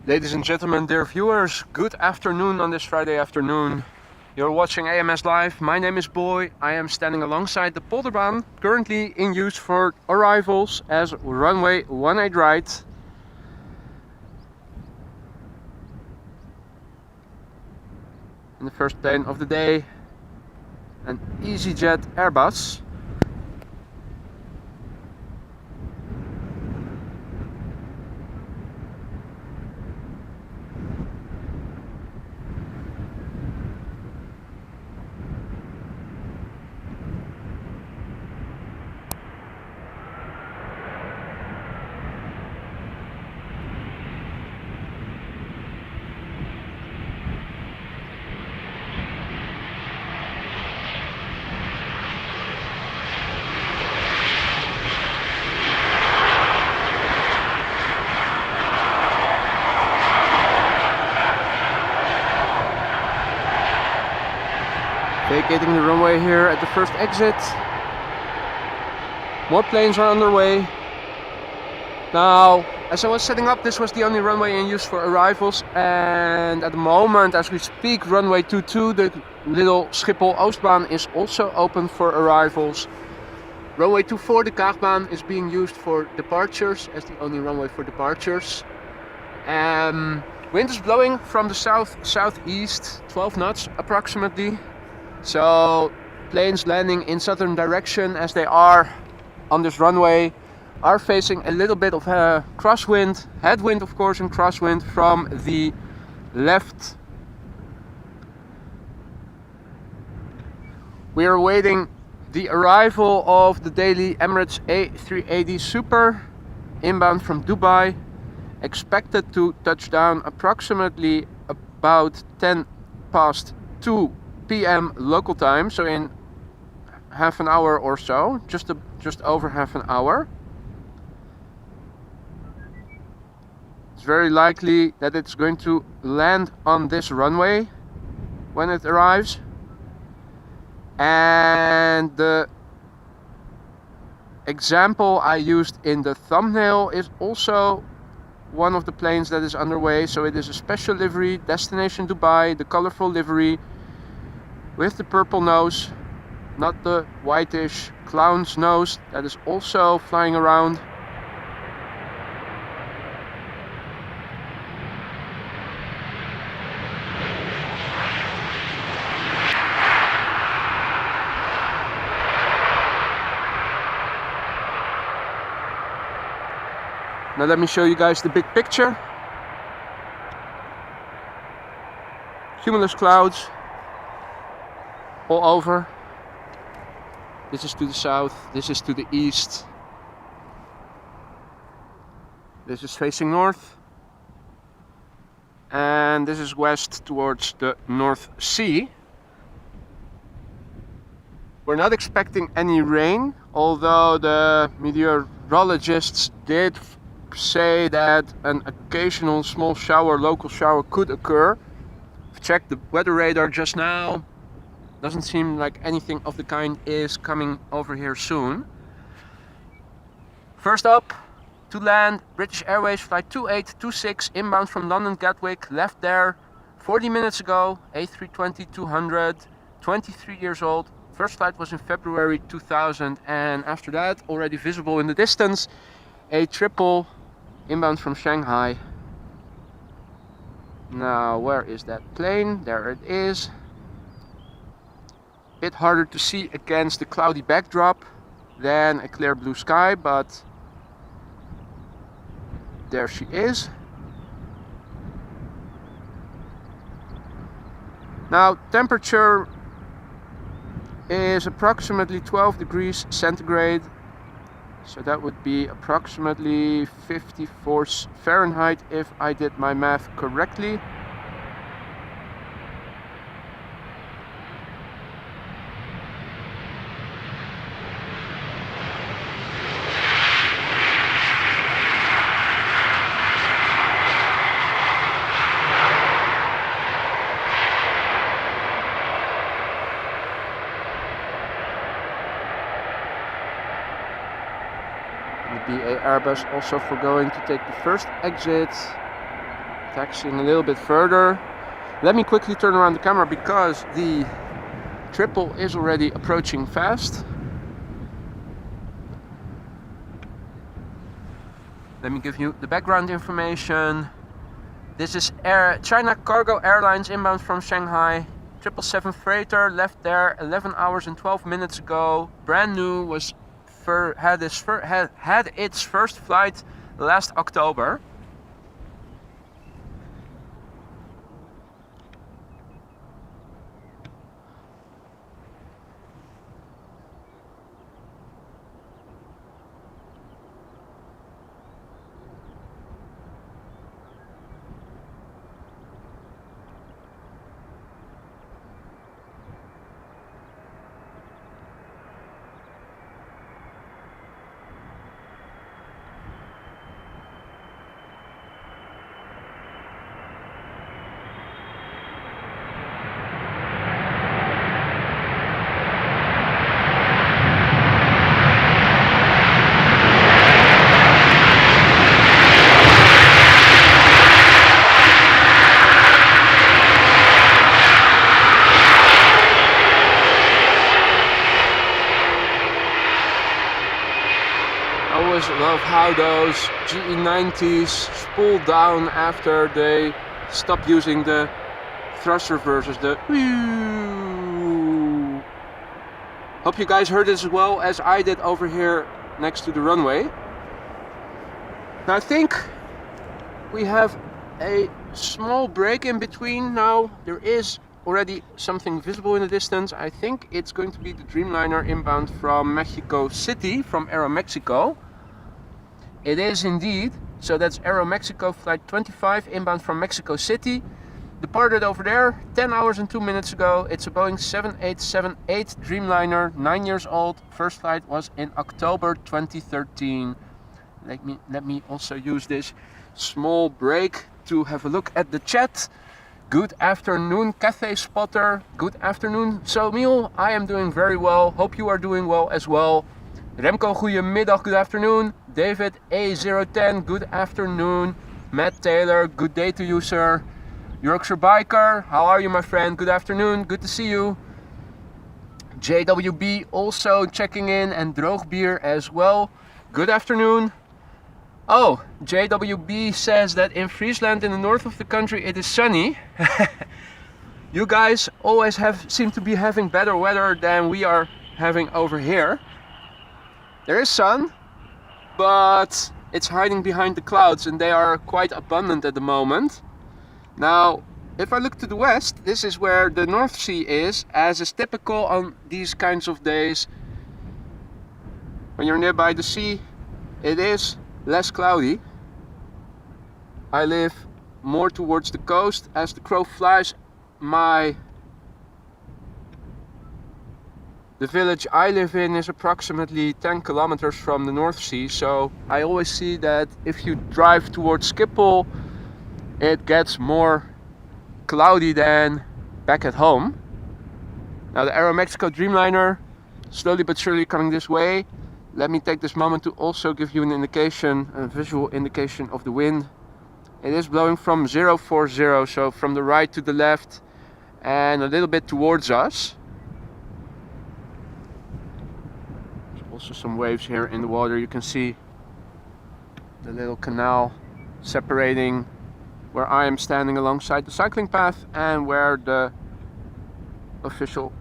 Ladies and gentlemen, dear viewers, good afternoon on this Friday afternoon. You're watching AMS Live. My name is Boy. I am standing alongside the Polderbaan, currently in use for arrivals as runway 18 right. And the first plane of the day, an EasyJet Airbus. Vacating the runway here at the first exit. More planes are underway. Now, as I was setting up, this was the only runway in use for arrivals, and at the moment, as we speak, runway 22, the little Schiphol Oostbaan, is also open for arrivals. Runway 24, the Kaagbaan, is being used for departures as the only runway for departures. Wind is blowing from the southeast, 12 knots approximately. So planes landing in southern direction as they are on this runway are facing a little bit of a crosswind, headwind of course, and crosswind from the left. We are awaiting the arrival of the daily Emirates A380 Super inbound from Dubai, expected to touch down approximately about 2 p.m. local time, so in half an hour or so, just over half an hour. It's very likely that it's going to land on this runway when it arrives, and the example I used in the thumbnail is also one of the planes that is underway. So it is a special livery, destination Dubai, the colorful livery with the purple nose, not the whitish clown's nose that is also flying around. Now let me show you guys the big picture. Cumulus clouds all over. This is to the south, this is to the east. This is facing north. And this is west towards the North Sea. We're not expecting any rain, although the meteorologists did say that an occasional small shower, local shower, could occur. I've checked the weather radar just now. Doesn't seem like anything of the kind is coming over here soon. First up to land, British Airways flight 2826 inbound from London Gatwick, left there 40 minutes ago, A320-200, 23 years old. First flight was in February 2000, and after that, already visible in the distance, A380 inbound from Shanghai. Now, where is that plane? There it is. Bit harder to see against the cloudy backdrop than a clear blue sky, but there she is. Now, temperature is approximately 12 degrees centigrade, so that would be approximately 54 Fahrenheit if I did my math correctly. The BA Airbus also forgoing to take the first exit. taxiing a little bit further. Let me quickly turn around the camera because the triple is already approaching fast. Let me give you the background information. This is China Cargo Airlines inbound from Shanghai. 777 freighter left there 11 hours and 12 minutes ago. Brand new, had its first flight last October. Love how those GE90s spool down after they stop using the thrust reversers. Hope you guys heard this as well as I did over here next to the runway. Now I think we have a small break in between now. There is already something visible in the distance. I think it's going to be the Dreamliner inbound from Mexico City, from Aeromexico. It is indeed. So that's Aeromexico flight 25 inbound from Mexico City. Departed over there 10 hours and 2 minutes ago. It's a Boeing 7878 Dreamliner, 9 years old. First flight was in October 2013. Let me also use this small break to have a look at the chat. Good afternoon, Cathay spotter. Good afternoon, Somil. I am doing very well. Hope you are doing well as well. Remco, goedemiddag, good afternoon. David A010, good afternoon. Matt Taylor, good day to you, sir. Yorkshire Biker, how are you, my friend? Good afternoon, good to see you. JWB also checking in, and Droogbier as well. Good afternoon. Oh, JWB says that in Friesland, in the north of the country, it is sunny. You guys always seem to be having better weather than we are having over here. There is sun, but it's hiding behind the clouds and they are quite abundant at the moment. Now, if I look to the west, this is where the North Sea is, as is typical on these kinds of days. When you're nearby the sea, it is less cloudy. I live more towards the coast. As the crow flies, the village I live in is approximately 10 kilometers from the North Sea, so I always see that if you drive towards Schiphol, it gets more cloudy than back at home. Now the Aeromexico Dreamliner, slowly but surely coming this way. Let me take this moment to also give you an indication, a visual indication of the wind. It is blowing from 040, so from the right to the left and a little bit towards us. Also some waves here in the water. You can see the little canal separating where I am standing alongside the cycling path and where the official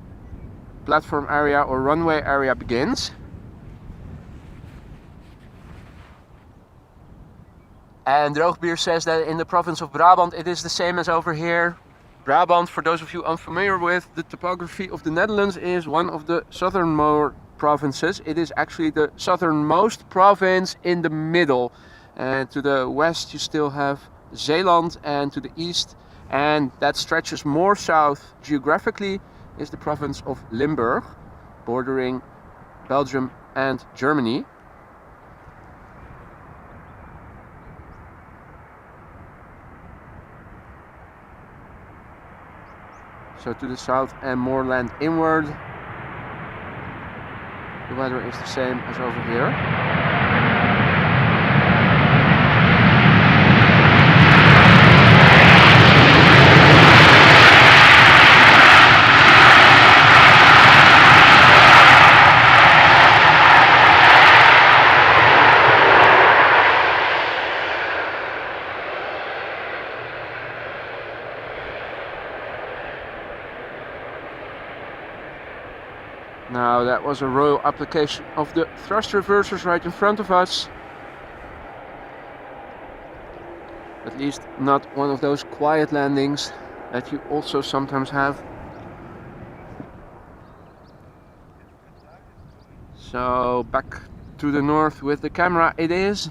platform area or runway area begins. And Droogbier says that in the province of Brabant it is the same as over here. Brabant, for those of you unfamiliar with the topography of the Netherlands, is one of the southernmost provinces. It is actually the southernmost province in the middle, and to the west you still have Zeeland, and to the east, and that stretches more south geographically, is the province of Limburg, bordering Belgium and Germany. So to the south and more land inward. The weather is the same as over here. Now that was a royal application of the thrust reversers right in front of us. At least not one of those quiet landings that you also sometimes have. So back to the north with the camera it is.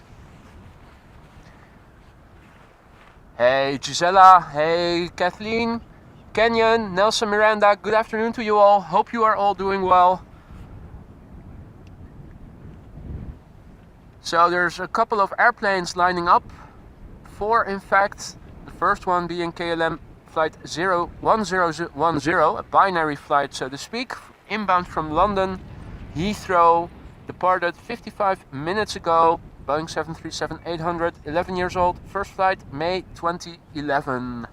Hey Gisela, hey Kathleen, Kenyon, Nelson, Miranda, good afternoon to you all. Hope you are all doing well. So there's a couple of airplanes lining up. 4 in fact. The first one being KLM flight 01010, a binary flight so to speak, inbound from London, Heathrow, departed 55 minutes ago. Boeing 737-800, 11 years old, first flight May 2011.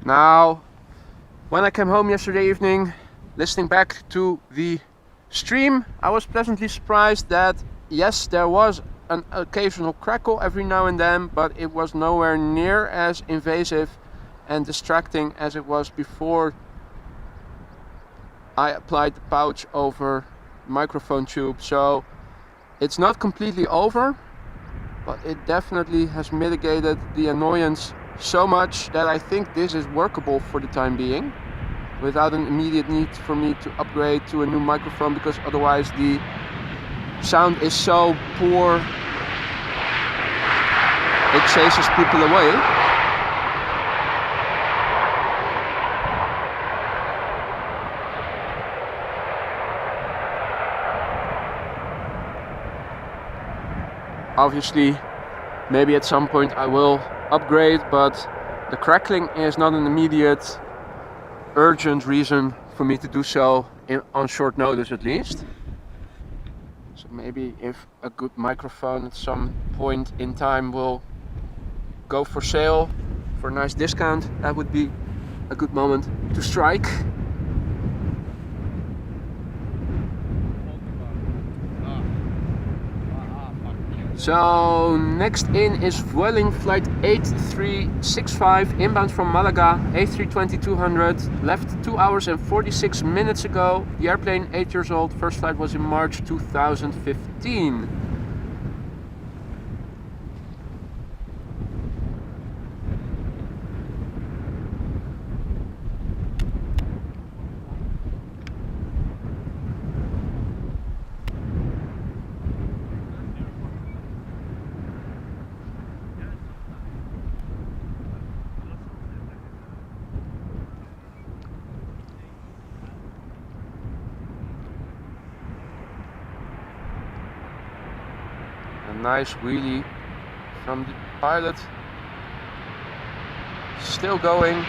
Now, when I came home yesterday evening, listening back to the stream, I was pleasantly surprised that yes, there was an occasional crackle every now and then, but it was nowhere near as invasive and distracting as it was before I applied the pouch over the microphone tube. So it's not completely over, but it definitely has mitigated the annoyance so much that I think this is workable for the time being, without an immediate need for me to upgrade to a new microphone, because otherwise the sound is so poor it chases people away. Obviously, maybe at some point I will upgrade, but the crackling is not an immediate urgent reason for me to do so on short notice at least. So maybe if a good microphone at some point in time will go for sale for a nice discount, that would be a good moment to strike. So next in is Vueling flight 8365, inbound from Malaga, A320-200, left 2 hours and 46 minutes ago. The airplane 8 years old, first flight was in March 2015. Nice wheelie from the pilot, still going.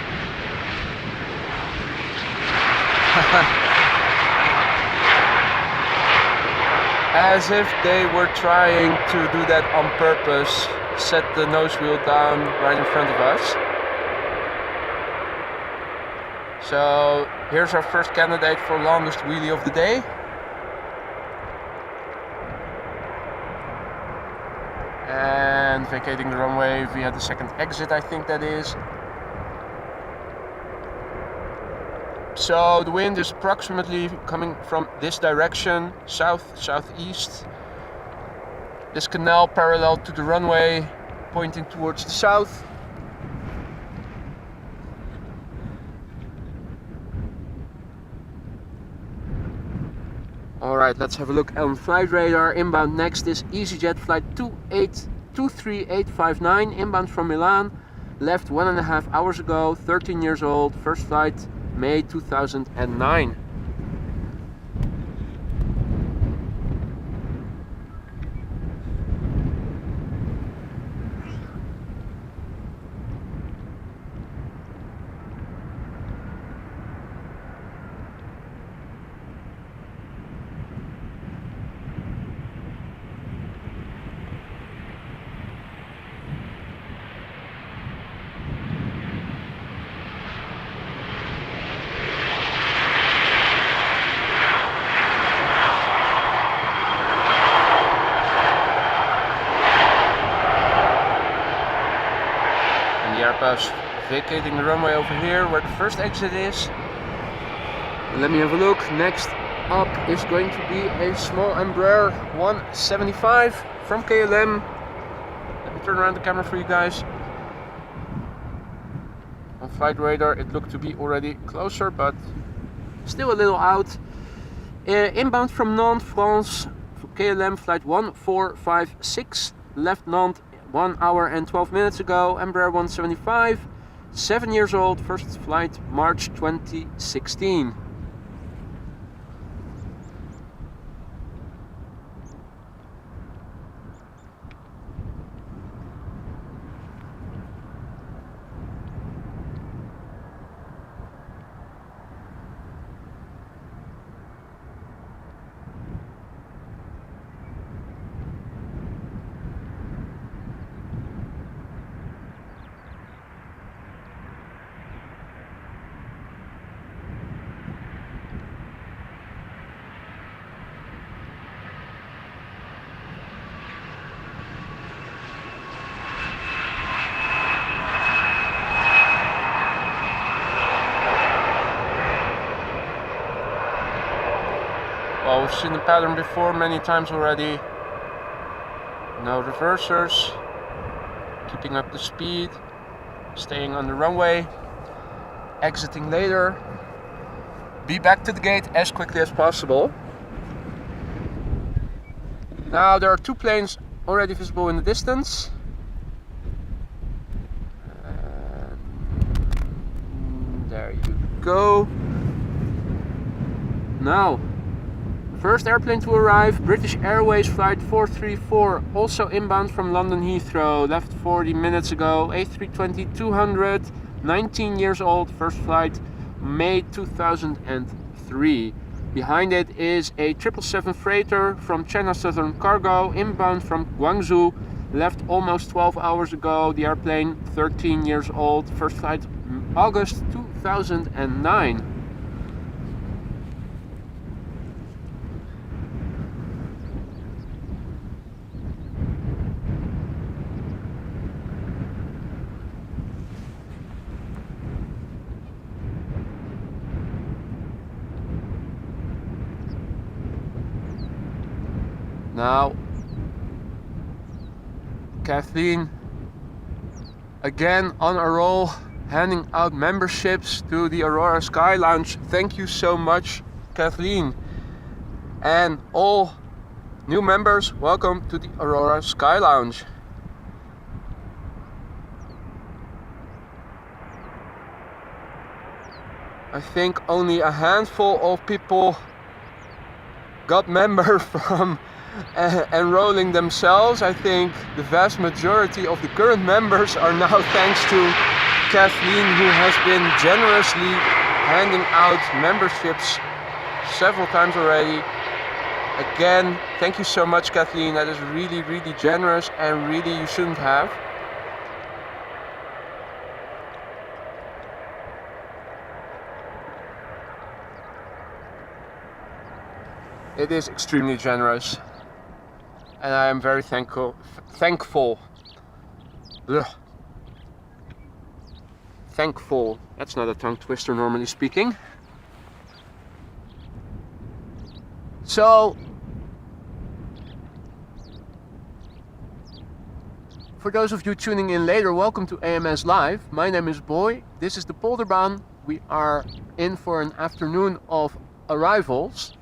As if they were trying to do that on purpose, set the nose wheel down right in front of us. So here's our first candidate for longest wheelie of the day. And vacating the runway via the second exit, I think that is. So the wind is approximately coming from this direction, south-southeast. This canal parallel to the runway, pointing towards the south. Alright, let's have a look on flight radar. Inbound next is EasyJet flight 23859, inbound from Milan, left 1.5 hours ago, 13 years old, first flight May 2009. just vacating the runway over here where the first exit is. Let me have a look. Next up is going to be a small Embraer 175 from KLM. Let me turn around the camera for you guys. On flight radar it looked to be already closer, but still a little out. Inbound from Nantes, France, KLM flight 1456, left Nantes 1 hour and 12 minutes ago. Embraer 175, 7 years old, first flight March 2016. Well, we've seen the pattern before many times already. No reversers, keeping up the speed, staying on the runway, exiting later, be back to the gate as quickly as possible. Now there are two planes already visible in the distance. And there you go. Now, first airplane to arrive, British Airways flight 434, also inbound from London Heathrow, left 40 minutes ago, A320-200, 19 years old, first flight May 2003. Behind it is a 777 freighter from China Cargo, inbound from Guangzhou, left almost 12 hours ago, the airplane 13 years old, first flight August 2009. Now, Kathleen, again on a roll, handing out memberships to the Aurora Sky Lounge. Thank you so much, Kathleen. And all new members, welcome to the Aurora Sky Lounge. I think only a handful of people got member from enrolling themselves. I think the vast majority of the current members are now thanks to Kathleen, who has been generously handing out memberships several times already. Again, thank you so much, Kathleen. That is really, really generous, and really you shouldn't have. It is extremely generous, and I am very thankful. Ugh. Thankful. That's not a tongue twister, normally speaking. So, for those of you tuning in later, welcome to AMS Live. My name is Boy. This is the Polderbaan. We are in for an afternoon of arrivals.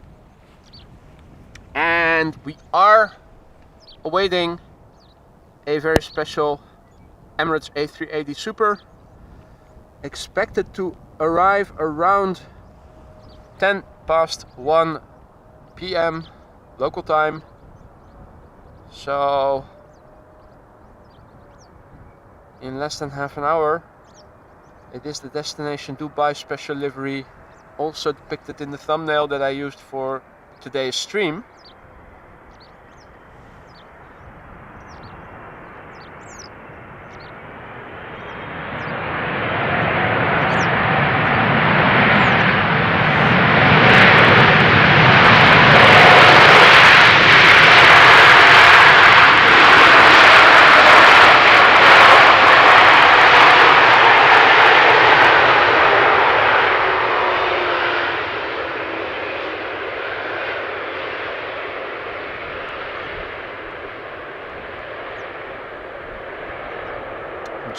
And we are awaiting a very special Emirates A380 Super, expected to arrive around 1:10 p.m. local time. So in less than half an hour. It is the destination Dubai special livery, also depicted in the thumbnail that I used for today's stream.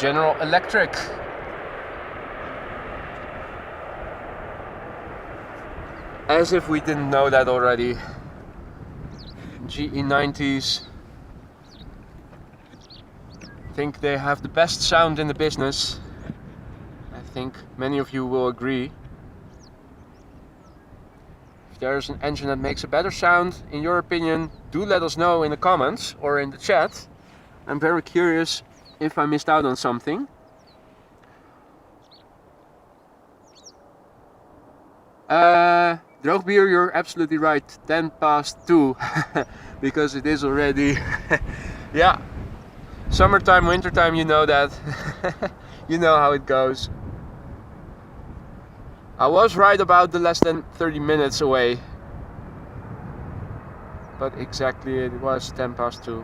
General Electric. As if we didn't know that already. GE90s. I think they have the best sound in the business. I think many of you will agree. If there's an engine that makes a better sound, in your opinion, do let us know in the comments or in the chat. I'm very curious if I missed out on something. Droogbier, you're absolutely right, 10 past 2, because it is already, yeah, summertime, wintertime, you know that, you know how it goes. I was right about the less than 30 minutes away, but exactly it was 10 past 2.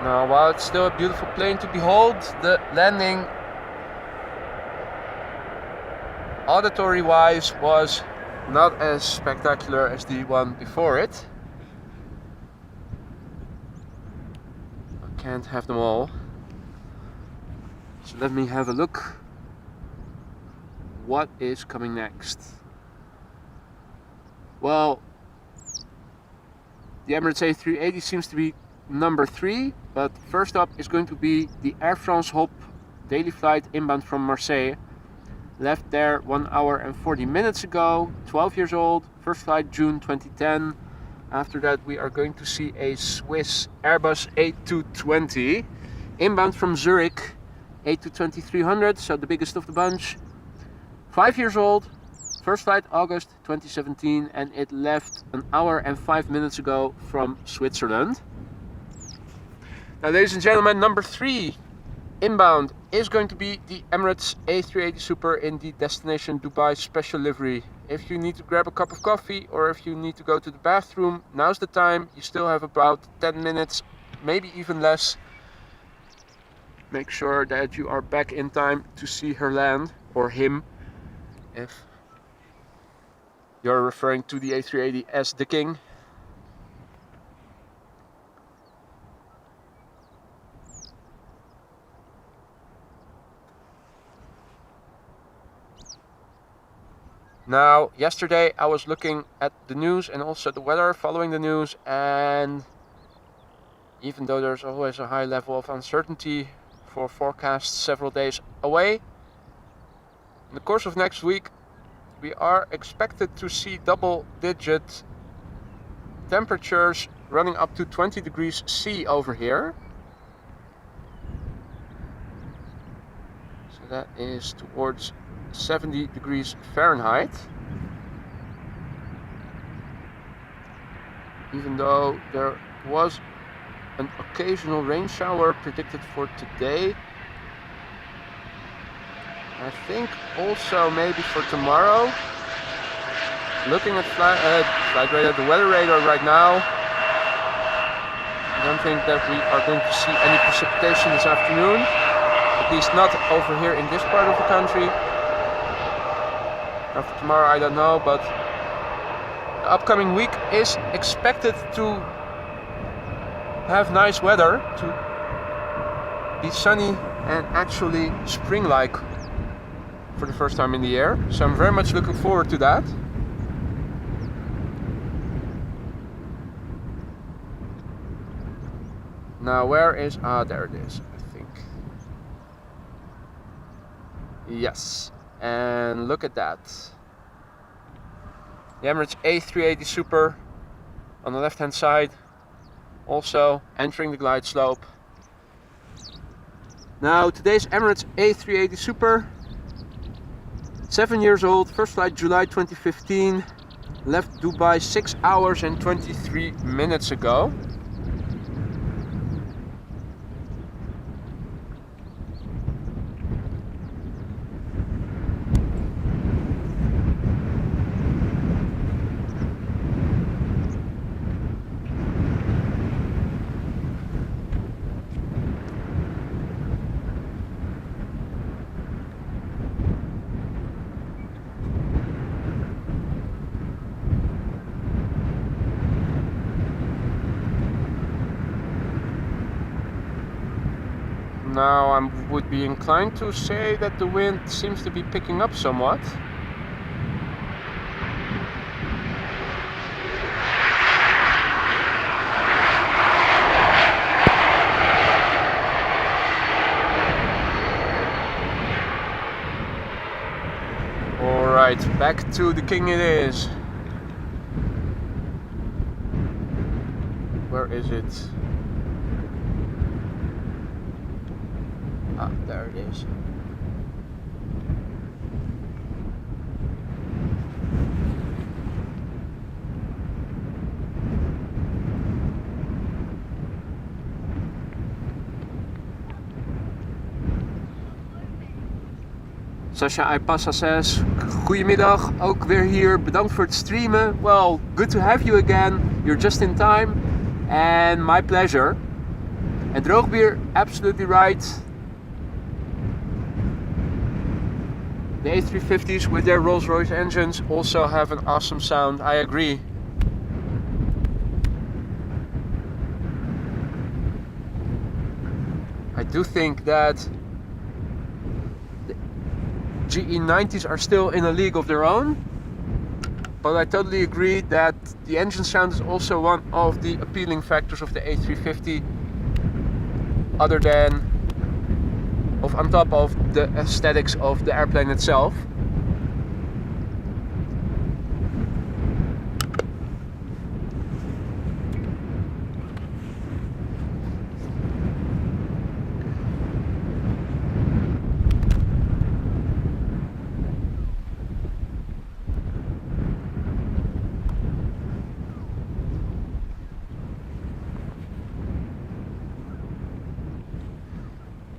Now, while it's still a beautiful plane to behold, the landing, auditory-wise, was not as spectacular as the one before it. I can't have them all. So let me have a look. What is coming next? Well, the Emirates A380 seems to be number 3, but first up is going to be the Air France Hop daily flight inbound from Marseille. Left there 1 hour and 40 minutes ago, 12 years old, first flight June 2010. After that we are going to see a Swiss Airbus A220 inbound from Zurich, A220-300, so the biggest of the bunch. 5 years old, first flight August 2017, and it left 1 hour and 5 minutes ago from Switzerland. Now, ladies and gentlemen, number 3 inbound is going to be the Emirates A380 Super in the destination Dubai special livery. If you need to grab a cup of coffee or if you need to go to the bathroom, now's the time. You still have about 10 minutes, maybe even less. Make sure that you are back in time to see her land, or him, if you're referring to the A380 as the king. Now, yesterday I was looking at the news and also the weather, following the news, and even though there's always a high level of uncertainty for forecasts several days away, in the course of next week we are expected to see double-digit temperatures running up to 20 degrees C over here. So that is towards 70 degrees Fahrenheit. Even though there was an occasional rain shower predicted for today, I think also maybe for tomorrow. Looking at flight radar, the weather radar right now, I don't think that we are going to see any precipitation this afternoon, at least not over here in this part of the country. After tomorrow, I don't know, but the upcoming week is expected to have nice weather, to be sunny and actually spring-like for the first time in the year. So I'm very much looking forward to that. Now, where is... there it is, I think. Yes. And look at that. The Emirates A380 Super on the left hand side, also entering the glide slope. Now, today's Emirates A380 Super, 7 years old, first flight July 2015, left Dubai 6 hours and 23 minutes ago. Now I would be inclined to say that the wind seems to be picking up somewhat. Alright, back to the king it is. Where is it? Ah, there it is. Sasha Aipassa says, goedemiddag, ook weer hier, bedankt voor het streamen. Well, good to have you again, you're just in time, and my pleasure. And Droogbier, absolutely right. The A350s with their Rolls-Royce engines also have an awesome sound, I agree. I do think that the GE90s are still in a league of their own, but I totally agree that the engine sound is also one of the appealing factors of the A350, other than on top of the aesthetics of the airplane itself.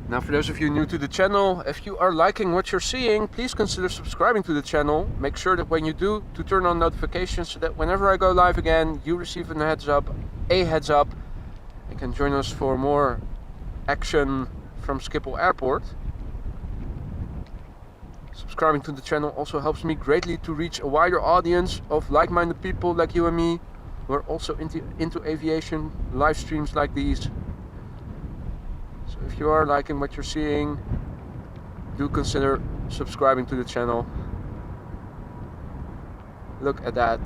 Now, for those of you new to the channel, if you are liking what you're seeing, please consider subscribing to the channel. Make sure that when you do, to turn on notifications so that whenever I go live again, you receive a heads up. You can join us for more action from Schiphol Airport. Subscribing to the channel also helps me greatly to reach a wider audience of like-minded people like you and me, who are also into aviation, live streams like these. So if you are liking what you're seeing, do consider subscribing to the channel. Look at that.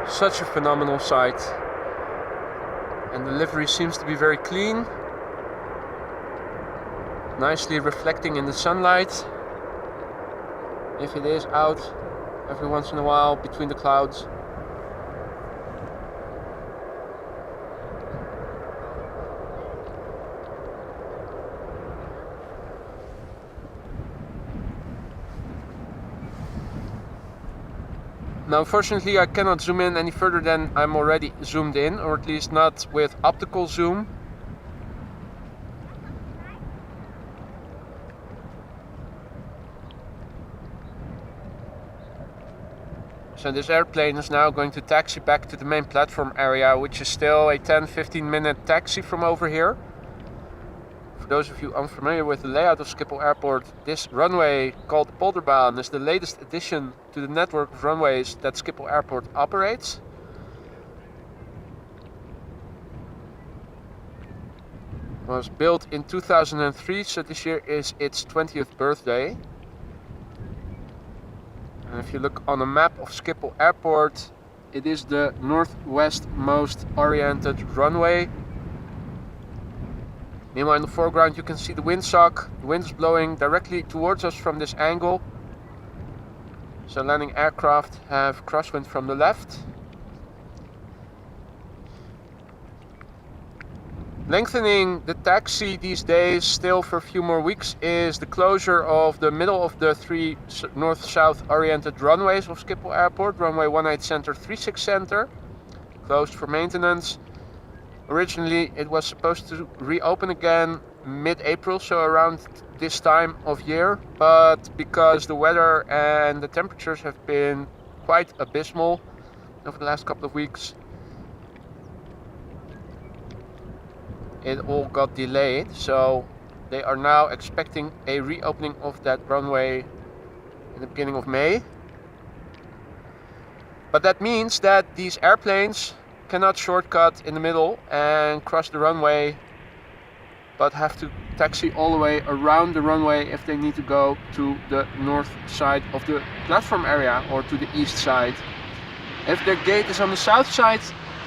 Such a phenomenal sight, and the livery seems to be very clean, nicely reflecting in the sunlight, if it is out every once in a while between the clouds. Now, unfortunately, I cannot zoom in any further than I'm already zoomed in, or at least not with optical zoom. So this airplane is now going to taxi back to the main platform area, which is still a 10-15 minute taxi from over here. For those of you unfamiliar with the layout of Schiphol Airport, this runway called the Polderbaan is the latest addition to the network of runways that Schiphol Airport operates. was built in 2003, so this year is its 20th birthday. And if you look on a map of Schiphol Airport, it is the northwest most oriented runway. Meanwhile, in the foreground you can see the windsock. The wind is blowing directly towards us from this angle. So landing aircraft have crosswind from the left. Lengthening the taxi these days, still for a few more weeks, is the closure of the middle of the three north-south oriented runways of Schiphol Airport. Runway 18 Center, 36 Center, closed for maintenance. Originally it was supposed to reopen again mid-April, so around this time of year, but because the weather and the temperatures have been quite abysmal over the last couple of weeks, it all got delayed. So they are now expecting a reopening of that runway in the beginning of May. But that means that these airplanes cannot shortcut in the middle and cross the runway, but have to taxi all the way around the runway if they need to go to the north side of the platform area or to the east side. If their gate is on the south side,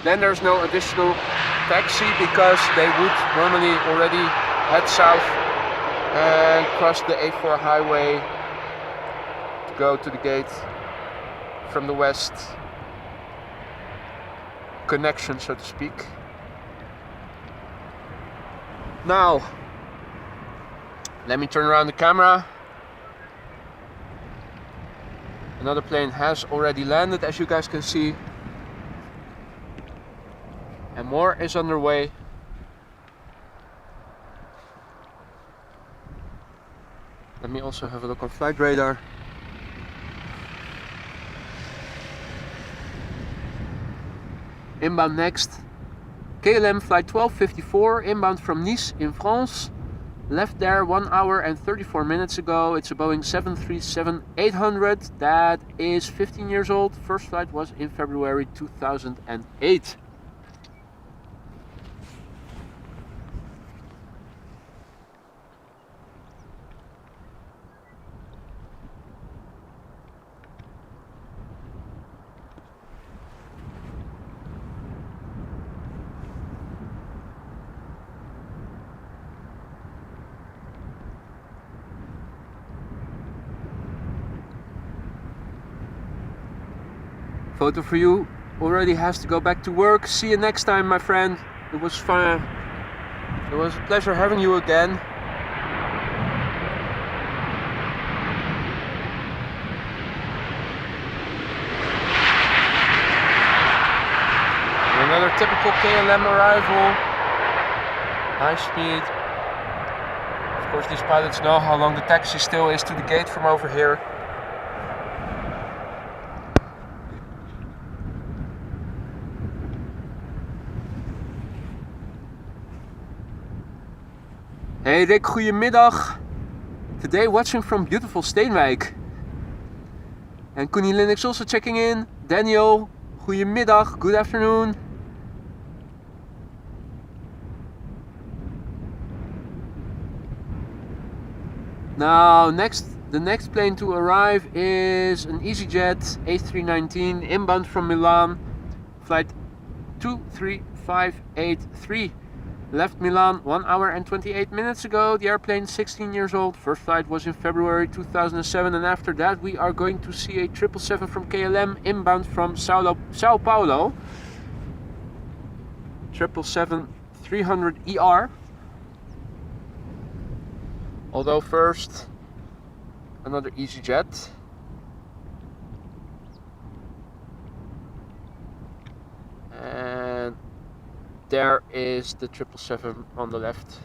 then there's no additional taxi, because they would normally already head south and cross the A4 highway to go to the gate from the west connection, so to speak. Now, let me turn around the camera. Another plane has already landed, as you guys can see, and more is underway. Let me also have a look on flight radar. Inbound next, KLM flight 1254, inbound from Nice in France. Left there 1 hour and 34 minutes ago. It's a Boeing 737-800 that is 15 years old. First flight was in February 2008. Photo for you. Already has to go back to work. See you next time, my friend. It was fun. It was a pleasure having you again. Another typical KLM arrival. High speed. Of course, these pilots know how long the taxi still is to the gate from over here. Hey Rick, goedemiddag. Today watching from beautiful Steenwijk. And Kuni Linux also checking in. Daniel, goedemiddag, good afternoon. Now the next plane to arrive is an EasyJet A319 inbound from Milan, flight 23583. Left Milan 1 hour and 28 minutes ago. The airplane is 16 years old. First flight was in February 2007, and after that we are going to see a 777 from KLM inbound from Sao Paulo. 777-300ER. Although first, another EasyJet. And there is the 777 on the left.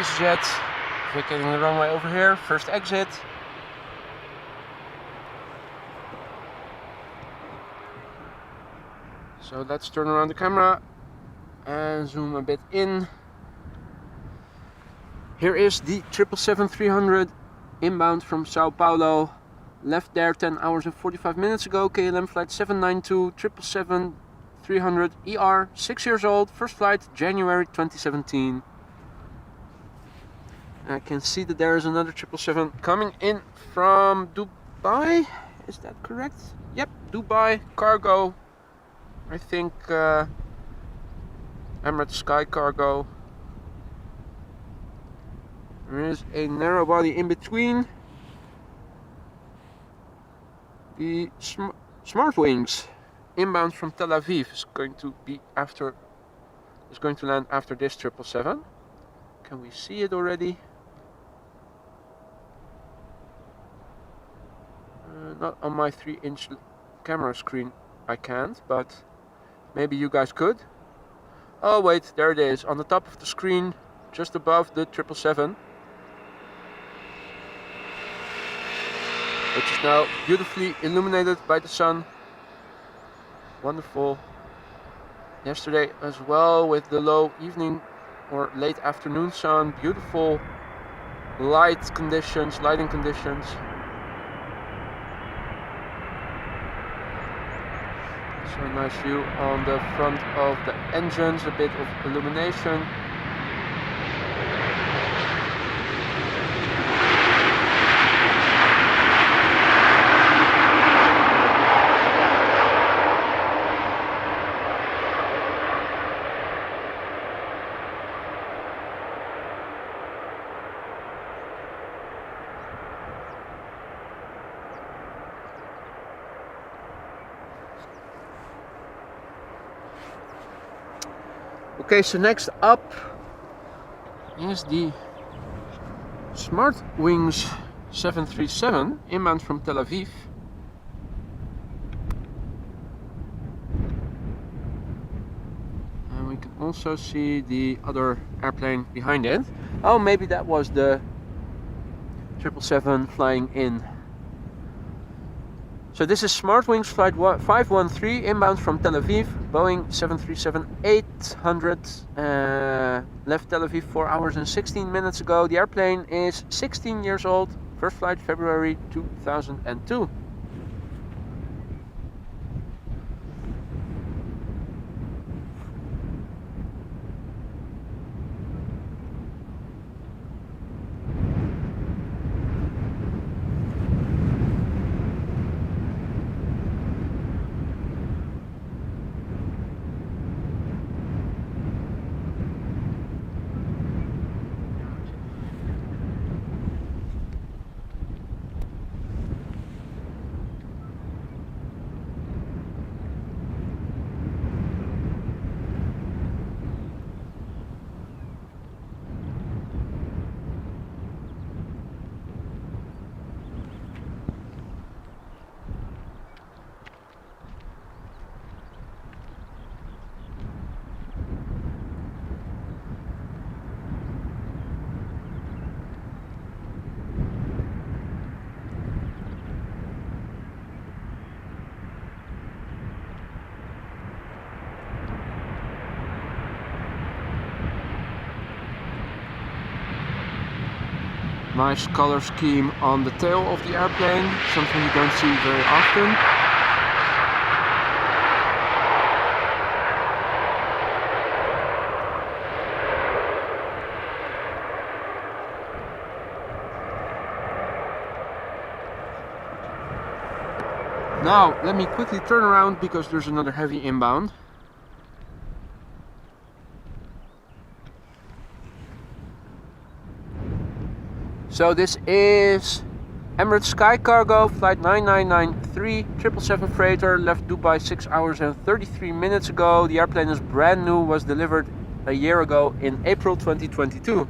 EasyJet vacating the runway over here, first exit. So let's turn around the camera and zoom a bit in. Here is the 777-300 inbound from Sao Paulo. Left there 10 hours and 45 minutes ago. KLM flight 792 777-300 ER, 6 years old, first flight January 2017. I can see that there is another 777 coming in from Dubai. Is that correct? Yep, Dubai Cargo. I think Emirates Sky Cargo. There is a narrow body in between. The Smart Wings inbound from Tel Aviv is going to land after this 777. Can we see it already? Not on my 3-inch camera screen, I can't, but maybe you guys could. Oh wait, there it is, on the top of the screen, just above the 777. Which is now beautifully illuminated by the sun. Wonderful. Yesterday as well, with the low evening or late afternoon sun, beautiful lighting conditions. So a nice view on the front of the engines, a bit of illumination. Okay, so next up is the Smart Wings 737 inbound from Tel Aviv. And we can also see the other airplane behind it. Oh, maybe that was the 777 flying in. So this is Smart Wings flight 513 inbound from Tel Aviv, Boeing 737-800, left Tel Aviv 4 hours and 16 minutes ago. The airplane is 16 years old, first flight February 2002. Nice color scheme on the tail of the airplane, something you don't see very often. Now, let me quickly turn around because there's another heavy inbound. So this is Emirates Sky Cargo flight 9993 777 freighter, left Dubai 6 hours and 33 minutes ago. The airplane is brand new, was delivered a year ago in April 2022.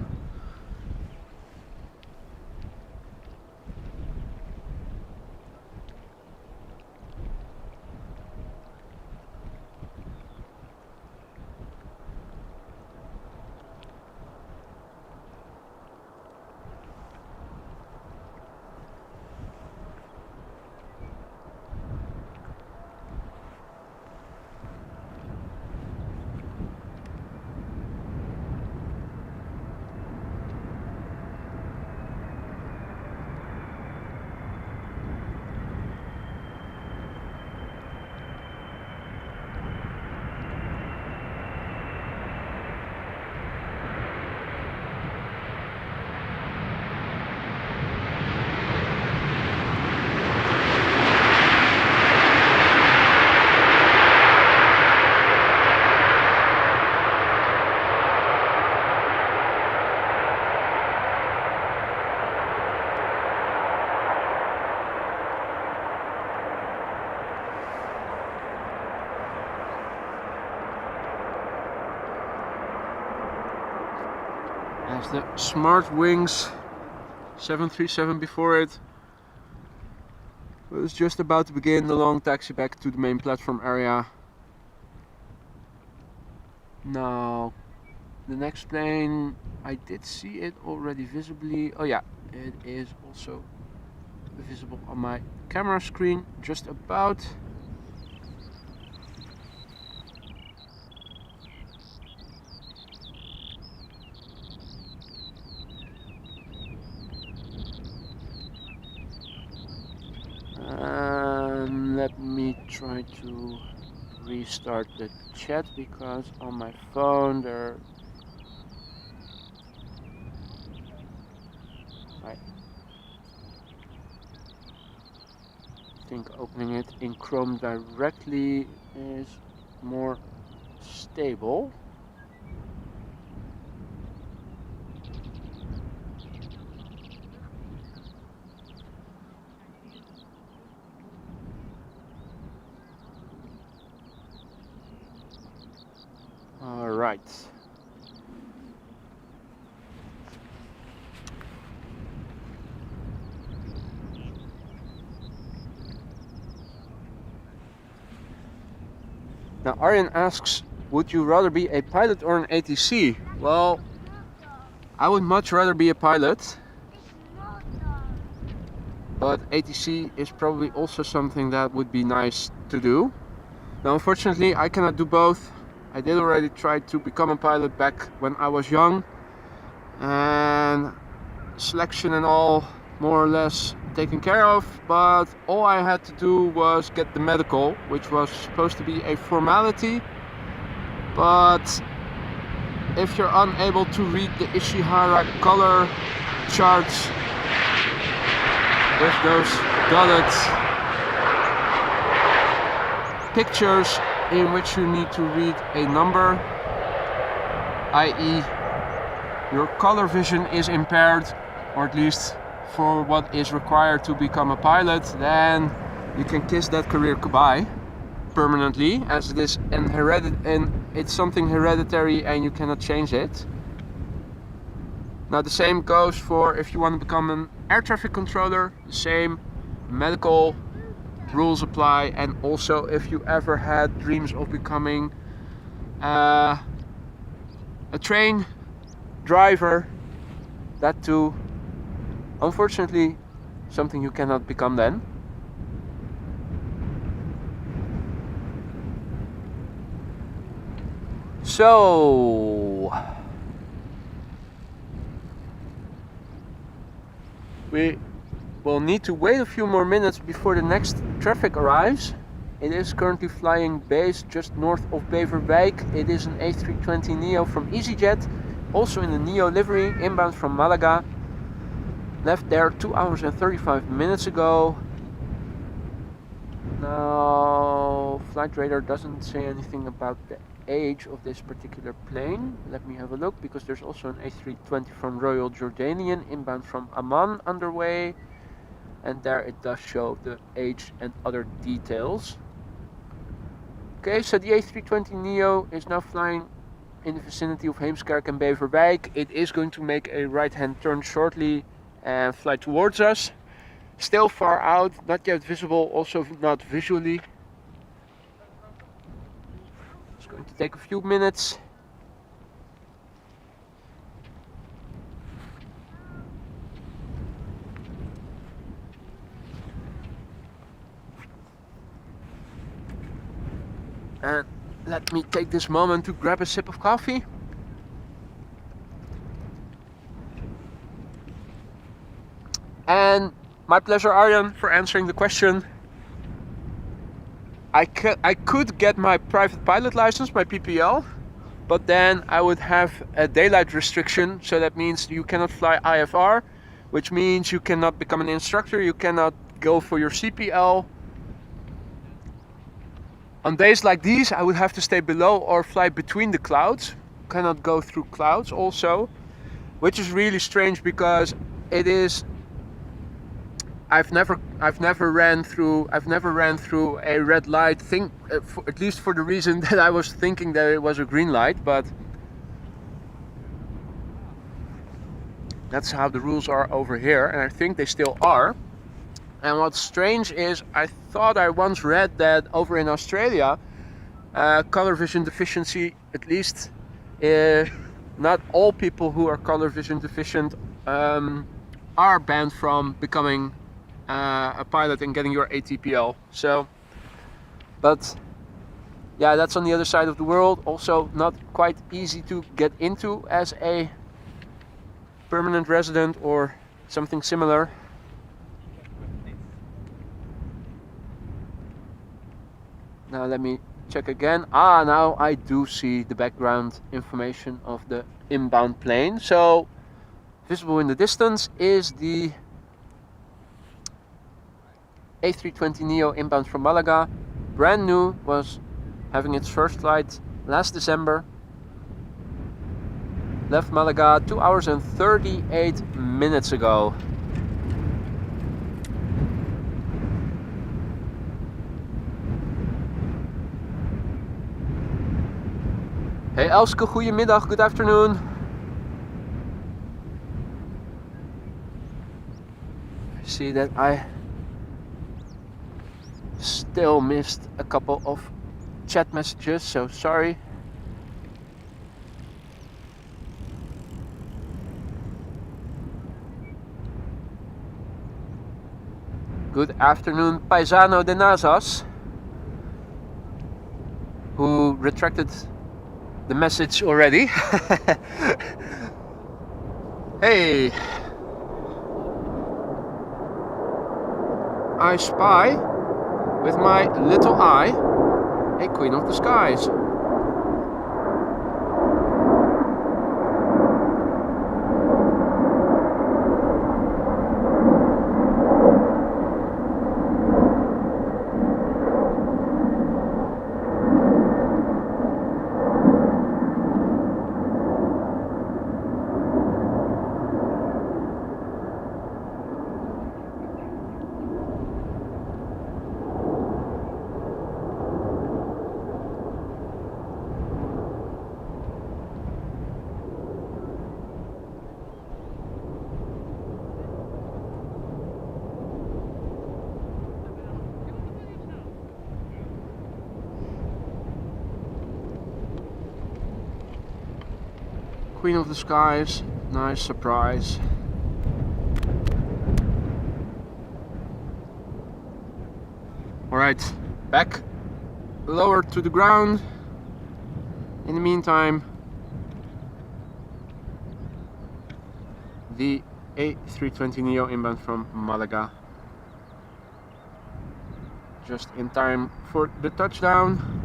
Has the smart wings 737 before it. But it's just about to begin the long taxi back to the main platform area. Now, the next plane, I did see it already visibly. Oh yeah, it is also visible on my camera screen, just about. Let me try to restart the chat because on my phone there. I think opening it in Chrome directly is more stable. All right. Now Aryan asks, would you rather be a pilot or an ATC? Well, I would much rather be a pilot, but ATC is probably also something that would be nice to do. Now unfortunately I cannot do both. I did already try to become a pilot back when I was young, and selection and all more or less taken care of, but all I had to do was get the medical, which was supposed to be a formality. But if you're unable to read the Ishihara color charts with those dotted pictures in which you need to read a number, i.e. your color vision is impaired, or at least for what is required to become a pilot, then you can kiss that career goodbye permanently, as it is it's something hereditary and you cannot change it. Now the same goes for if you want to become an air traffic controller. The same medical rules apply, and also if you ever had dreams of becoming a train driver, that too, unfortunately, something you cannot become then. So we will need to wait a few more minutes before the next traffic arrives. It is currently flying based just north of Beverwijk. It is an A320neo from EasyJet, also in the neo livery, inbound from Malaga. Left there 2 hours and 35 minutes ago. Now, flight radar doesn't say anything about the age of this particular plane. Let me have a look, because there's also an A320 from Royal Jordanian inbound from Amman underway, and there it does show the age and other details. Okay, so the A320neo is now flying in the vicinity of Heemskerk and Beverwijk. It is going to make a right-hand turn shortly and fly towards us. Still far out, not yet visible, also not visually. It's going to take a few minutes. And let me take this moment to grab a sip of coffee. And my pleasure, Arjan, for answering the question. I could get my private pilot license, my PPL, but then I would have a daylight restriction, so that means you cannot fly IFR, which means you cannot become an instructor, you cannot go for your CPL. On days like these, I would have to stay below or fly between the clouds, cannot go through clouds also, which is really strange because it is. I've never ran through a red light thing, at least for the reason that I was thinking that it was a green light, but That's how the rules are over here, and I think they still are. And what's strange is I thought I once read that over in Australia, color vision deficiency, at least not all people who are color vision deficient are banned from becoming a pilot and getting your ATPL. So, but yeah, that's on the other side of the world. Also not quite easy to get into as a permanent resident or something similar. Now let me check again. Now I do see the background information of the inbound plane. So visible in the distance is the A320neo inbound from Malaga. Brand new, was having its first flight last December. Left Malaga 2 hours and 38 minutes ago. Hey Elske, goedemiddag, good afternoon. I see that I still missed a couple of chat messages, so sorry. Good afternoon, Paisano de Nazas, who retracted the message already. Hey, I spy with my little eye a queen of the skies. Queen of the skies, nice surprise. Alright, back lower to the ground. In the meantime, the A320neo inbound from Malaga. Just in time for the touchdown.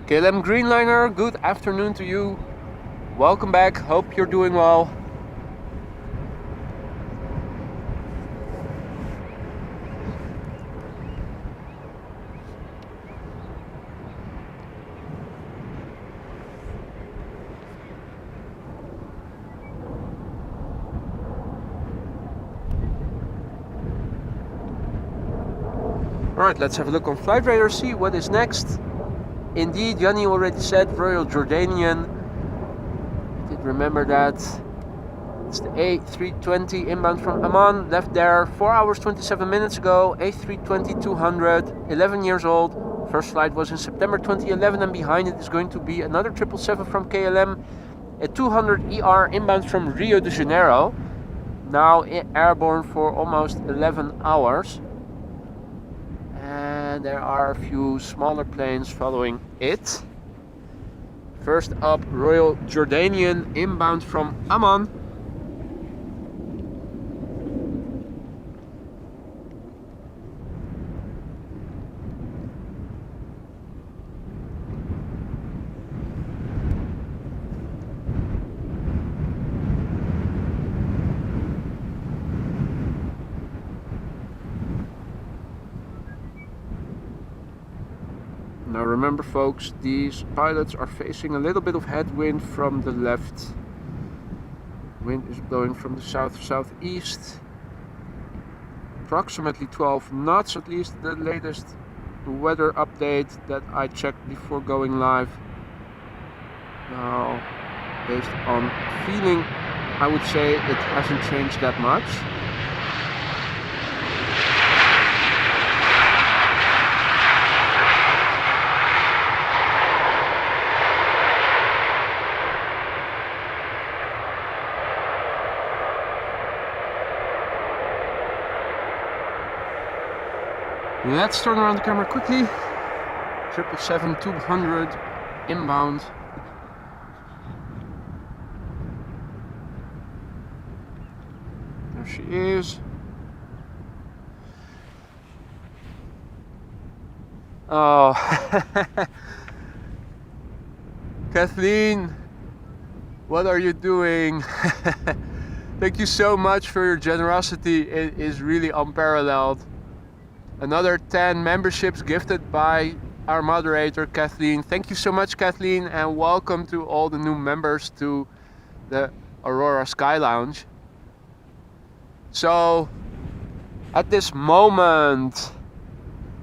KLM Greenliner, good afternoon to you. Welcome back, hope you're doing well. Alright, let's have a look on Flight Radar, see what is next. Indeed, Yanni already said Royal Jordanian. I did remember that. It's the A320 inbound from Amman. Left there 4 hours 27 minutes ago. A320-200, 11 years old. First flight was in September 2011, and behind it is going to be another 777 from KLM. A 200ER inbound from Rio de Janeiro. Now airborne for almost 11 hours. And there are a few smaller planes following it. First up, Royal Jordanian inbound from Amman. Remember folks, these pilots are facing a little bit of headwind from the left. Wind is blowing from the south-southeast. Approximately 12 knots, at least the latest weather update that I checked before going live. Now, based on feeling, I would say it hasn't changed that much. Let's turn around the camera quickly. 777-200 inbound. There she is. Oh, Kathleen, what are you doing? Thank you so much for your generosity. It is really unparalleled. Another 10 memberships gifted by our moderator, Kathleen. Thank you so much, Kathleen, and welcome to all the new members to the Aurora Sky Lounge. So, at this moment,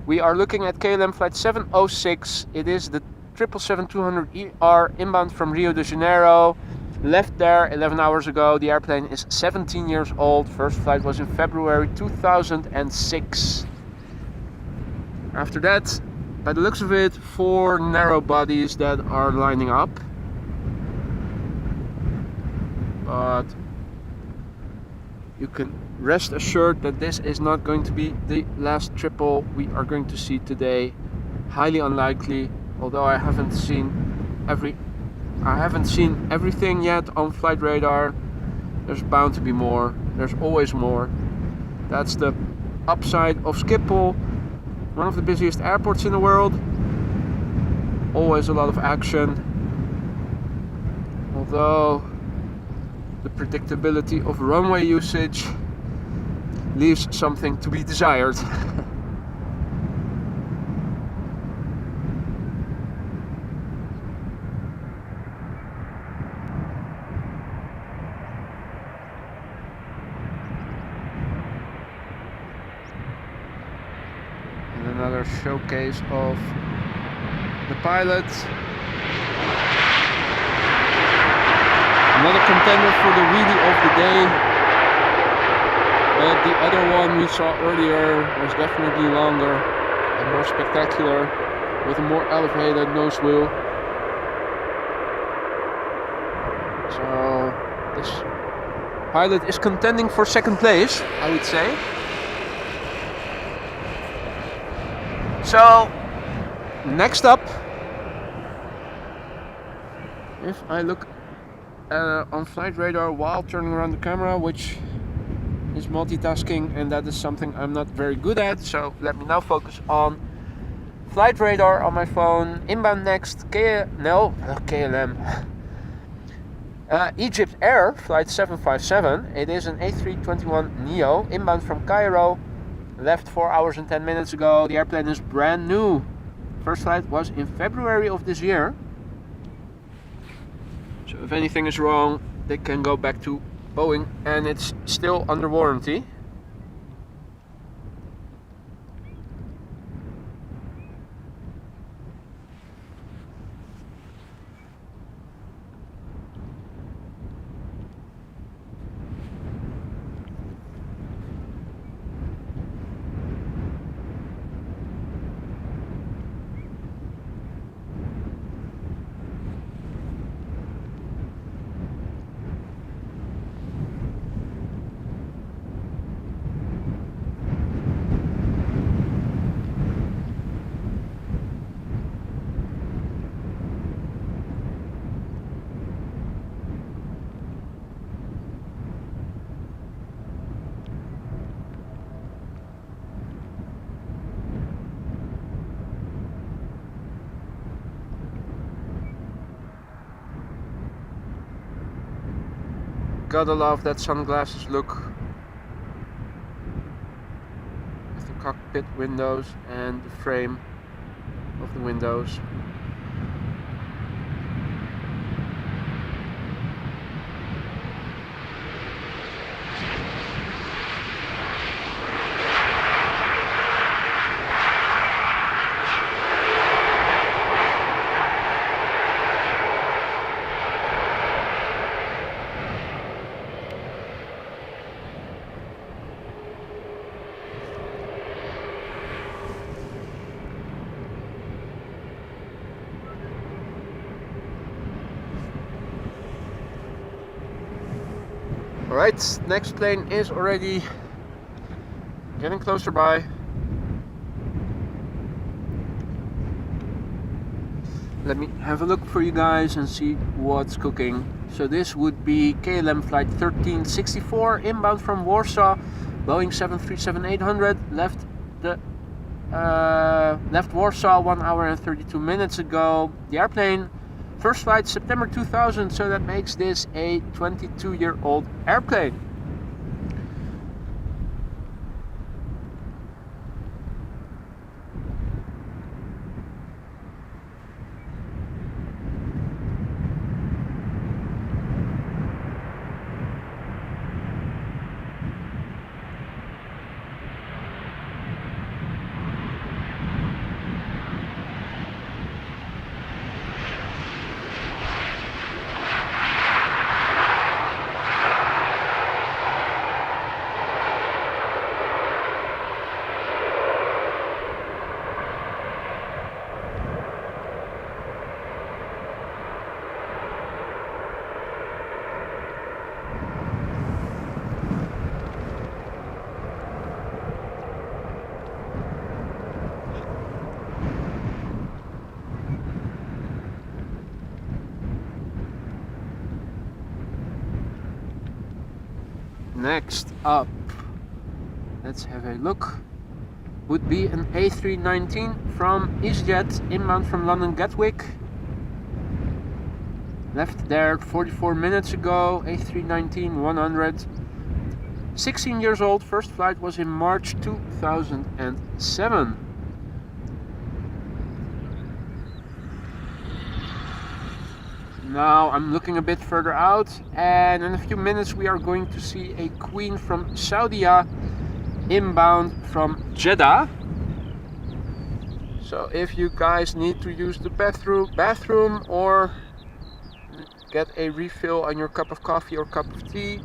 we are looking at KLM flight 706. It is the 777-200ER inbound from Rio de Janeiro. Left there 11 hours ago. The airplane is 17 years old. First flight was in February 2006. After that, by the looks of it, 4 narrow bodies that are lining up. But you can rest assured that this is not going to be the last triple we are going to see today. Highly unlikely, although I haven't seen everything yet on flight radar. There's bound to be more. There's always more. That's the upside of Schiphol. One of the busiest airports in the world. Always a lot of action. Although the predictability of runway usage leaves something to be desired. Another showcase of the pilots. Another contender for the wheelie of the day. But the other one we saw earlier was definitely longer and more spectacular, with a more elevated nose wheel. So this pilot is contending for second place, I would say. So, next up, if I look on flight radar while turning around the camera, which is multitasking, and that is something I'm not very good at, so let me now focus on flight radar on my phone. Inbound next, KLM. Egypt Air, flight 757. It is an A321neo, inbound from Cairo. Left 4 hours and 10 minutes ago. The airplane is brand new. First flight was in February of this year. So if anything is wrong, they can go back to Boeing, and it's still under warranty. Gotta love that sunglasses look with the cockpit windows and the frame. of the windows. Alright, next plane is already getting closer by. Let me have a look for you guys and see what's cooking. So this would be KLM flight 1364 inbound from Warsaw, Boeing 737-800, left Warsaw 1 hour and 32 minutes ago. The airplane first flight September 2000, so that makes this a 22-year-old airplane. Next up, let's have a look, would be an A319 from EasyJet inbound from London Gatwick. Left there 44 minutes ago, A319-100. 16 years old, first flight was in March 2007. Now I'm looking a bit further out, and in a few minutes we are going to see a Queen from Saudia inbound from Jeddah. So if you guys need to use the bathroom or get a refill on your cup of coffee or cup of tea,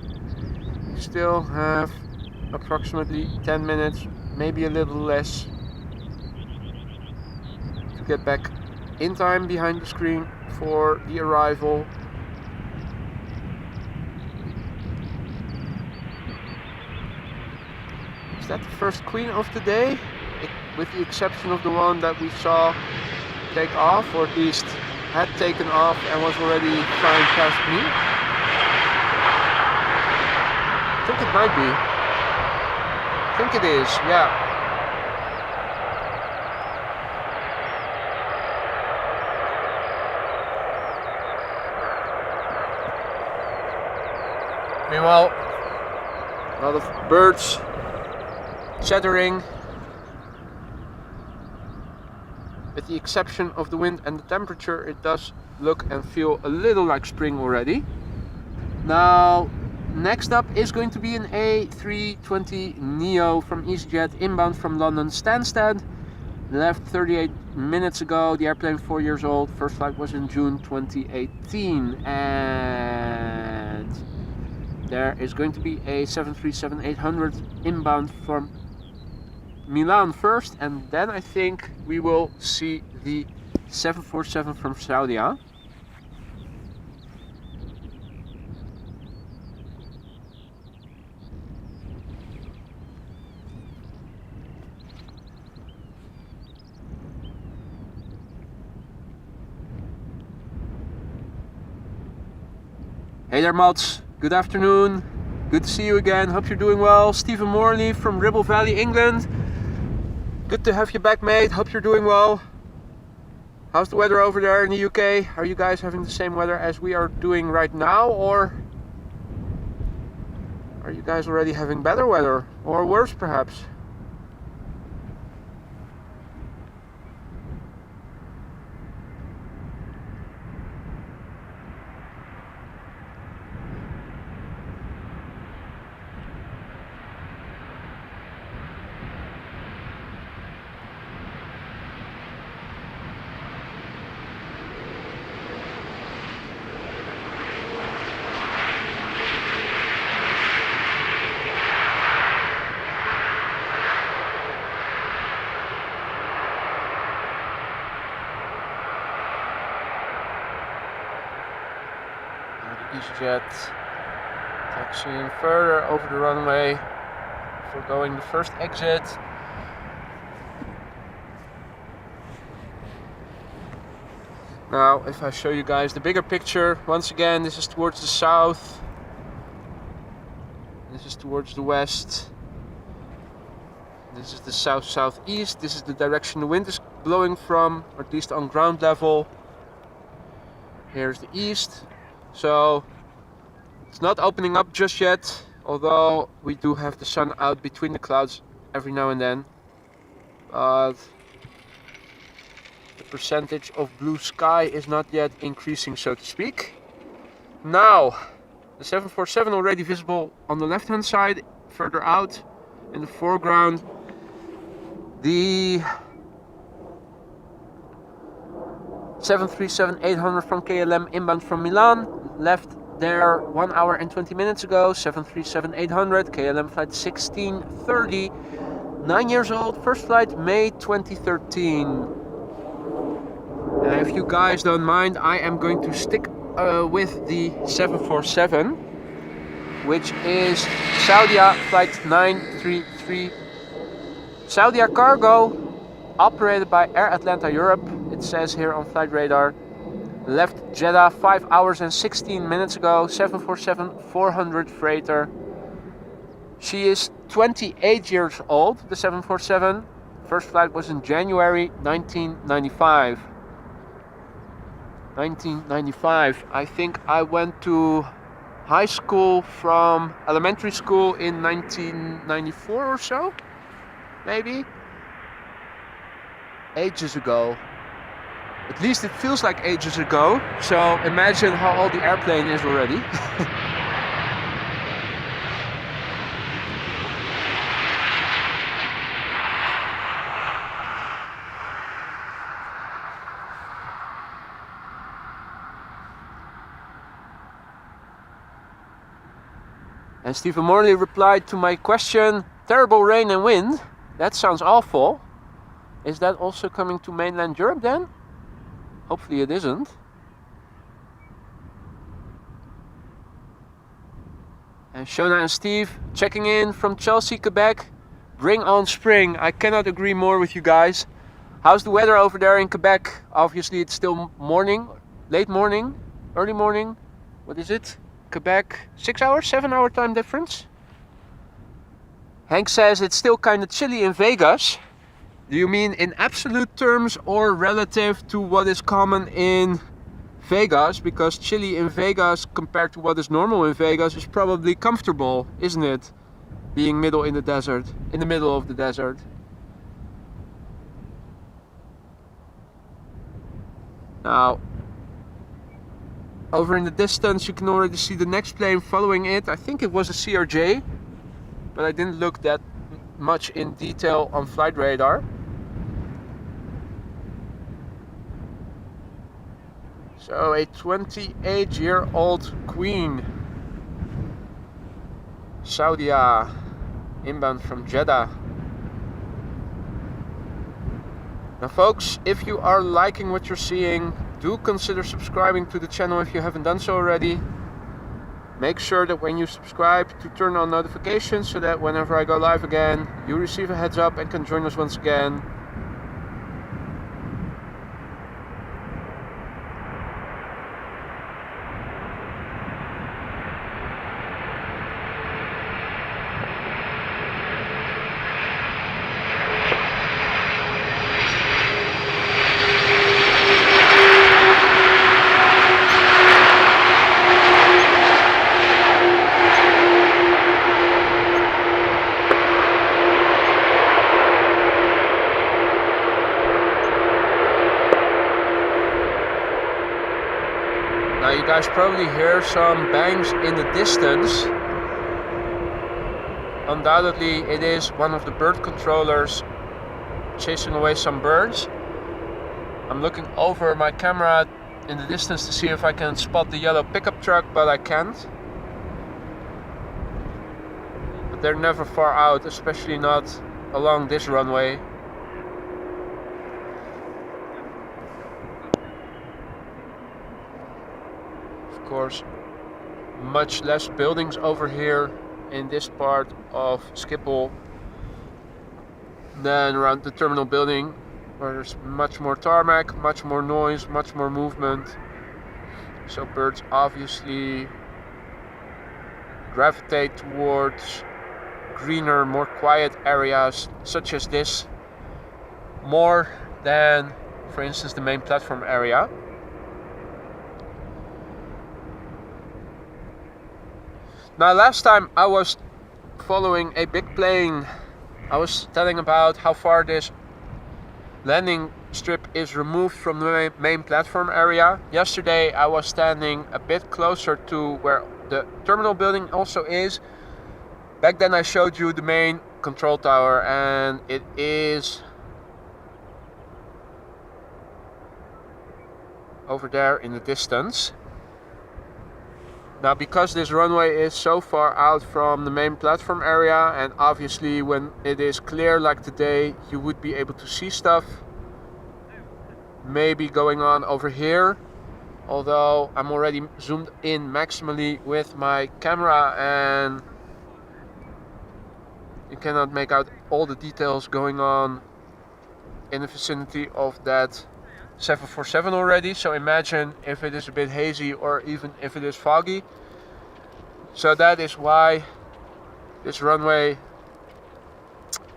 you still have approximately 10 minutes, maybe a little less, to get back in time behind the screen for the arrival. Is that the first Queen of the day? With the exception of the one that we saw take off, or at least had taken off and was already flying past me. I think it might be. I think it is, yeah. Meanwhile, a lot of birds chattering. With the exception of the wind and the temperature, it does look and feel a little like spring already. Now, next up is going to be an A320 Neo from EasyJet inbound from London Stansted. Left 38 minutes ago, the airplane 4 years old, first flight was in June 2018. And there is going to be a 737-800 inbound from Milan first, and then I think we will see the 747 from Saudia. Hey there, Mats. Good afternoon. Good to see you again. Hope you're doing well. Stephen Morley from Ribble Valley, England. Good to have you back, mate. Hope you're doing well. How's the weather over there in the UK? Are you guys having the same weather as we are doing right now, or are you guys already having better weather, or worse perhaps? EasyJet taxiing further over the runway, foregoing the first exit. Now, if I show you guys the bigger picture, once again, this is towards the south, this is towards the west, this is the south-southeast, this is the direction the wind is blowing from, or at least on ground level. Here's the east, so it's not opening up just yet, although we do have the sun out between the clouds every now and then. But the percentage of blue sky is not yet increasing, so to speak. Now, the 747 already visible on the left hand side, further out in the foreground. The 737-800 from KLM inbound from Milan left there 1 hour and 20 minutes ago. 737-800 KLM flight 1630, 9 years old, first flight May 2013. And if you guys don't mind, I am going to stick with the 747, which is Saudia flight 933. Saudia Cargo, operated by Air Atlanta Europe, it says here on flight radar. Left Jeddah 5 hours and 16 minutes ago, 747-400 freighter. She is 28 years old, the 747. First flight was in January 1995. 1995. I think I went to high school from elementary school in 1994 or so, maybe. Ages ago. At least it feels like ages ago, so imagine how old the airplane is already. And Stephen Morley replied to my question, terrible rain and wind, that sounds awful. Is that also coming to mainland Europe then? Hopefully it isn't. And Shona and Steve checking in from Chelsea, Quebec. Bring on spring. I cannot agree more with you guys. How's the weather over there in Quebec? Obviously it's still morning, late morning, early morning. What is it? Quebec, 6 hours, 7 hour time difference. Hank says it's still kind of chilly in Vegas. Do you mean in absolute terms or relative to what is common in Vegas? Because chilly in Vegas compared to what is normal in Vegas is probably comfortable, isn't it? Being middle in the desert, in the middle of the desert. Now, over in the distance you can already see the next plane following it. I think it was a CRJ, but I didn't look that much in detail on flight radar. So a 28-year-old Queen, Saudia, inbound from Jeddah. Now folks, if you are liking what you're seeing, do consider subscribing to the channel if you haven't done so already. Make sure that when you subscribe to turn on notifications so that whenever I go live again, you receive a heads up and can join us once again. You guys probably hear some bangs in the distance. Undoubtedly it is one of the bird controllers chasing away some birds. I'm looking over my camera in the distance to see if I can spot the yellow pickup truck, but I can't. But they're never far out, especially not along this runway. Of course, much less buildings over here in this part of Schiphol than around the terminal building, where there's much more tarmac, much more noise, much more movement. So birds obviously gravitate towards greener, more quiet areas such as this more than, for instance, the main platform area. Now, last time I was following a big plane, I was telling about how far this landing strip is removed from the main platform area. Yesterday I was standing a bit closer to where the terminal building also is. Back then I showed you the main control tower, and it is over there in the distance. Now, because this runway is so far out from the main platform area, and obviously when it is clear like today, you would be able to see stuff maybe going on over here, although I'm already zoomed in maximally with my camera and you cannot make out all the details going on in the vicinity of that 747 already. So imagine if it is a bit hazy or even if it is foggy. So that is why this runway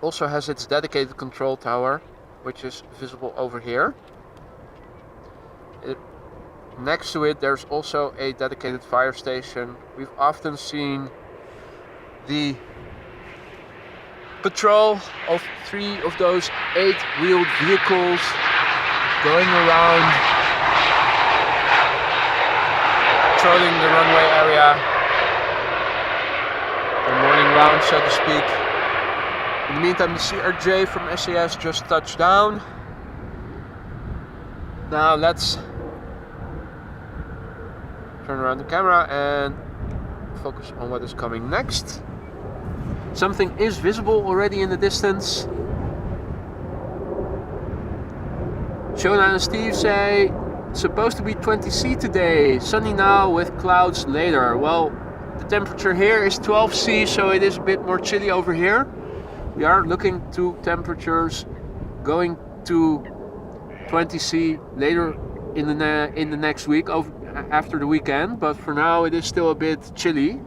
also has its dedicated control tower, which is visible over here. Next to it there's also a dedicated fire station. We've often seen the patrol of 3 of those 8-wheeled vehicles going around patrolling the runway area, the morning round, so to speak. In the meantime, the CRJ from SAS just touched down. Now let's turn around the camera and focus on what is coming next. Something is visible already in the distance. Shona and Steve say it's supposed to be 20°C today, sunny now with clouds later. Well, the temperature here is 12°C, so it is a bit more chilly over here. We are looking to temperatures going to 20°C later in the next week, after the weekend, but for now it is still a bit chilly.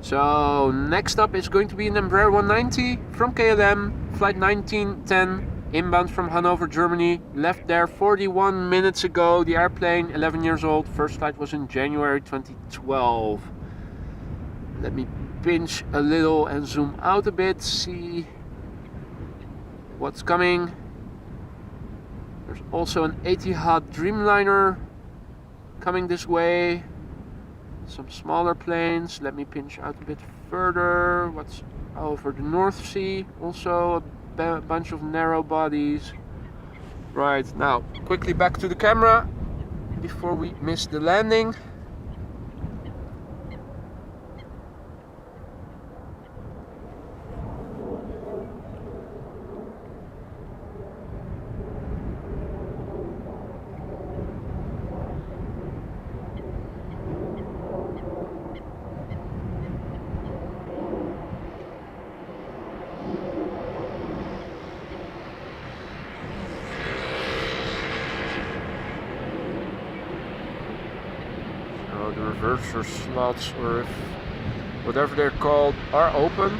So next up is going to be an Embraer 190 from KLM, flight 1910, inbound from Hanover, Germany. Left there 41 minutes ago. The airplane, 11 years old. First flight was in January 2012. Let me pinch a little and zoom out a bit, see what's coming. There's also an Etihad Dreamliner coming this way. Some smaller planes. Let me pinch out a bit further. What's over the North Sea? Also a bunch of narrow bodies. Right, now quickly back to the camera before we miss the landing. The reverser slots, or whatever they're called, are open.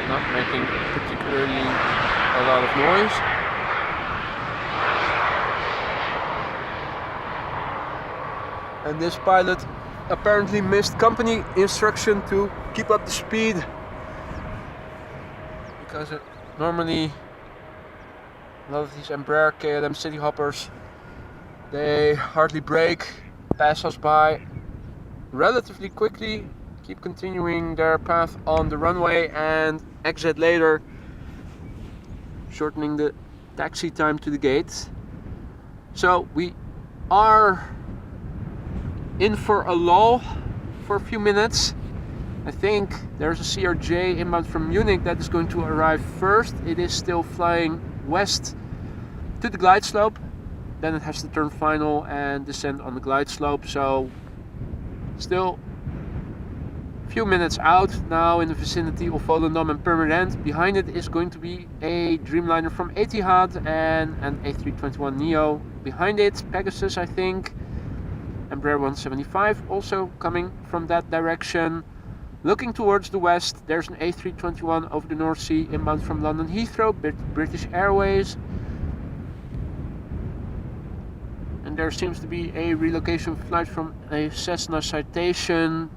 Not making particularly a lot of noise. And this pilot apparently missed company instruction to keep up the speed, because it normally, a lot of these Embraer KLM city hoppers, they hardly brake, pass us by relatively quickly, keep continuing their path on the runway and exit later, shortening the taxi time to the gate. So we are in for a lull for a few minutes. I think there's a CRJ inbound from Munich that is going to arrive first. It is still flying west to the glide slope. Then it has to turn final and descend on the glide slope. So still a few minutes out now in the vicinity of Volendam and Purmerend. Behind it is going to be a Dreamliner from Etihad and an A321neo. Behind it, Pegasus, I think. Embraer 175 also coming from that direction. Looking towards the west, there's an A321 over the North Sea inbound from London Heathrow, British Airways. And there seems to be a relocation flight from a Cessna Citation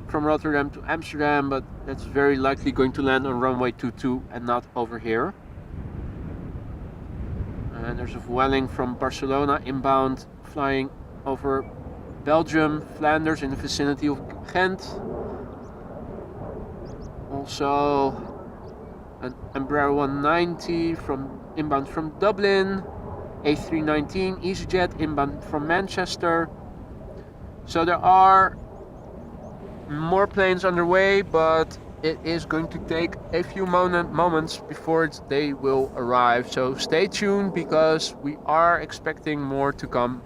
from Rotterdam to Amsterdam, but that's very likely going to land on runway 22 and not over here. And there's a Vueling from Barcelona inbound flying over Belgium, Flanders in the vicinity of Ghent. Also an Embraer 190 inbound from Dublin, A319 EasyJet inbound from Manchester. So there are more planes underway, but it is going to take a few moments before they will arrive. So stay tuned because we are expecting more to come.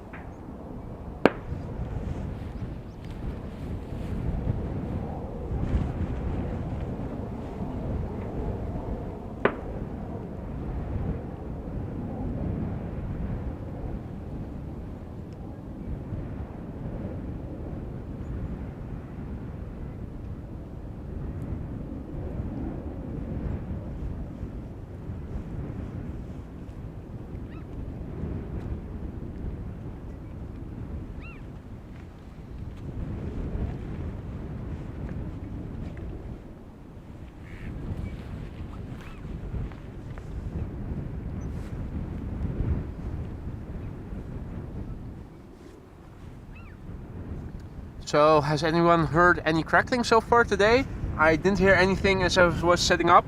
So has anyone heard any crackling so far today? I didn't hear anything as I was setting up.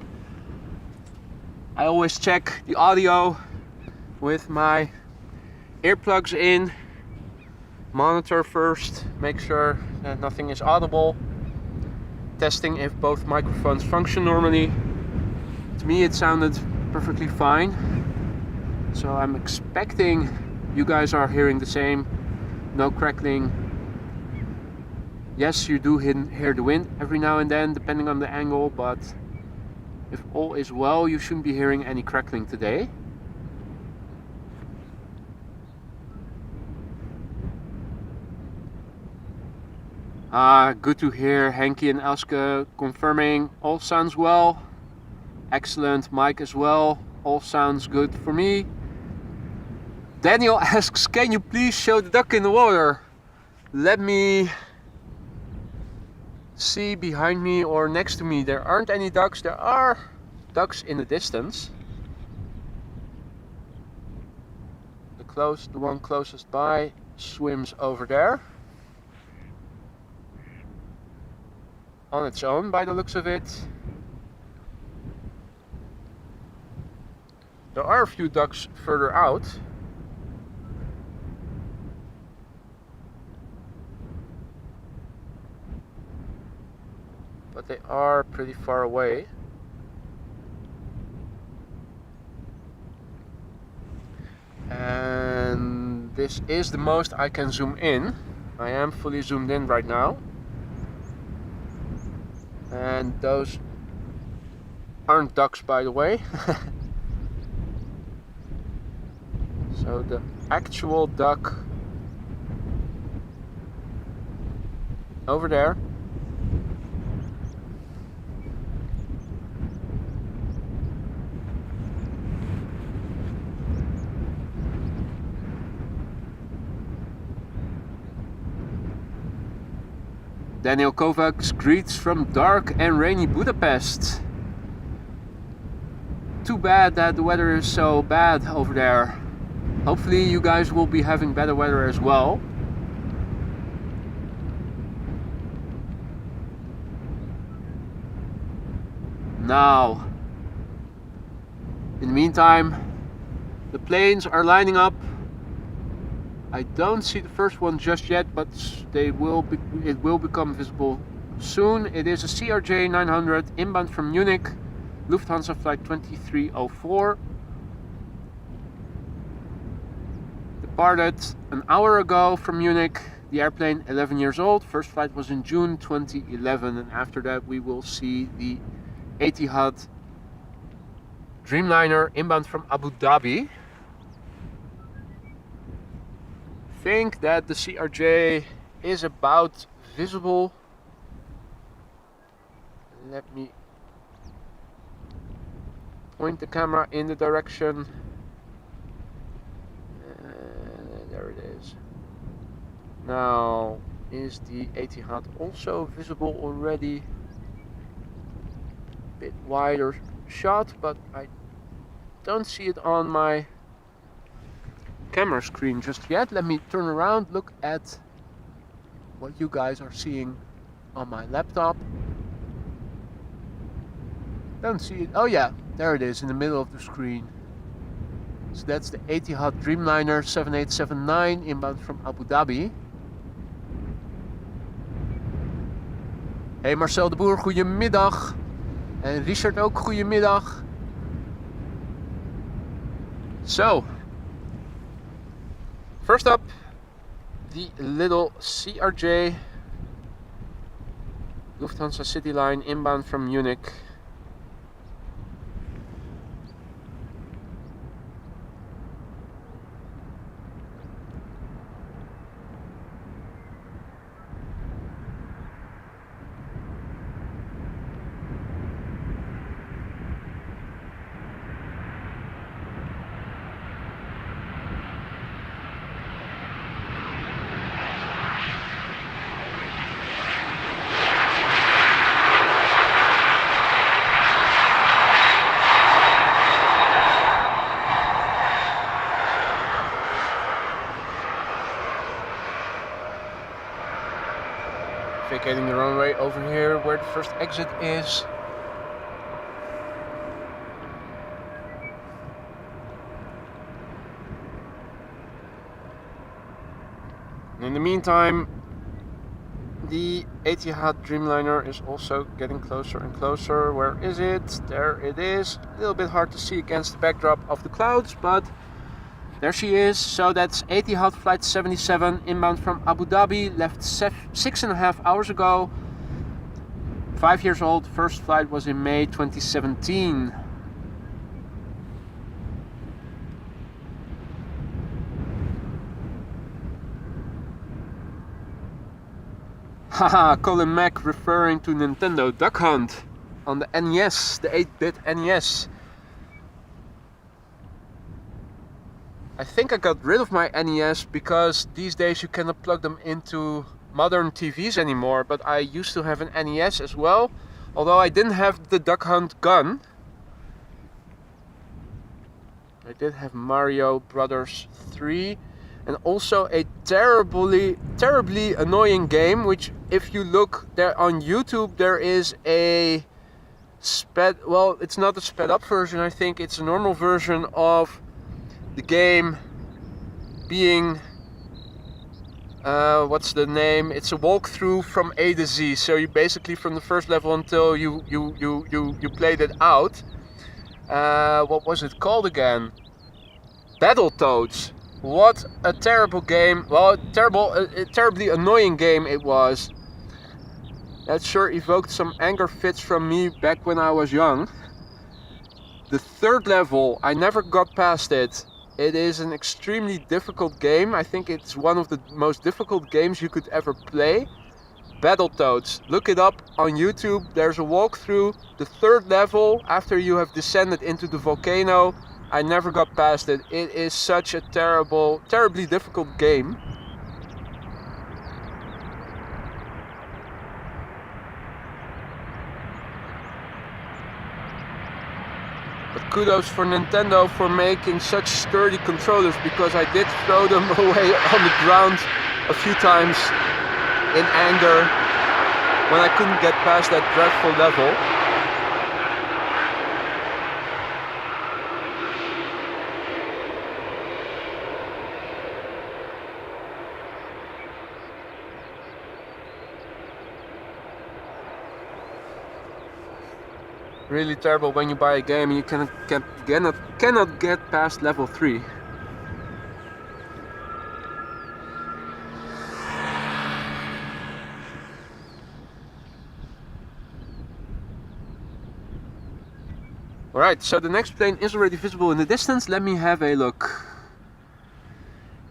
I always check the audio with my earplugs in, monitor first, make sure that nothing is audible, testing if both microphones function normally. To me it sounded perfectly fine, so I'm expecting you guys are hearing the same. No crackling. Yes, you do hear the wind every now and then, depending on the angle, but if all is well, you shouldn't be hearing any crackling today. Good to hear Henky and Elske confirming all sounds well. Excellent, Mike as well. All sounds good for me. Daniel asks, can you please show the duck in the water? Let me see behind me or next to me. There aren't any ducks. There are ducks in the distance. The one closest by swims over there on its own by the looks of it. There are a few ducks further out. But they are pretty far away. And this is the most I can zoom in. I am fully zoomed in right now. And those aren't ducks, by the way. So the actual duck over there . Daniel Kovacs greets from dark and rainy Budapest. Too bad that the weather is so bad over there. Hopefully you guys will be having better weather as well. Now, in the meantime, the planes are lining up I don't see the first one just yet, but it will become visible soon. It is a CRJ 900 inbound from Munich, Lufthansa flight 2304. Departed an hour ago from Munich. The airplane 11 years old. First flight was in June 2011, and after that we will see the Etihad Dreamliner inbound from Abu Dhabi. I think that the CRJ is about visible. Let me point the camera in the direction. There it is. Now, is the Etihad also visible already? Bit wider shot, but I don't see it on my camera screen just yet. Let me turn around, look at what you guys are seeing on my laptop. Don't see it. Oh yeah, there it is in the middle of the screen. So that's the Etihad Dreamliner 7879 inbound from Abu Dhabi. Hey Marcel de Boer, goedemiddag. En Richard ook, goedemiddag. So, first up, the little CRJ Lufthansa Cityline inbound from Munich. Vacating the runway over here where the first exit is. In the meantime, the Etihad Dreamliner is also getting closer and closer. Where is it? There it is. A little bit hard to see against the backdrop of the clouds, but there she is. So that's Etihad flight 77 inbound from Abu Dhabi, left 6.5 hours ago. 5 years old. First flight was in May 2017. Haha, Colin Mack referring to Nintendo Duck Hunt on the NES, the 8-bit NES. I think I got rid of my NES because these days you cannot plug them into modern TVs anymore, but I used to have an NES as well, although I didn't have the Duck Hunt gun. I did have Mario Brothers 3 and also a terribly annoying game, which if you look there on YouTube, there is a it's not a sped up version, I think it's a normal version of the game being what's the name? It's a walkthrough from A to Z. So you basically from the first level until you played it out. What was it called again? Battletoads. What a terrible game. Well, terribly annoying game it was. That sure evoked some anger fits from me back when I was young. The third level, I never got past it. It is an extremely difficult game. I think it's one of the most difficult games you could ever play. Battletoads. Look it up on YouTube. There's a walkthrough. The third level, after you have descended into the volcano, I never got past it. It is such a terribly difficult game. But kudos for Nintendo for making such sturdy controllers, because I did throw them away on the ground a few times in anger when I couldn't get past that dreadful level. really terrible when you buy a game and you cannot get past level 3. Alright, so the next plane is already visible in the distance. Let me have a look.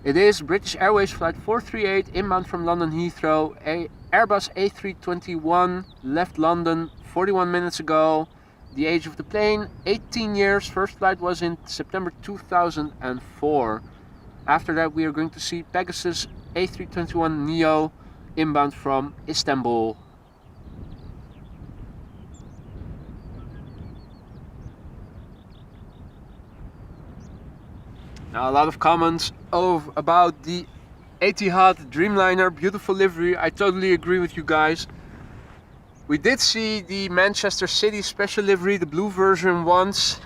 It is British Airways flight 438 inbound from London Heathrow. Airbus A321 left London 41 minutes ago. The age of the plane, 18 years. First flight was in September 2004. After that we are going to see Pegasus A321neo inbound from Istanbul. Now a lot of comments about the Etihad Dreamliner, beautiful livery. I totally agree with you guys. We did see the Manchester City special livery, the blue version once.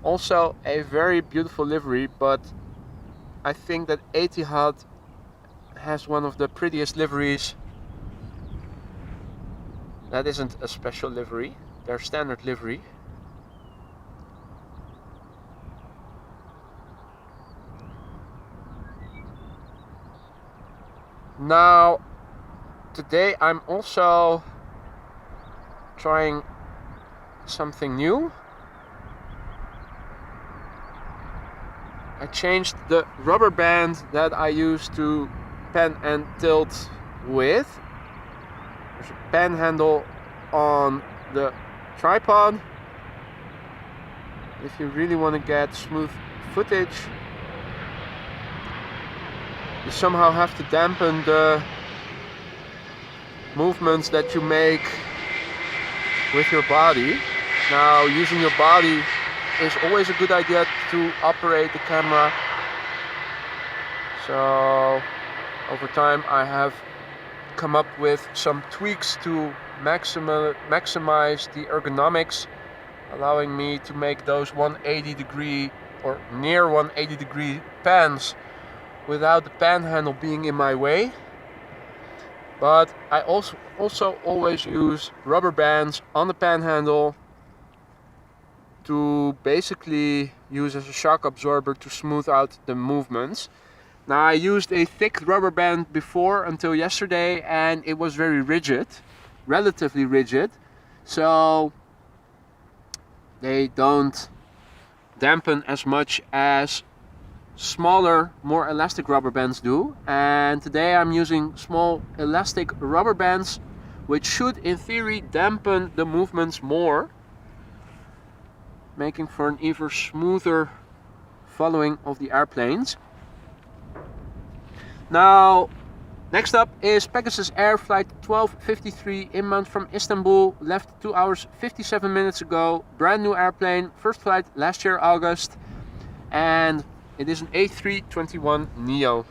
Also a very beautiful livery, but I think that Etihad has one of the prettiest liveries. That isn't a special livery, their standard livery. Now, today I'm also trying something new. I changed the rubber band that I used to pan and tilt with. There's a pan handle on the tripod. If you really want to get smooth footage, you somehow have to dampen the movements that you make with your body. Now, using your body is always a good idea to operate the camera. So over time I have come up with some tweaks to maximize the ergonomics, allowing me to make those 180 degree or near 180 degree pans without the pan handle being in my way. But I also always use rubber bands on the pan handle to basically use as a shock absorber to smooth out the movements. Now, I used a thick rubber band before until yesterday and it was very rigid, relatively rigid, so they don't dampen as much as smaller, more elastic rubber bands do. And today I'm using small elastic rubber bands, which should in theory dampen the movements more, making for an even smoother following of the airplanes. Now, next up is Pegasus Air flight 1253 inbound from Istanbul, left 2 hours 57 minutes ago. Brand new airplane, first flight last year August, and it is an A321neo.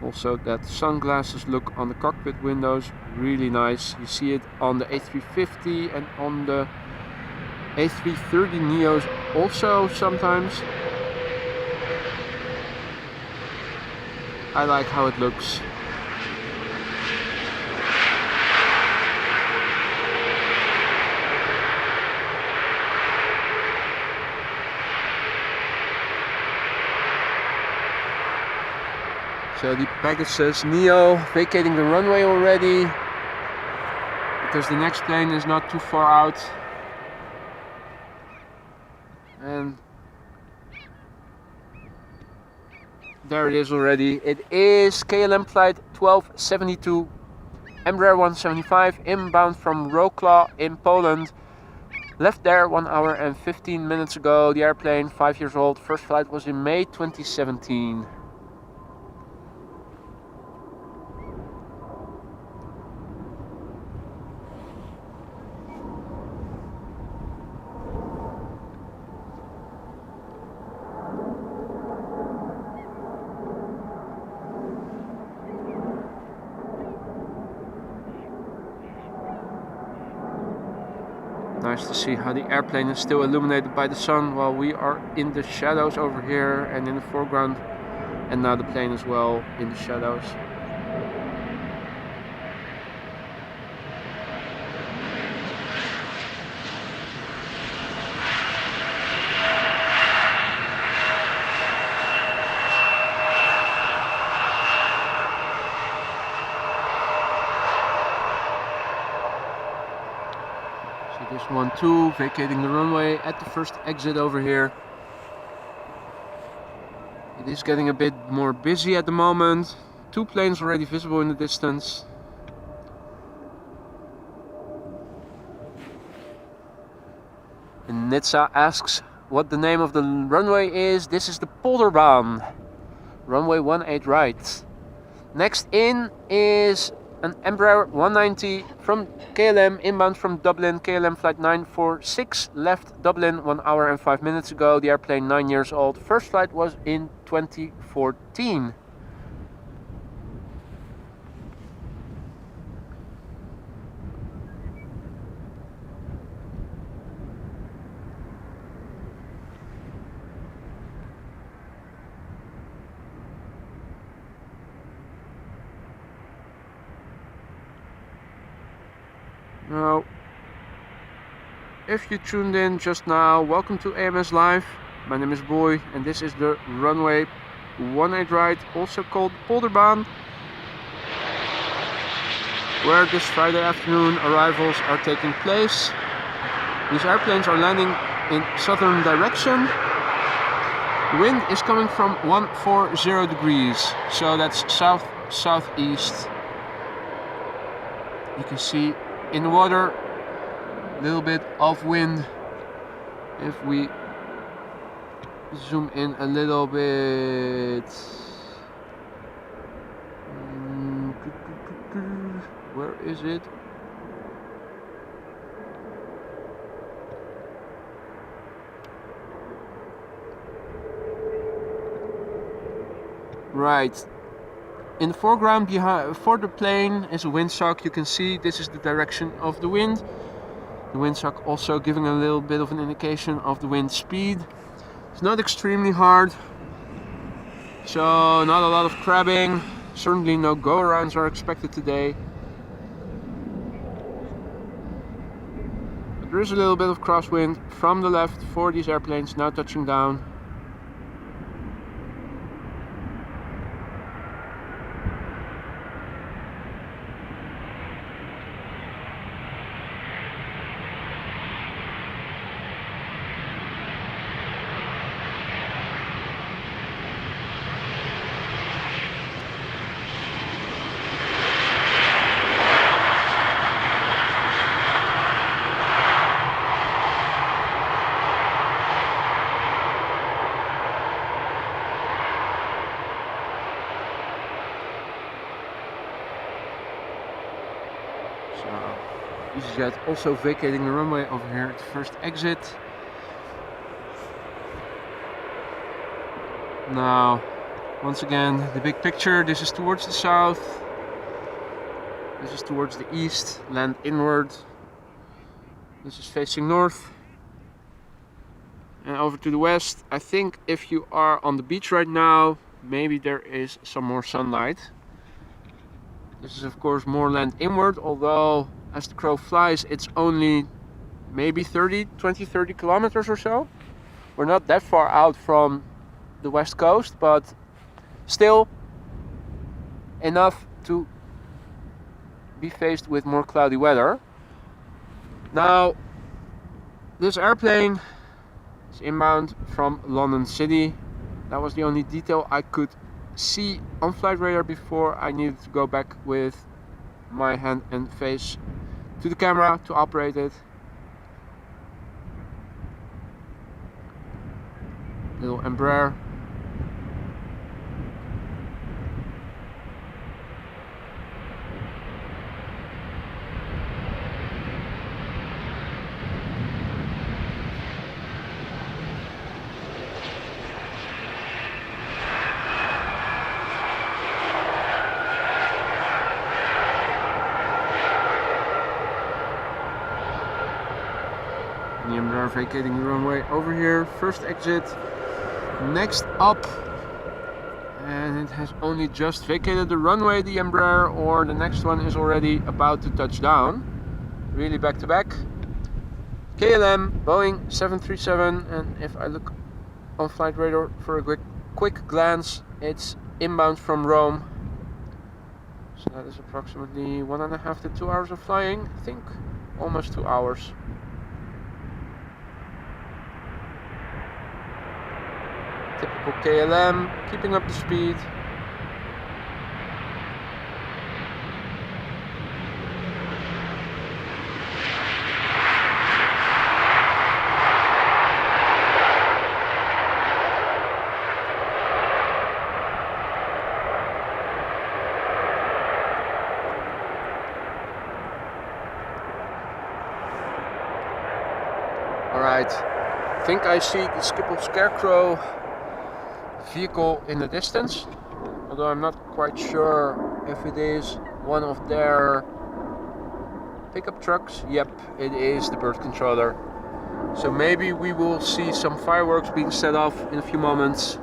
Also, that sunglasses look on the cockpit windows, really nice. You see it on the A350 and on the A330neos also sometimes. I like how it looks. So the Pegasus Neo vacating the runway already, because the next plane is not too far out. And there it is already. It is KLM flight 1272, Embraer 175 inbound from Wrocław in Poland. Left there 1 hour and 15 minutes ago. The airplane 5 years old. First flight was in May 2017. Nice to see how the airplane is still illuminated by the sun while we are in the shadows over here and in the foreground, and now the plane as well in the shadows. This one too, vacating the runway at the first exit over here. It is getting a bit more busy at the moment. 2 planes already visible in the distance. And Nitsa asks what the name of the runway is. This is the Polderbaan, runway 18 right. Next in is an Embraer 190 from KLM, inbound from Dublin, KLM flight 946, left Dublin 1 hour and 5 minutes ago. The airplane 9 years old. First flight was in 2014. Now, if you tuned in just now, welcome to AMS Live. My name is Boy and this is the runway 18 right, also called Polderbaan, where this Friday afternoon arrivals are taking place. These airplanes are landing in southern direction. The wind is coming from 140 degrees, so that's south-southeast. You can see in the water a little bit of wind. If we zoom in a little bit, where is it? Right. In the foreground behind for the plane is a windsock. You can see this is the direction of the wind. The windsock also giving a little bit of an indication of the wind speed. It's not extremely hard, so not a lot of crabbing. Certainly no go-arounds are expected today. But there is a little bit of crosswind from the left for these airplanes now touching down. EasyJet also vacating the runway over here at the first exit. Now, once again, the big picture. This is towards the south. This is towards the east, land inward. This is facing north. And over to the west. I think if you are on the beach right now, maybe there is some more sunlight. This is of course more land inward, although as the crow flies it's only maybe 30 kilometers or so. We're not that far out from the west coast, but still enough to be faced with more cloudy weather. Now, this airplane is inbound from London City. That was the only detail I could see on flight radar before I needed to go back with my hand and face to the camera to operate it. Little Embraer. vacating the runway over here. First exit, next up, and it has only just vacated the runway, the Embraer, or the next one is already about to touch down. Really back to back. KLM, Boeing 737, and if I look on flight radar for a quick glance, it's inbound from Rome. So that is approximately 1.5 to 2 hours of flying, I think, almost 2 hours. Typical KLM, keeping up the speed. Alright, I think I see the Schiphol Scarecrow vehicle in the distance, although I'm not quite sure if it is one of their pickup trucks. Yep, it is the bird controller. So maybe we will see some fireworks being set off in a few moments.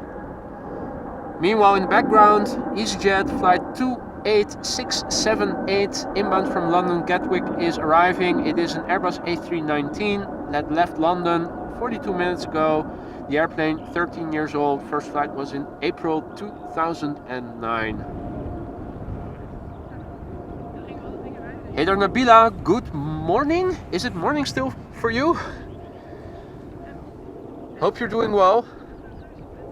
Meanwhile, in the background, EasyJet flight 28678 inbound from London Gatwick is arriving. It is an Airbus A319 that left London 42 minutes ago. The airplane, 13 years old, first flight was in April 2009. Hey there Nabila, good morning. Is it morning still for you? Hope you're doing well.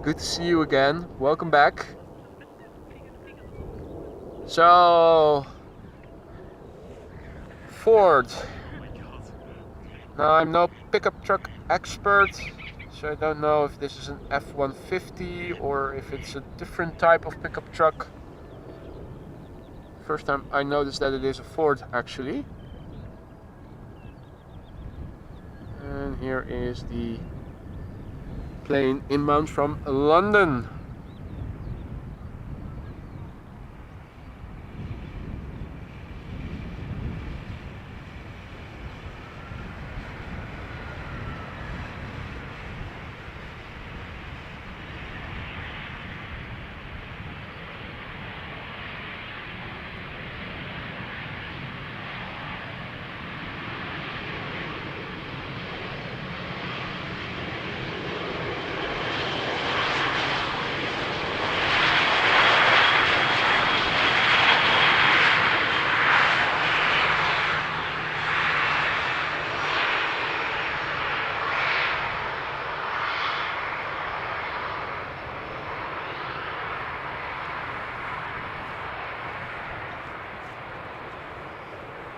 Good to see you again. Welcome back. So, Ford. Now, I'm no pickup truck expert, so I don't know if this is an F-150 or if it's a different type of pickup truck. First time I noticed that it is a Ford actually. And here is the plane inbound from London.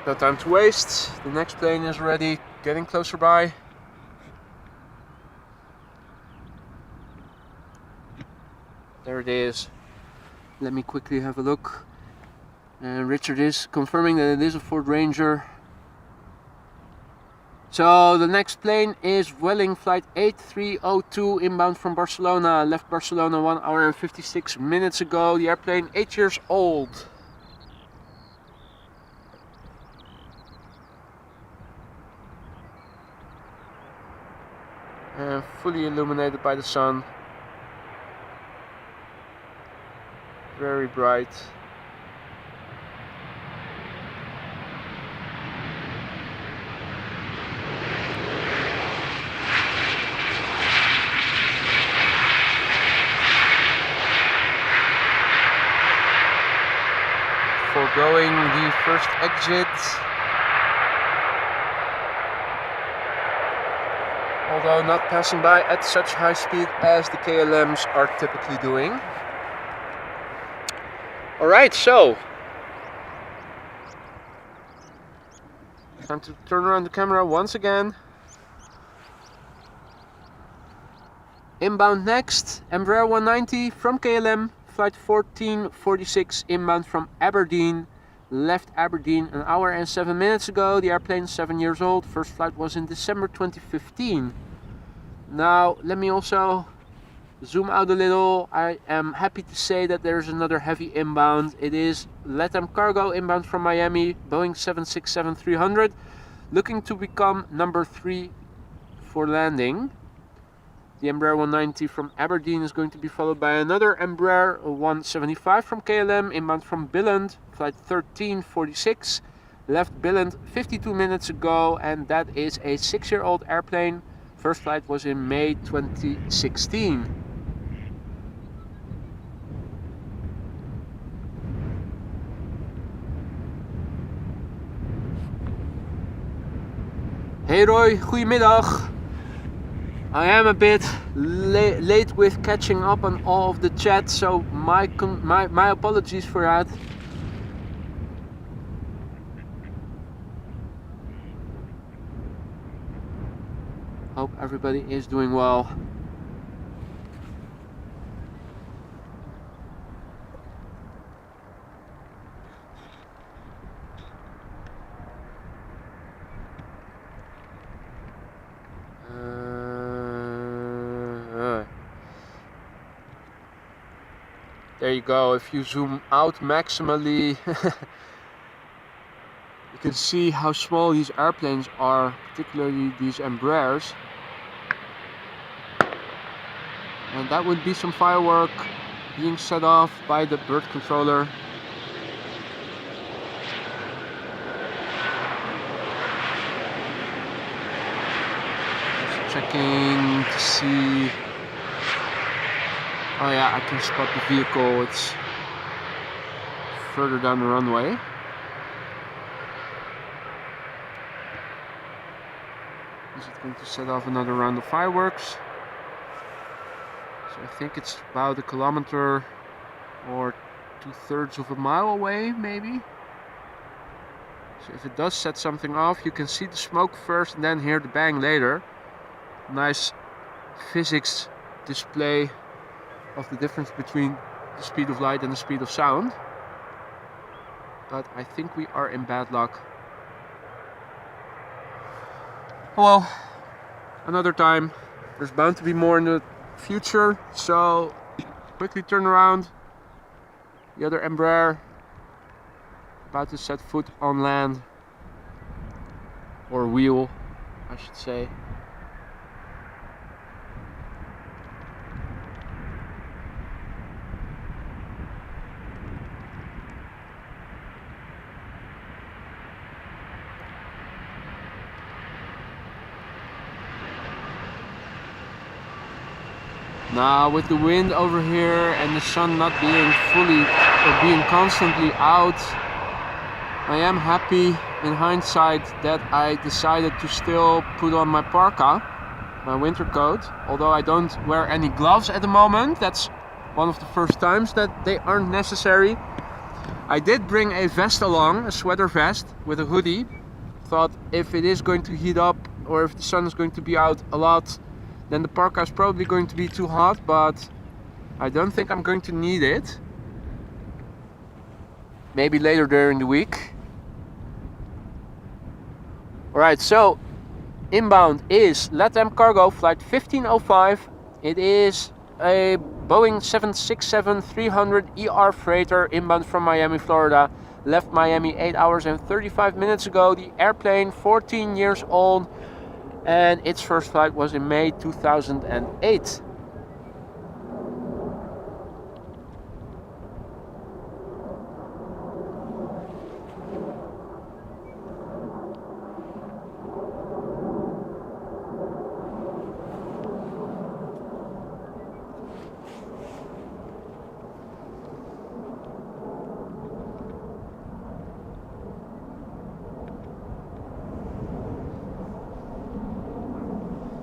No time to waste, the next plane is already getting closer by. There it is. Let me quickly have a look. And Richard is confirming that it is a Ford Ranger. So the next plane is Vueling flight 8302 inbound from Barcelona. Left Barcelona 1 hour and 56 minutes ago. The airplane 8 years old. And fully illuminated by the sun. Very bright. Foregoing the first exit. Although not passing by at such high speed as the KLMs are typically doing. Alright, so time to turn around the camera once again. Inbound next, Embraer 190 from KLM, flight 1446 inbound from Aberdeen. Left Aberdeen an hour and 7 minutes ago. The airplane 7 years old. First flight was in December 2015. Now let me also zoom out a little. I am happy to say that there's another heavy inbound. It is Latam Cargo inbound from Miami, Boeing 767-300, looking to become number 3 for landing. The Embraer 190 from Aberdeen is going to be followed by another Embraer 175 from KLM, inbound from Billund, flight 1346. Left Billund 52 minutes ago, and that is a 6-year-old airplane. First flight was in May 2016. Hey Roy, goedemiddag. I am a bit late with catching up on all of the chat, so my apologies for that. Hope everybody is doing well. There you go. If you zoom out maximally, you can see how small these airplanes are, particularly these Embraers. And that would be some firework being set off by the bird controller. Just checking to see. Oh yeah, I can spot the vehicle. It's further down the runway. Is it going to set off another round of fireworks? So I think it's about 1 kilometer or 2/3 of a mile away, maybe. So if it does set something off, you can see the smoke first and then hear the bang later. Nice physics display of the difference between the speed of light and the speed of sound. But I think we are in bad luck. Well, another time. There's bound to be more in the future, so quickly turn around. The other Embraer about to set foot on land, or wheel, I should say. Now with the wind over here and the sun not being being constantly out, I am happy in hindsight that I decided to still put on my parka, my winter coat, although I don't wear any gloves at the moment. That's one of the first times that they aren't necessary. I did bring a vest along, a sweater vest with a hoodie. Thought if it is going to heat up or if the sun is going to be out a lot, then the parka is probably going to be too hot, but I don't think I'm going to need it. Maybe later during the week. Alright, so inbound is Latam Cargo flight 1505. It is a Boeing 767-300ER freighter inbound from Miami, Florida. Left Miami 8 hours and 35 minutes ago. The airplane 14 years old. And its first flight was in May 2008.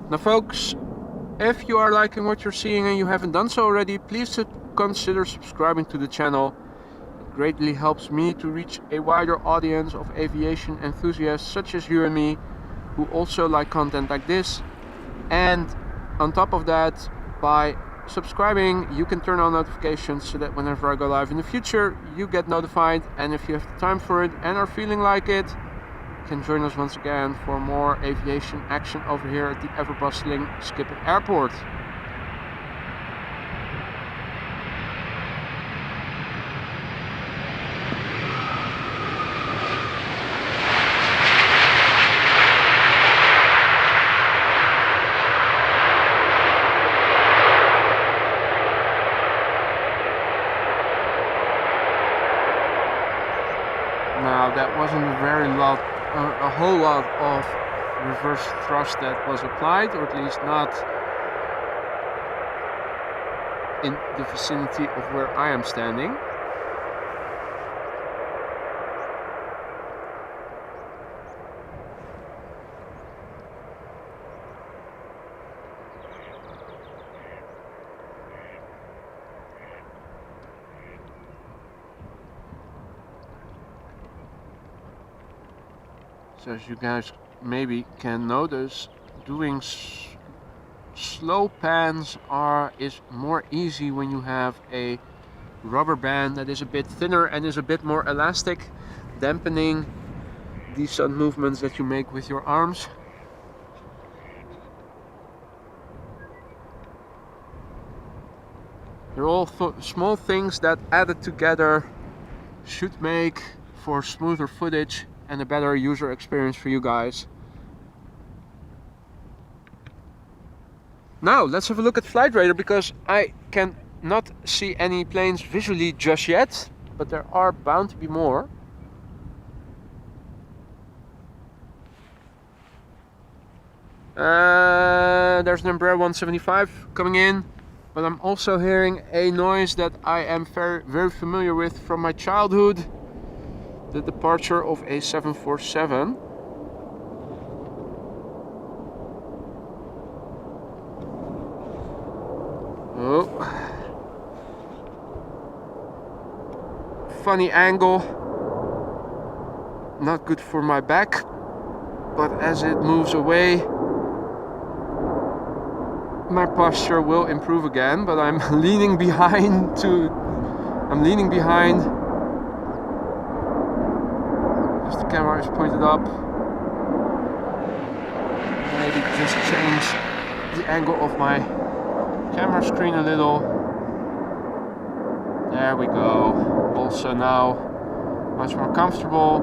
Now folks, if you are liking what you're seeing and you haven't done so already, please consider subscribing to the channel. It greatly helps me to reach a wider audience of aviation enthusiasts such as you and me, who also like content like this. And on top of that, by subscribing, you can turn on notifications so that whenever I go live in the future, you get notified. And if you have the time for it and are feeling like it, can join us once again for more aviation action over here at the ever-bustling Schiphol Airport. now. That wasn't a whole lot of reverse thrust that was applied, or at least not in the vicinity of where I am standing. So as you guys maybe can notice, doing slow pans is more easy when you have a rubber band that is a bit thinner and is a bit more elastic, dampening the sun movements that you make with your arms. They're all small things that added together should make for smoother footage and a better user experience for you guys. Now let's have a look at flight radar, because I can not see any planes visually just yet, but there are bound to be more. There's an Embraer 175 coming in, but I'm also hearing a noise that I am very familiar with from my childhood. The departure of a 747. Oh, funny angle, not good for my back, but as it moves away my posture will improve again. But I'm leaning behind. The camera is pointed up. Maybe just change the angle of my camera screen a little. There we go. Also now much more comfortable.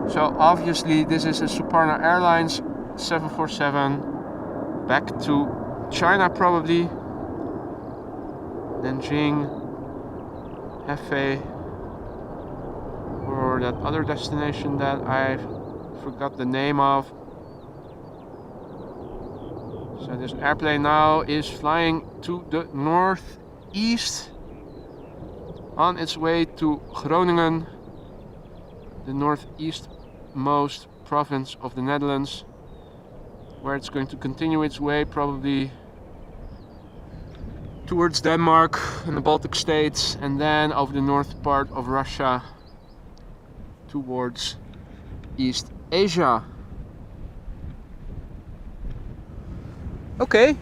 So obviously this is a Suparna Airlines 747 back to China, probably Nanjing, Cathay, or that other destination that I forgot the name of. So this airplane now is flying to the northeast on its way to Groningen, the northeastmost province of the Netherlands, where it's going to continue its way probably towards Denmark and the Baltic states, and then over the north part of Russia towards East Asia. Okay,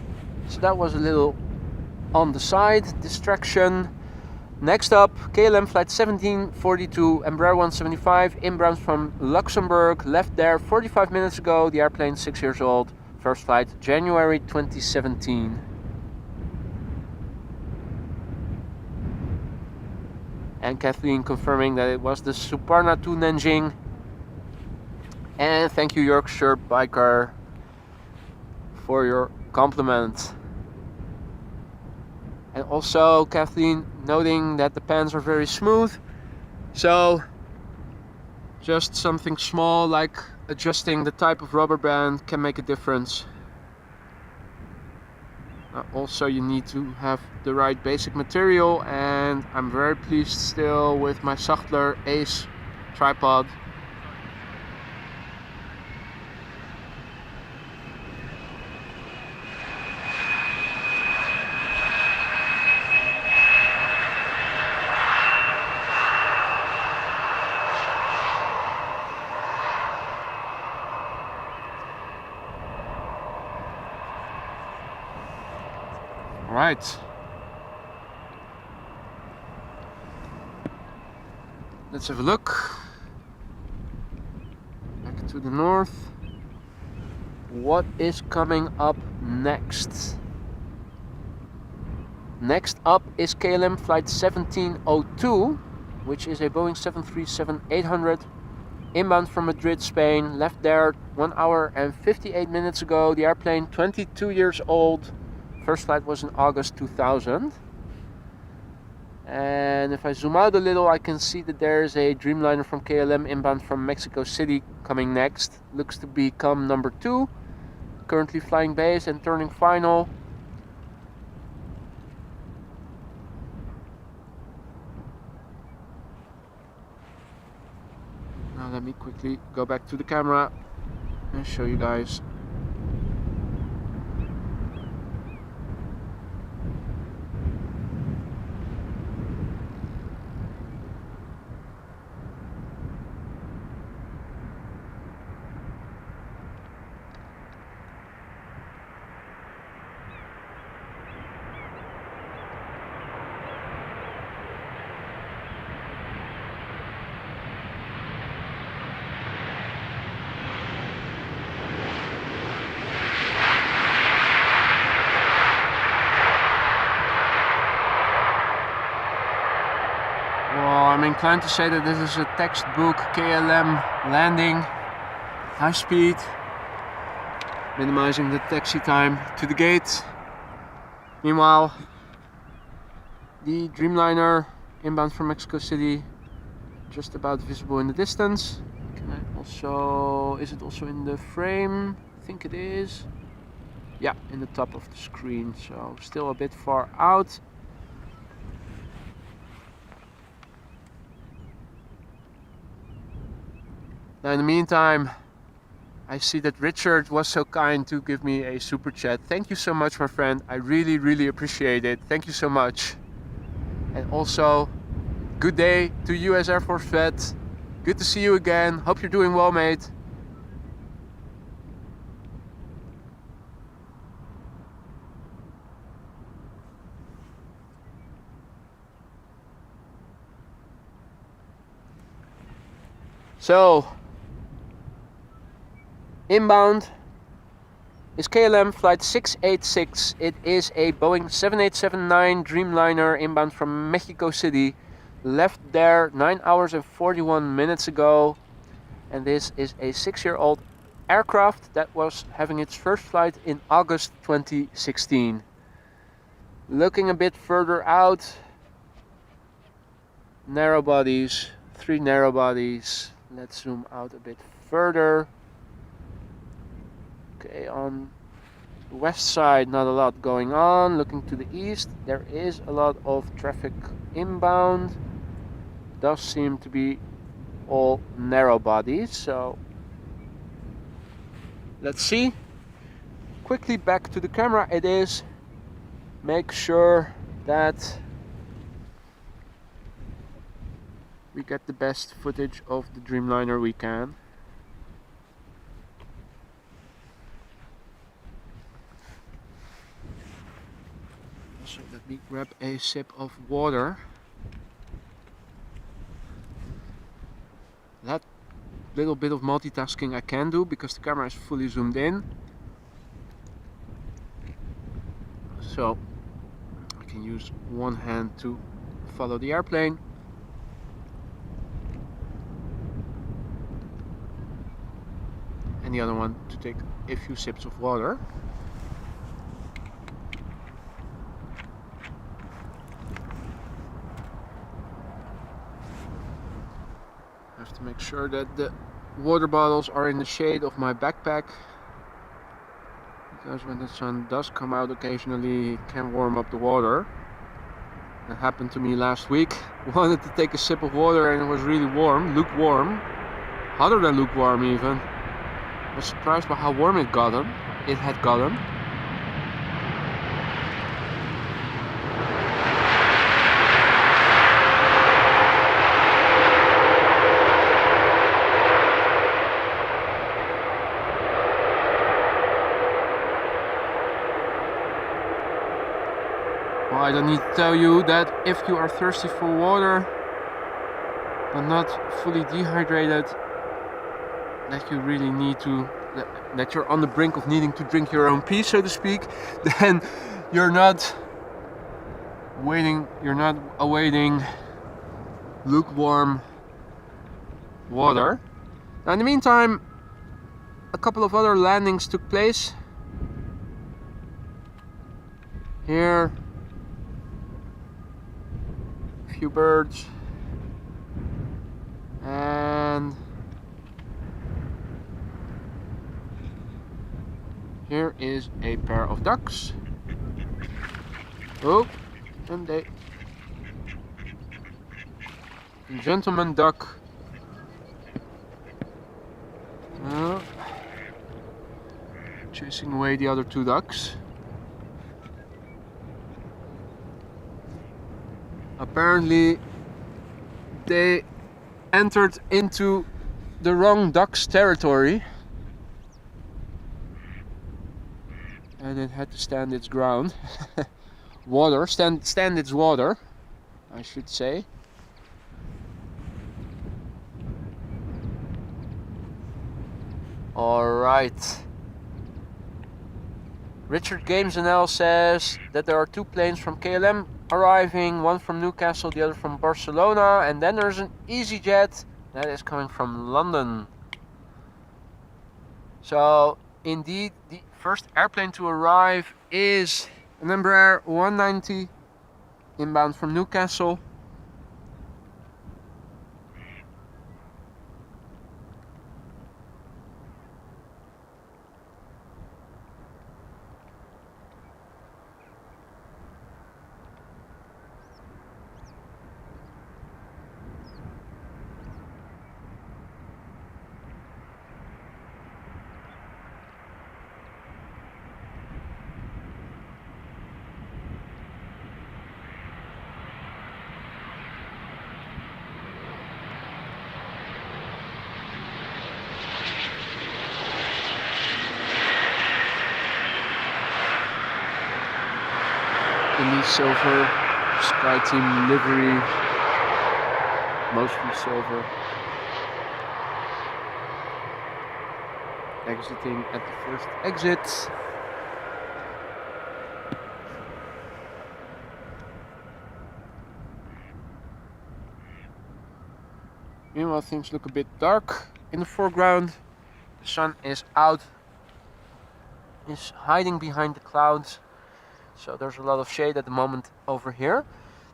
so that was a little on the side distraction. Next up, KLM flight 1742, Embraer 175, inbound from Luxembourg, left there 45 minutes ago. The airplane 6 years old, first flight January 2017. And Kathleen confirming that it was the Suparna to Nanjing. And thank you, Yorkshire Biker, for your compliment. And also Kathleen noting that the pans are very smooth, so just something small like adjusting the type of rubber band can make a difference. Also you need to have the right basic material, and I'm very pleased still with my Sachtler Ace tripod. Right, let's have a look. Back to the north. What is coming up next? Next up is KLM flight 1702, which is a Boeing 737-800, inbound from Madrid, Spain, left there 1 hour and 58 minutes ago. The airplane 22 years old. First flight was in August 2000. And if I zoom out a little, I can see that there's a Dreamliner from KLM inbound from Mexico City coming next. Looks to become number 2. Currently flying base and turning final. Now let me quickly go back to the camera and show you guys. I'm inclined to say that this is a textbook KLM landing, high speed, minimizing the taxi time to the gate. Meanwhile, the Dreamliner inbound from Mexico City, just about visible in the distance. Can I also, is it also in the frame? I think it is. Yeah, in the top of the screen, so still a bit far out. Now in the meantime, I see that Richard was so kind to give me a super chat. Thank you so much, my friend. I really appreciate it. Thank you so much. And also, good day to you as Air Force vet. Good to see you again. Hope you're doing well, mate. So, inbound is KLM flight 686. It is a Boeing 7879 Dreamliner inbound from Mexico City. Left there 9 hours and 41 minutes ago. And this is a 6-year-old aircraft that was having its first flight in August 2016. Looking a bit further out, narrow bodies, 3 narrow bodies. Let's zoom out a bit further. Okay, on the west side, not a lot going on. Looking to the east, there is a lot of traffic inbound. Does seem to be all narrow bodies, so let's see. Quickly back to the camera it is. Make sure that we get the best footage of the Dreamliner we can. So let me grab a sip of water. That little bit of multitasking I can do because the camera is fully zoomed in. So I can use one hand to follow the airplane. And the other one to take a few sips of water. I have to make sure that the water bottles are in the shade of my backpack, because when the sun does come out occasionally it can warm up the water. That happened to me last week. Wanted to take a sip of water and it was really warm, lukewarm, hotter than lukewarm even. I was surprised by how warm it had gotten. Well, I don't need to tell you that if you are thirsty for water but not fully dehydrated, that you really need to, that you're on the brink of needing to drink your own pee, so to speak, then you're not awaiting lukewarm water. Now in the meantime, a couple of other landings took place. Here few birds. And here is a pair of ducks. Oh, and a gentleman duck. Chasing away the other two ducks. Apparently they entered into the wrong duck's territory and it had to stand its ground. Stand its water, I should say. Alright. Richard Gamesnell says that there are two planes from KLM arriving, one from Newcastle, the other from Barcelona, and then there's an EasyJet that is coming from London. So indeed the first airplane to arrive is an Embraer 190 inbound from Newcastle. In the silver SkyTeam livery, mostly silver. Exiting at the first exit. Meanwhile, things look a bit dark in the foreground. The sun is out, is hiding behind the clouds. So there's a lot of shade at the moment over here.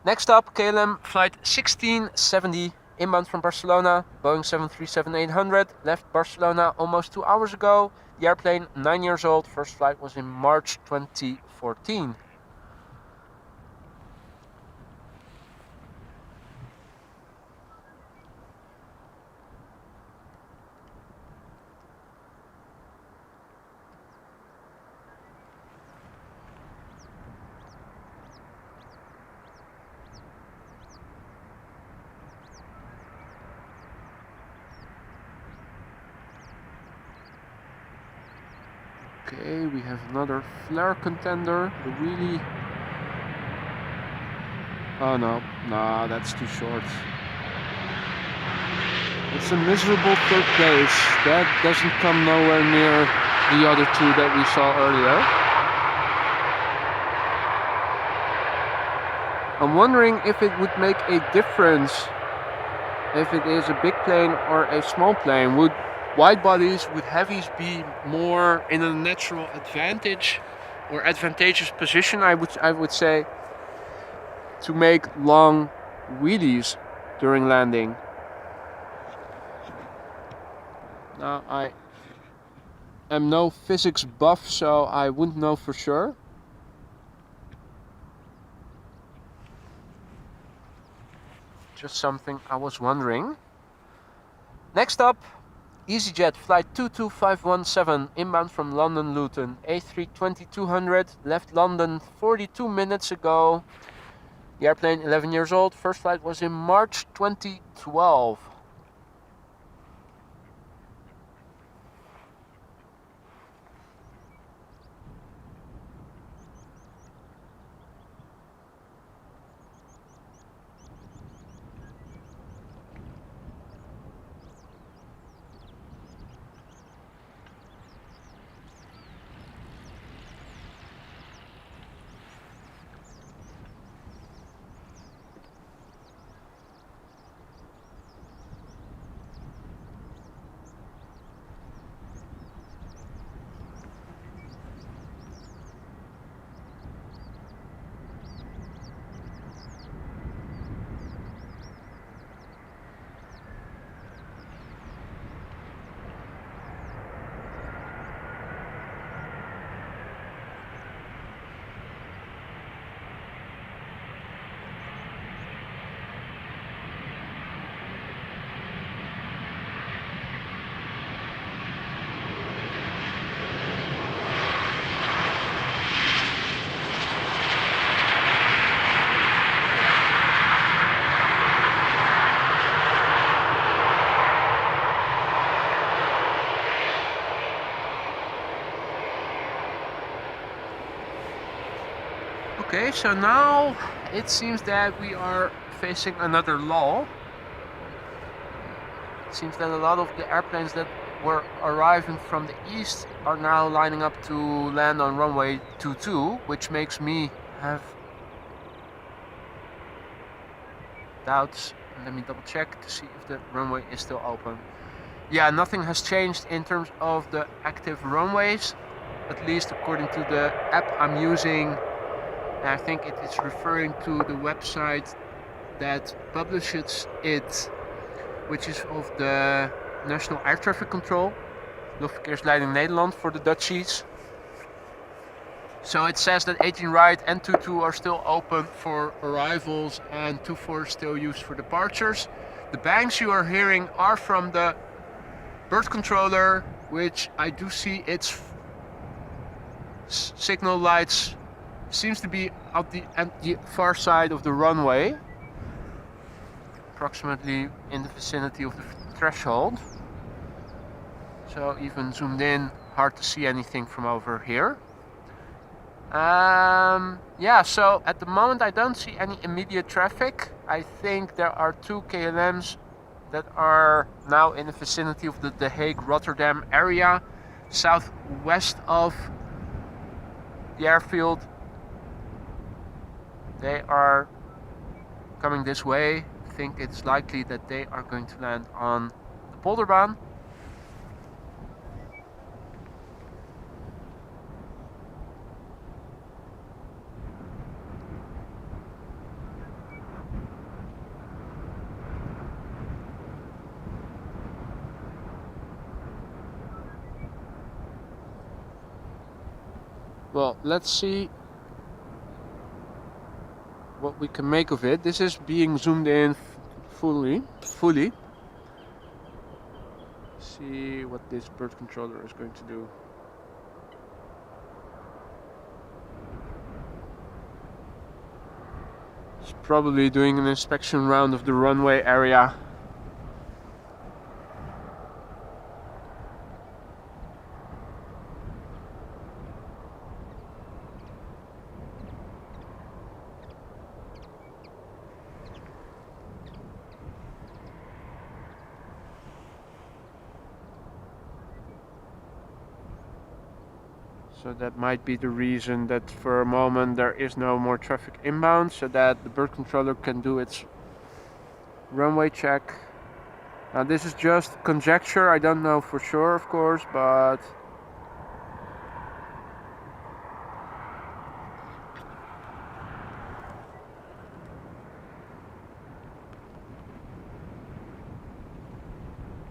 Next up, KLM flight 1670, inbound from Barcelona, Boeing 737-800, left Barcelona almost 2 hours ago. The airplane, 9 years old, first flight was in March 2014. Okay, we have another flare contender, the really... Oh no, that's too short. It's a miserable third place. That doesn't come nowhere near the other two that we saw earlier. I'm wondering if it would make a difference if it is a big plane or a small plane. Would wide bodies, would heavies be more in a natural advantage or advantageous position, I would say, to make long wheelies during landing? Now, I am no physics buff, so I wouldn't know for sure. Just something I was wondering. Next up, EasyJet flight 22517, inbound from London Luton, A320-200, left London 42 minutes ago. The airplane 11 years old, first flight was in March 2012. Okay, so now it seems that we are facing another lull. It seems that a lot of the airplanes that were arriving from the east are now lining up to land on runway 22, which makes me have doubts. Let me double check to see if the runway is still open. Yeah, nothing has changed in terms of the active runways, at least according to the app I'm using. I think it is referring to the website that publishes it, which is of the National Air Traffic Control, Luchtverkeersleiding Nederland for the Dutchies. So it says that 18 right and 22 are still open for arrivals and 24 is still used for departures. The bangs you are hearing are from the bird controller, which I do see its signal lights seems to be at the far side of the runway, approximately in the vicinity of the threshold. So even zoomed in, hard to see anything from over here. Yeah, so at the moment I don't see any immediate traffic. I think there are two KLMs that are now in the vicinity of the The Hague-Rotterdam area, southwest of the airfield. They are coming this way. I think it's likely that they are going to land on the Polderbaan. Well, let's see what we can make of it. This is being zoomed in fully. See what this bird controller is going to do. It's probably doing an inspection round of the runway area. So that might be the reason that for a moment there is no more traffic inbound, so that the bird controller can do its runway check. Now this is just conjecture, I don't know for sure of course, but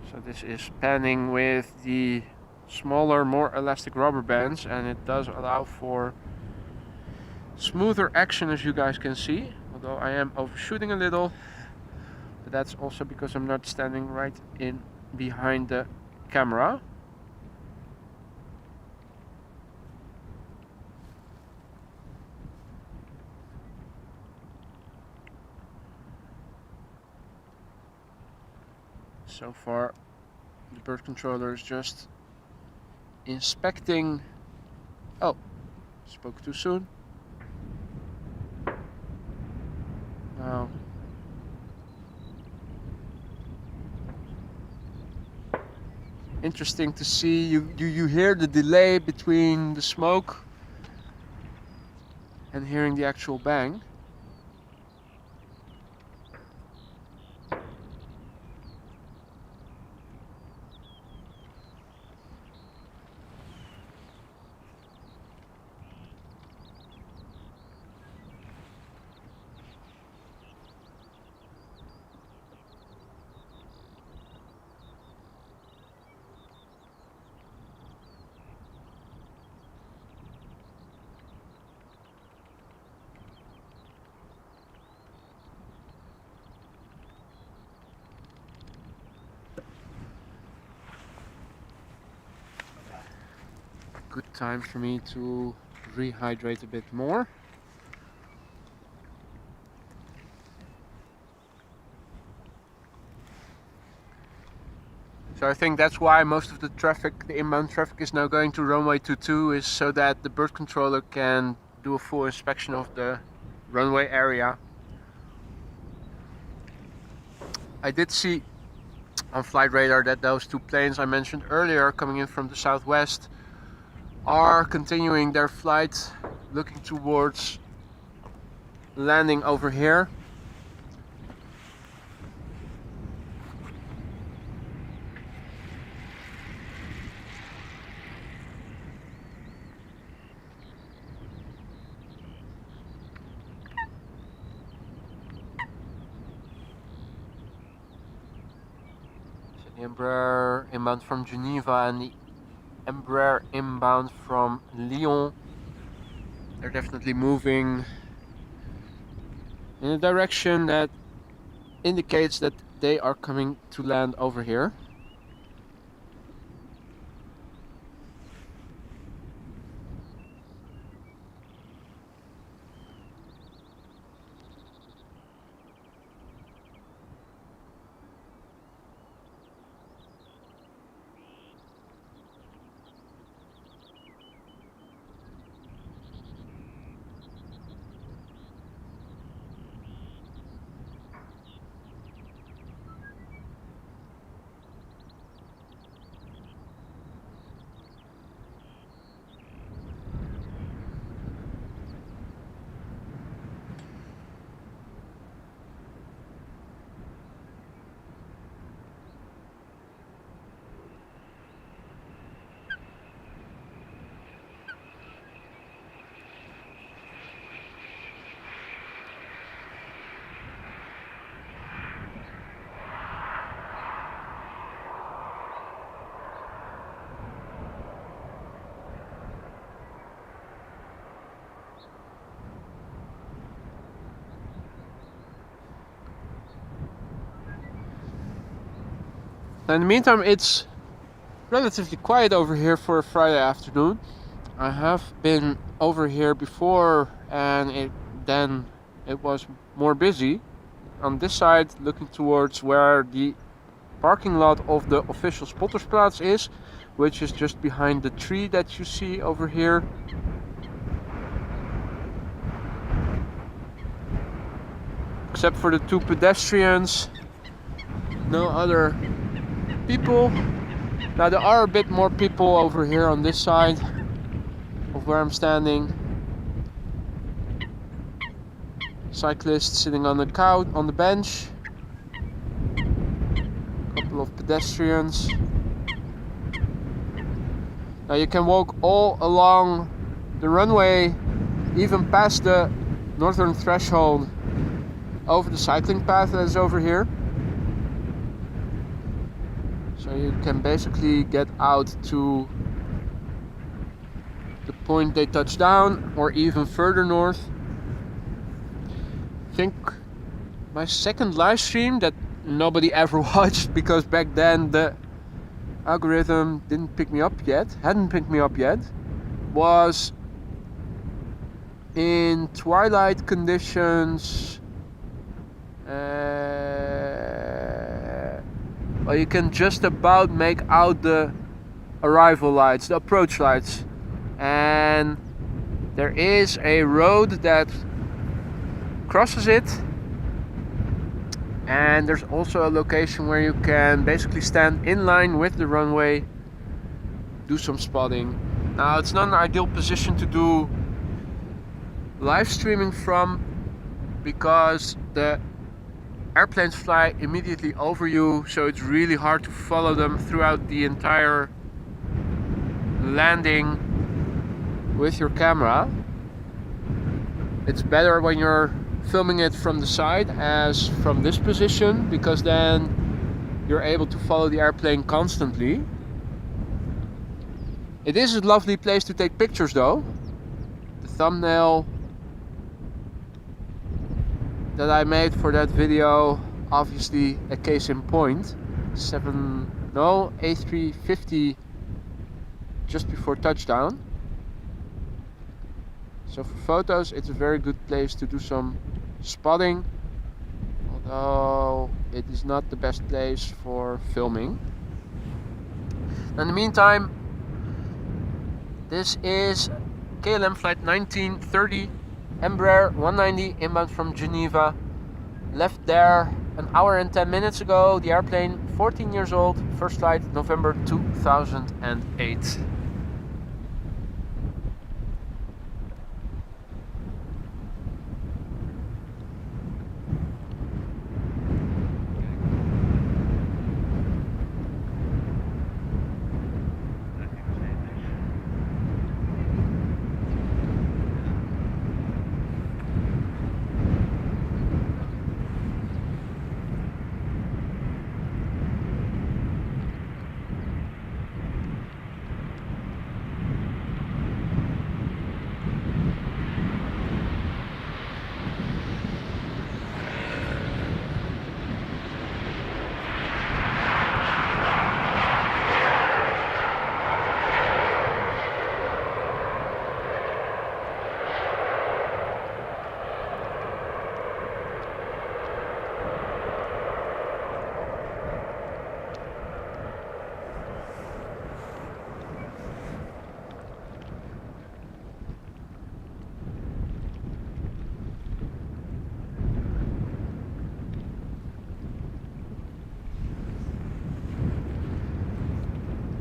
so this is panning with the smaller, more elastic rubber bands, and it does allow for smoother action, as you guys can see, although I am overshooting a little, but that's also because I'm not standing right in behind the camera. So far the bird controller is just inspecting. Oh, spoke too soon. Now interesting to see, you hear the delay between the smoke and hearing the actual bang. Good time for me to rehydrate a bit more. So I think that's why most of the traffic, the inbound traffic, is now going to runway 22, is so that the bird controller can do a full inspection of the runway area. I did see on flight radar that those two planes I mentioned earlier coming in from the southwest are continuing their flight, looking towards landing over here. The Embraer inbound from Geneva and the Embraer inbound from Lyon. They're definitely moving in a direction that indicates that they are coming to land over here. In the meantime, it's relatively quiet over here for a Friday afternoon. I have been over here before and then it was more busy. On this side, looking towards where the parking lot of the official Spottersplatz is, which is just behind the tree that you see over here. Except for the two pedestrians, no other people. Now there are a bit more people over here on this side of where I'm standing. Cyclists sitting on the couch, on the bench. A couple of pedestrians. Now you can walk all along the runway, even past the northern threshold, over the cycling path that is over here. So you can basically get out to the point they touch down or even further north. I think my second live stream that nobody ever watched because back then the algorithm hadn't picked me up yet, was in twilight conditions. Well, you can just about make out the arrival lights, the approach lights, and there is a road that crosses it, and there's also a location where you can basically stand in line with the runway, do some spotting. Now it's not an ideal position to do live streaming from because the airplanes fly immediately over you, so it's really hard to follow them throughout the entire landing with your camera. It's better when you're filming it from the side, as from this position, because then you're able to follow the airplane constantly. It is a lovely place to take pictures though. The thumbnail that I made for that video, obviously a case in point. A350 just before touchdown. So for photos it's a very good place to do some spotting, although it is not the best place for filming. In the meantime, this is KLM flight 1930, Embraer 190 inbound from Geneva. Left there an hour and 10 minutes ago. The airplane 14 years old, first flight November 2008.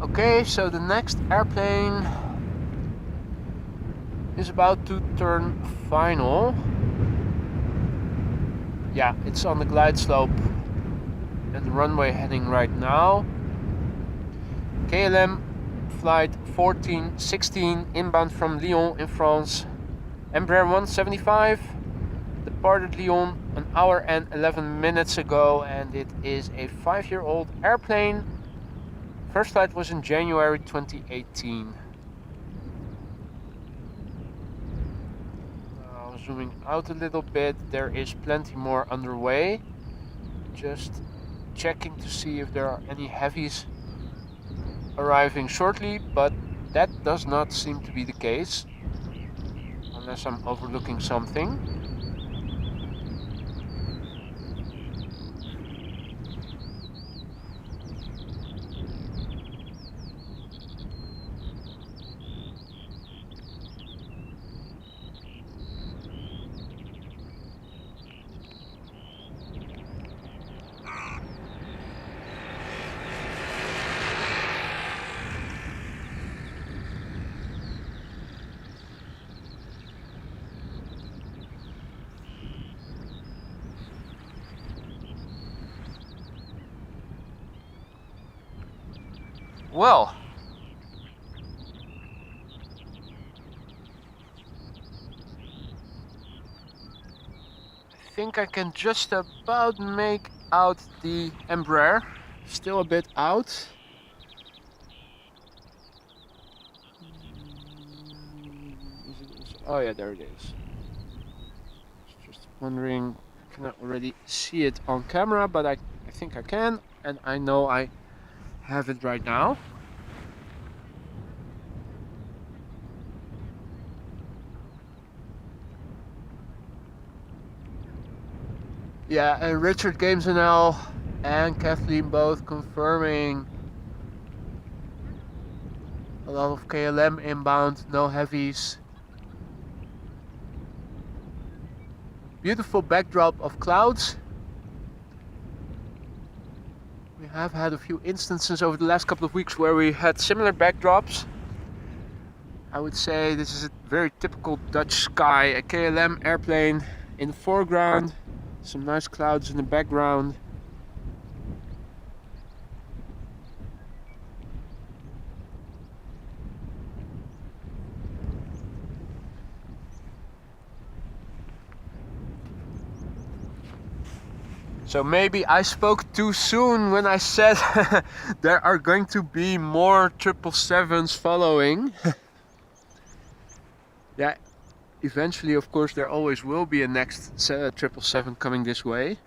Okay, so the next airplane is about to turn final. Yeah, it's on the glide slope and the runway heading right now. KLM flight 1416 inbound from Lyon in France. Embraer 175 departed Lyon an hour and 11 minutes ago, and it is a 5-year-old airplane. First flight was in January 2018. Now zooming out a little bit, there is plenty more underway. Just checking to see if there are any heavies arriving shortly, but that does not seem to be the case, unless I'm overlooking something. Well, I think I can just about make out the Embraer. Still a bit out. Oh yeah, there it is. Just wondering, can I already see it on camera? But I think I can, and I know I have it right now. Yeah, and Richard Gamesnell and Kathleen both confirming a lot of KLM inbound, no heavies. Beautiful backdrop of clouds. We have had a few instances over the last couple of weeks where we had similar backdrops. I would say this is a very typical Dutch sky, a KLM airplane in the foreground, some nice clouds in the background. So maybe I spoke too soon when I said there are going to be more 777s following. Yeah, eventually of course there always will be a next 777 coming this way.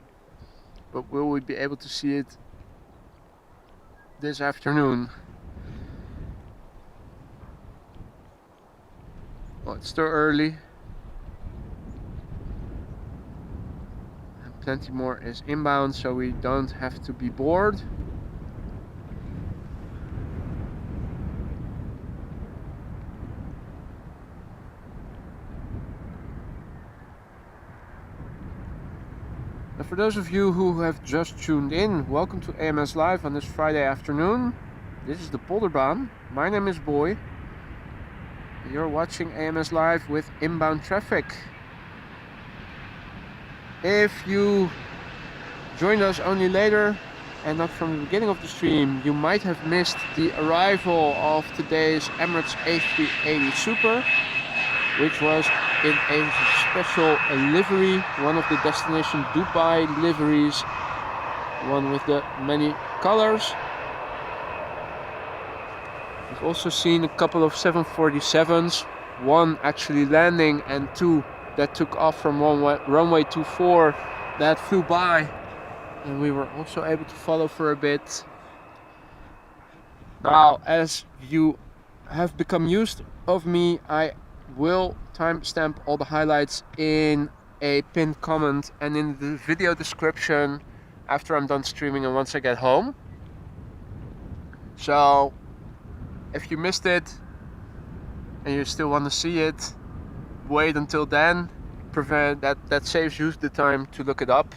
But will we be able to see it this afternoon? Well, it's still early. Plenty more is inbound, so we don't have to be bored. And for those of you who have just tuned in, welcome to AMS Live on this Friday afternoon. This is the Polderbaan. My name is Boy. You're watching AMS Live with inbound traffic. If you joined us only later and not from the beginning of the stream, you might have missed the arrival of today's Emirates A380 Super, which was in a special livery, one of the destination Dubai liveries, one with the many colors. We've also seen a couple of 747s, one actually landing and two that took off from runway 24 that flew by, and we were also able to follow for a bit. Now, as you have become used of me, I will timestamp all the highlights in a pinned comment and in the video description after I'm done streaming and once I get home. So if you missed it and you still want to see it, wait until then. That saves you the time to look it up.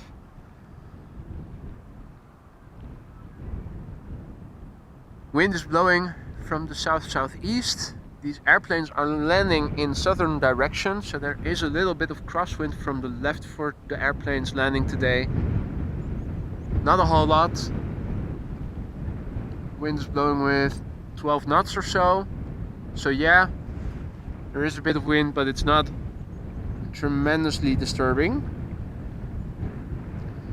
Wind is blowing from the south-southeast. These airplanes are landing in southern direction, so there is a little bit of crosswind from the left for the airplanes landing today. Not a whole lot. Wind is blowing with 12 knots or so. So yeah, there is a bit of wind, but it's not tremendously disturbing.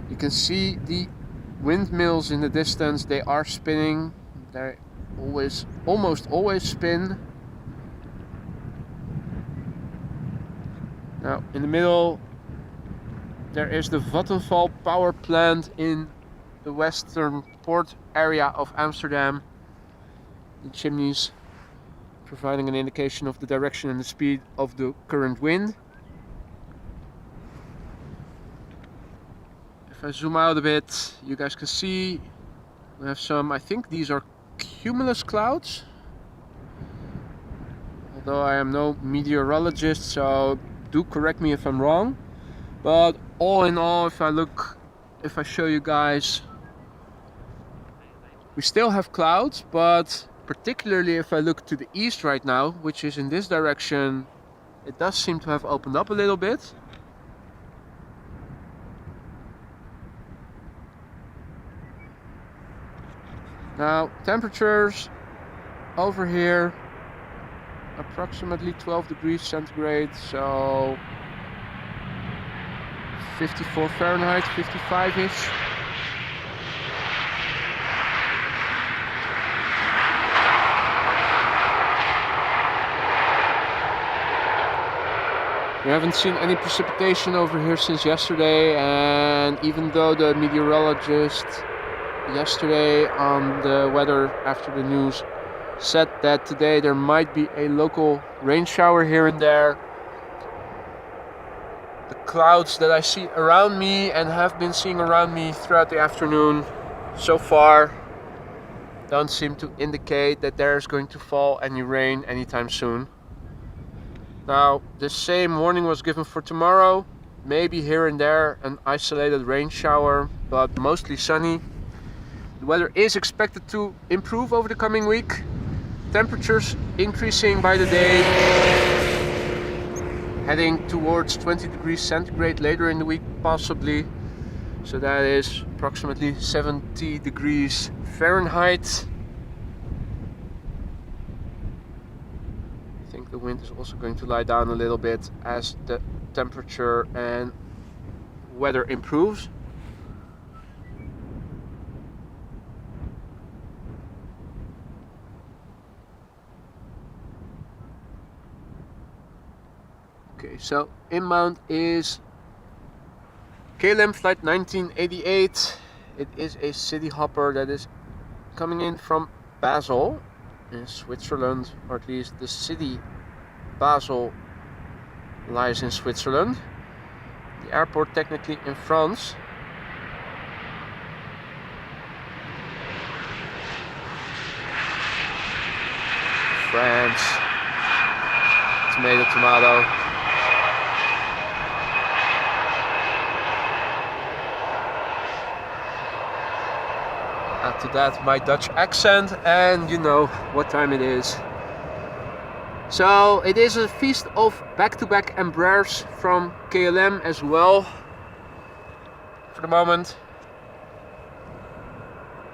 You can see the windmills in the distance. They are spinning. They almost always spin. Now in the middle there is the Vattenfall power plant in the western port area of Amsterdam. The chimneys providing an indication of the direction and the speed of the current wind. If I zoom out a bit, you guys can see we have some, I think these are cumulus clouds. Although I am no meteorologist, so do correct me if I'm wrong. But all in all, if I show you guys, we still have clouds, but particularly if I look to the east right now, which is in this direction, it does seem to have opened up a little bit. Now, temperatures over here, approximately 12 degrees centigrade, so 54 Fahrenheit, 55-ish. We haven't seen any precipitation over here since yesterday, and even though the meteorologist yesterday on the weather after the news said that today there might be a local rain shower here and there, the clouds that I see around me and have been seeing around me throughout the afternoon so far don't seem to indicate that there's going to fall any rain anytime soon. Now, the same warning was given for tomorrow, maybe here and there an isolated rain shower, but mostly sunny. The weather is expected to improve over the coming week. Temperatures increasing by the day, heading towards 20 degrees centigrade later in the week possibly. So that is approximately 70 degrees Fahrenheit. I think the wind is also going to lie down a little bit as the temperature and weather improves. Okay, so inbound is KLM flight 1988. It is a city hopper that is coming in from Basel in Switzerland, or at least the city Basel lies in Switzerland. The airport technically in France. France. Tomato, tomato. to that my Dutch accent, and you know what time it is. So it is a feast of back-to-back Embraers from KLM as well for the moment.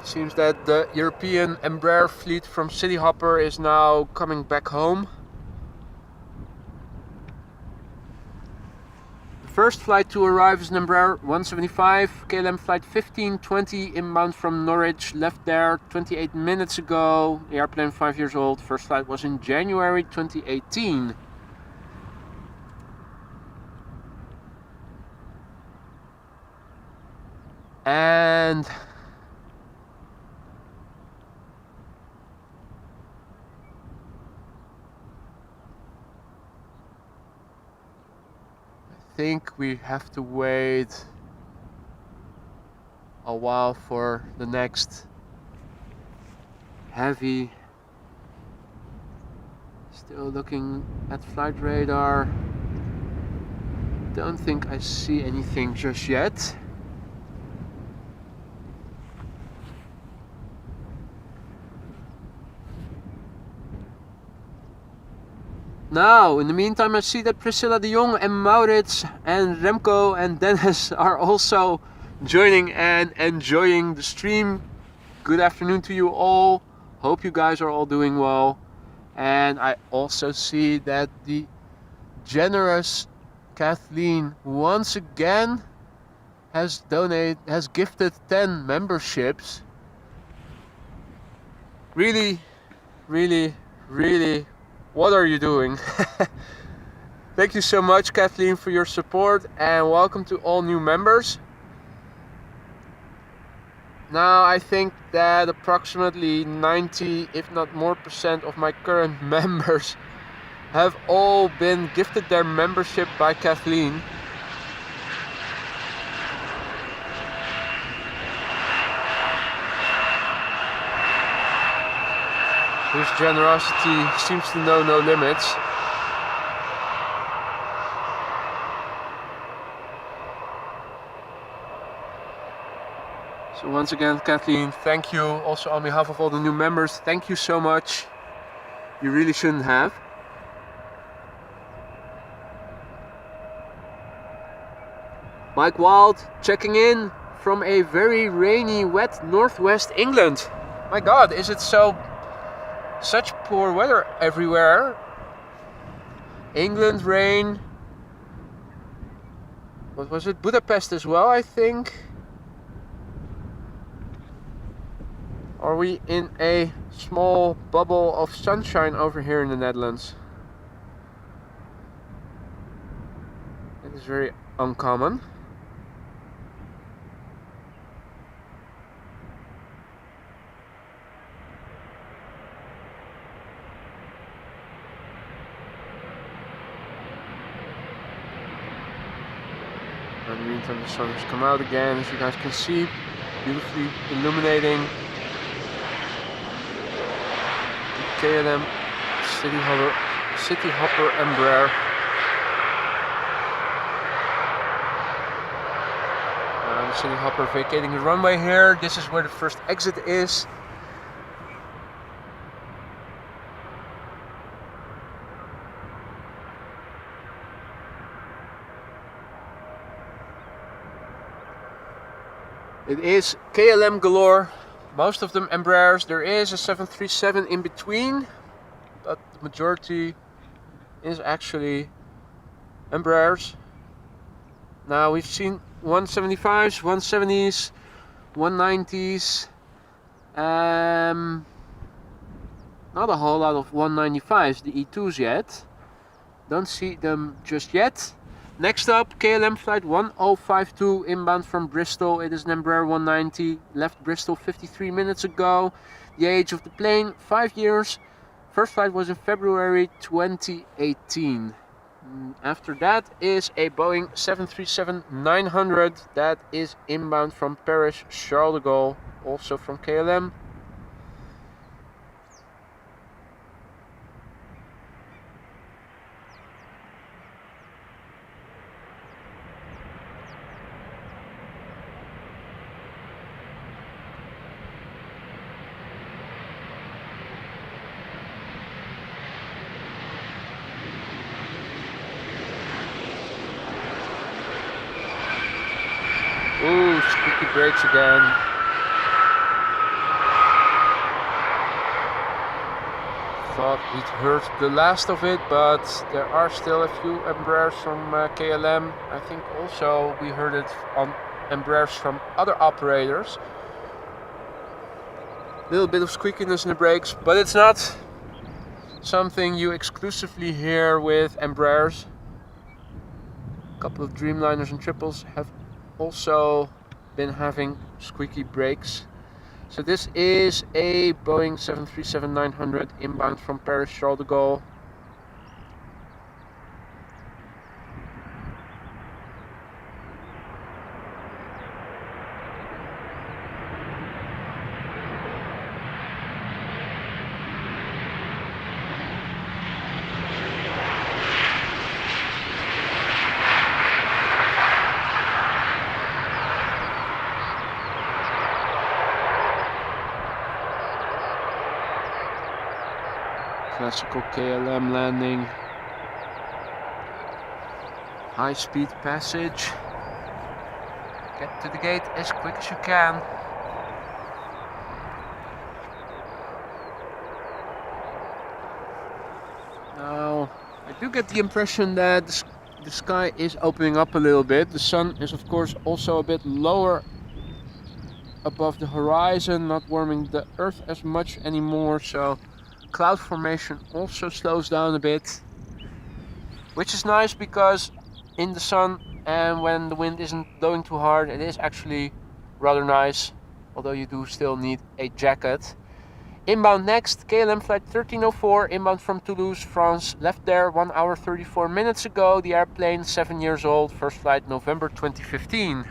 Seems that the European Embraer fleet from City Hopper is now coming back home. The first flight to arrive is an Embraer 175, KLM flight 1520 inbound from Norwich, left there 28 minutes ago. The airplane 5 years old, first flight was in January 2018. And I think we have to wait a while for the next heavy. Still looking at flight radar. Don't think I see anything just yet. Now, in the meantime, I see that Priscilla de Jong and Maurits and Remco and Dennis are also joining and enjoying the stream. Good afternoon to you all. Hope you guys are all doing well. And I also see that the generous Kathleen once again has gifted 10 memberships. Really, what are you doing? Thank you so much, Kathleen, for your support, and welcome to all new members. Now I think that approximately 90, if not more % of my current members have all been gifted their membership by Kathleen. Whose generosity seems to know no limits. So once again, Kathleen, thank you. Also on behalf of all the new members, thank you so much. You really shouldn't have. Mike Wild checking in from a very rainy, wet northwest England. My God, is it such poor weather everywhere? England, rain. What was it? Budapest as well, I think. Are we in a small bubble of sunshine over here in the Netherlands? It is very uncommon. In the meantime, the sun has come out again, as you guys can see, beautifully illuminating the KLM City Hopper Embraer. The City Hopper vacating the runway here. This is where the first exit is. It is KLM galore, most of them Embraers. There is a 737 in between, but the majority is actually Embraers. Now we've seen 175s, 170s, 190s, not a whole lot of 195s, the E2s yet. Don't see them just yet. Next up, KLM flight 1052 inbound from Bristol. It is an Embraer 190, left Bristol 53 minutes ago. The age of the plane, 5 years. First flight was in February 2018. After that is a Boeing 737-900 that is inbound from Paris Charles de Gaulle, also from KLM. brakes again. Thought we'd heard the last of it, but there are still a few Embraers from KLM. I think also we heard it on Embraers from other operators. Little bit of squeakiness in the brakes, but it's not something you exclusively hear with Embraers. A couple of Dreamliners and triples have also been having squeaky brakes. So this is a Boeing 737-900 inbound from Paris Charles de Gaulle. Classical KLM landing. High speed passage. Get to the gate as quick as you can. Now, I do get the impression that the sky is opening up a little bit. The sun is of course also a bit lower above the horizon, not warming the earth as much anymore, so cloud formation also slows down a bit, which is nice because in the sun and when the wind isn't blowing too hard, it is actually rather nice, although you do still need a jacket. Inbound next, KLM flight 1304, inbound from Toulouse, France. Left there 1 hour 34 minutes ago. The airplane 7 years old, first flight November 2015.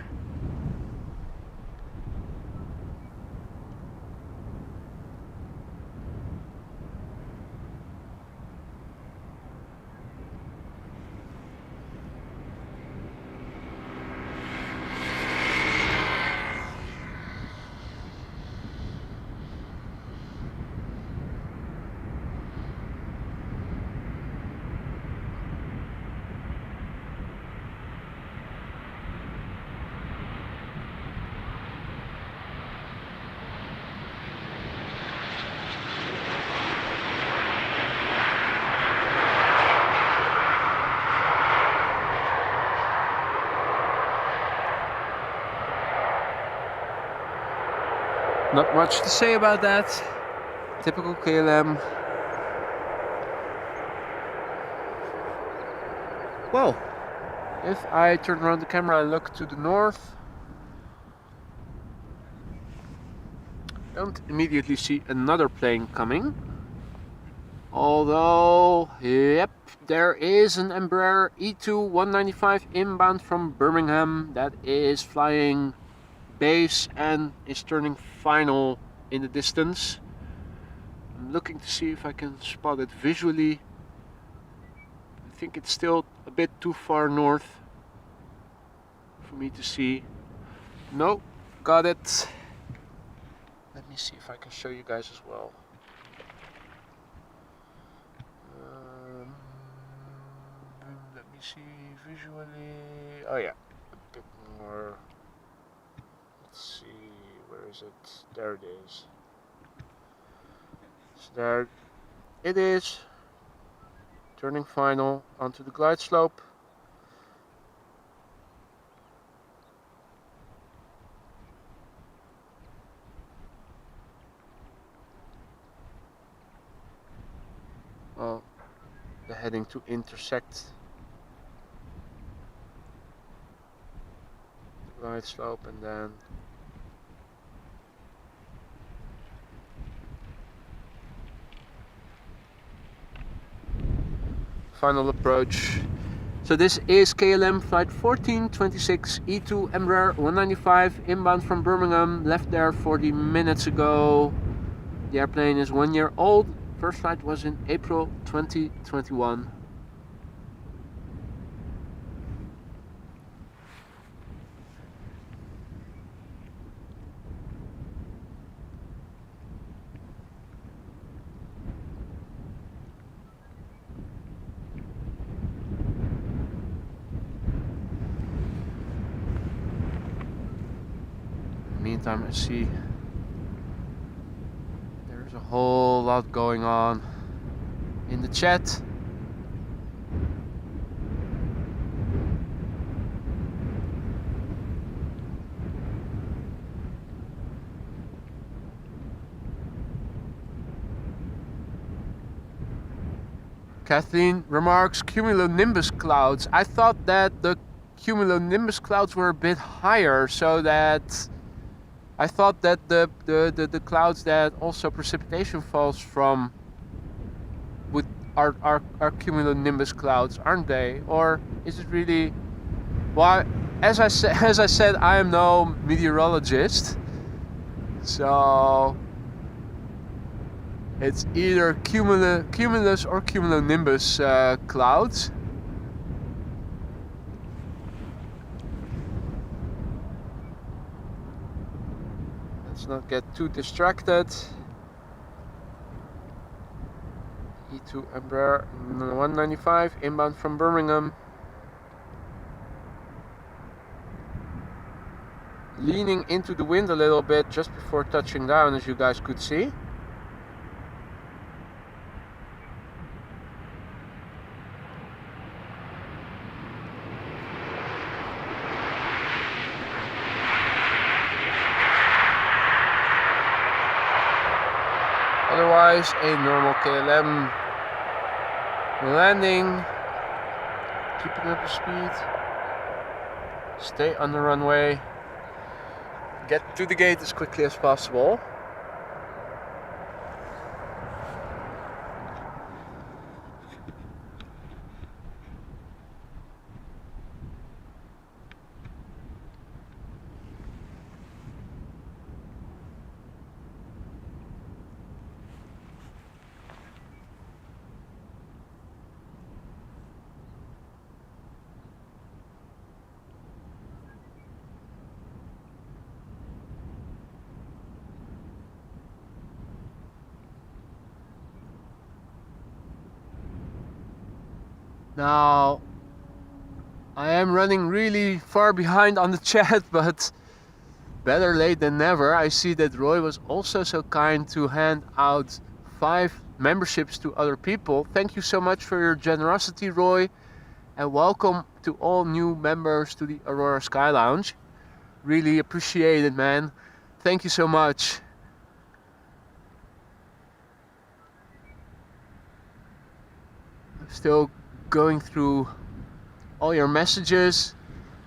Not much to say about that. Typical KLM. Well, if I turn around the camera and look to the north, don't immediately see another plane coming. Although, yep, there is an Embraer E2-195 inbound from Birmingham that is flying base and is turning final in the distance. I'm looking to see if I can spot it visually. I think it's still a bit too far north for me to see. No, got it. Let me see if I can show you guys as well. Let me see visually. Oh yeah, a bit more. Let's see, where is it? There it is. So there it is. Turning final onto the glide slope. Well, the heading to intersect the glide slope and then final approach. So this is KLM flight 1426 E2 Embraer 195 inbound from Birmingham. Left there 40 minutes ago. The airplane is 1 year old. First flight was in April 2021. Latam. I see there's a whole lot going on in the chat. Kathleen remarks cumulonimbus clouds. I thought that the cumulonimbus clouds were a bit higher, so that I thought that the clouds that also precipitation falls from are cumulonimbus clouds, aren't they? Or is it really? Well, as I said, I am no meteorologist, so it's either cumulus or cumulonimbus clouds. Let's not get too distracted. E2 Embraer 195 inbound from Birmingham. Leaning into the wind a little bit just before touching down, as you guys could see. Otherwise, a normal KLM landing, keeping up the speed, stay on the runway, get to the gate as quickly as possible. Now, I am running really far behind on the chat, but better late than never. I see that Roy was also so kind to hand out 5 memberships to other people. Thank you so much for your generosity, Roy, and welcome to all new members to the Aurora Sky Lounge. Really appreciate it, man. Thank you so much. I'm still going through all your messages.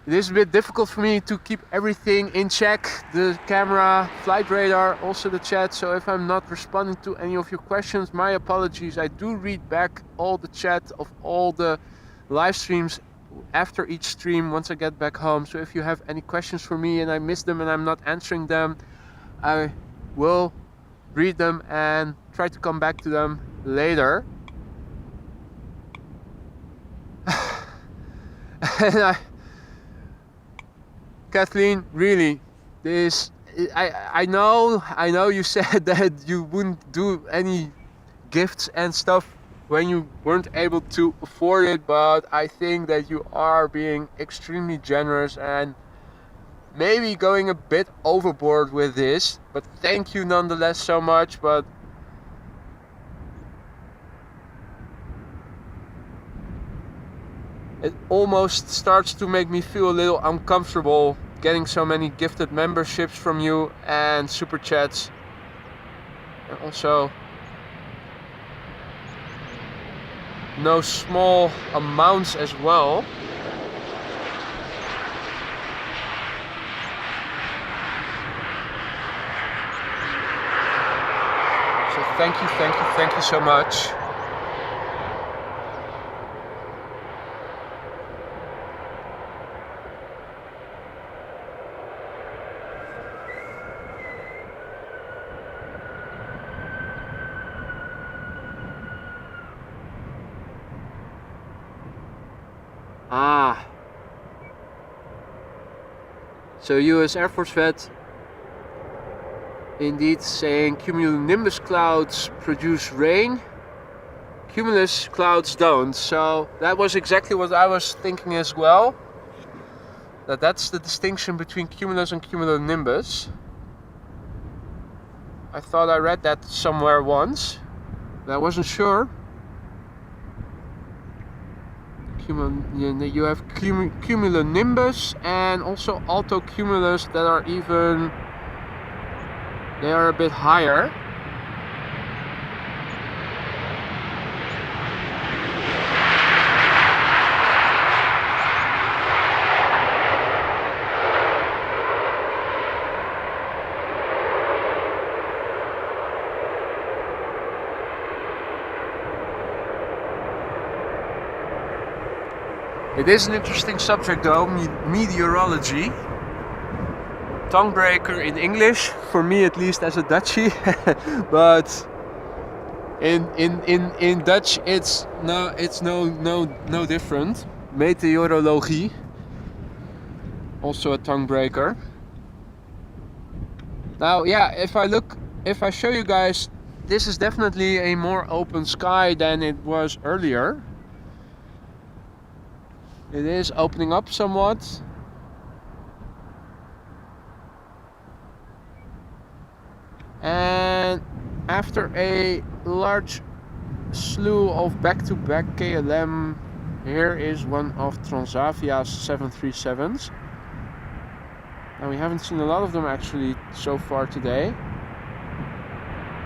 It is a bit difficult for me to keep everything in check, the camera, flight radar, also the chat, so if I'm not responding to any of your questions, my apologies. I do read back all the chat of all the live streams after each stream once I get back home, so if you have any questions for me and I miss them and I'm not answering them, I will read them and try to come back to them later. And Kathleen, really, I know you said that you wouldn't do any gifts and stuff when you weren't able to afford it, but I think that you are being extremely generous and maybe going a bit overboard with this, but thank you nonetheless so much. But it almost starts to make me feel a little uncomfortable getting so many gifted memberships from you and super chats, and also no small amounts as well. So thank you so much. So US Air Force vet indeed saying cumulonimbus clouds produce rain, cumulus clouds don't. So that was exactly what I was thinking as well. That's the distinction between cumulus and cumulonimbus. I thought I read that somewhere once, but I wasn't sure. You have cumulonimbus and also altocumulus that are even, they are a bit higher. It is an interesting subject though, meteorology. Tongue breaker in English, for me at least as a Dutchie, but in Dutch it's no different. Meteorologie, also a tongue breaker. Now yeah, if I show you guys, this is definitely a more open sky than it was earlier. It is opening up somewhat. And after a large slew of back-to-back KLM, here is one of Transavia's 737s. Now we haven't seen a lot of them actually so far today,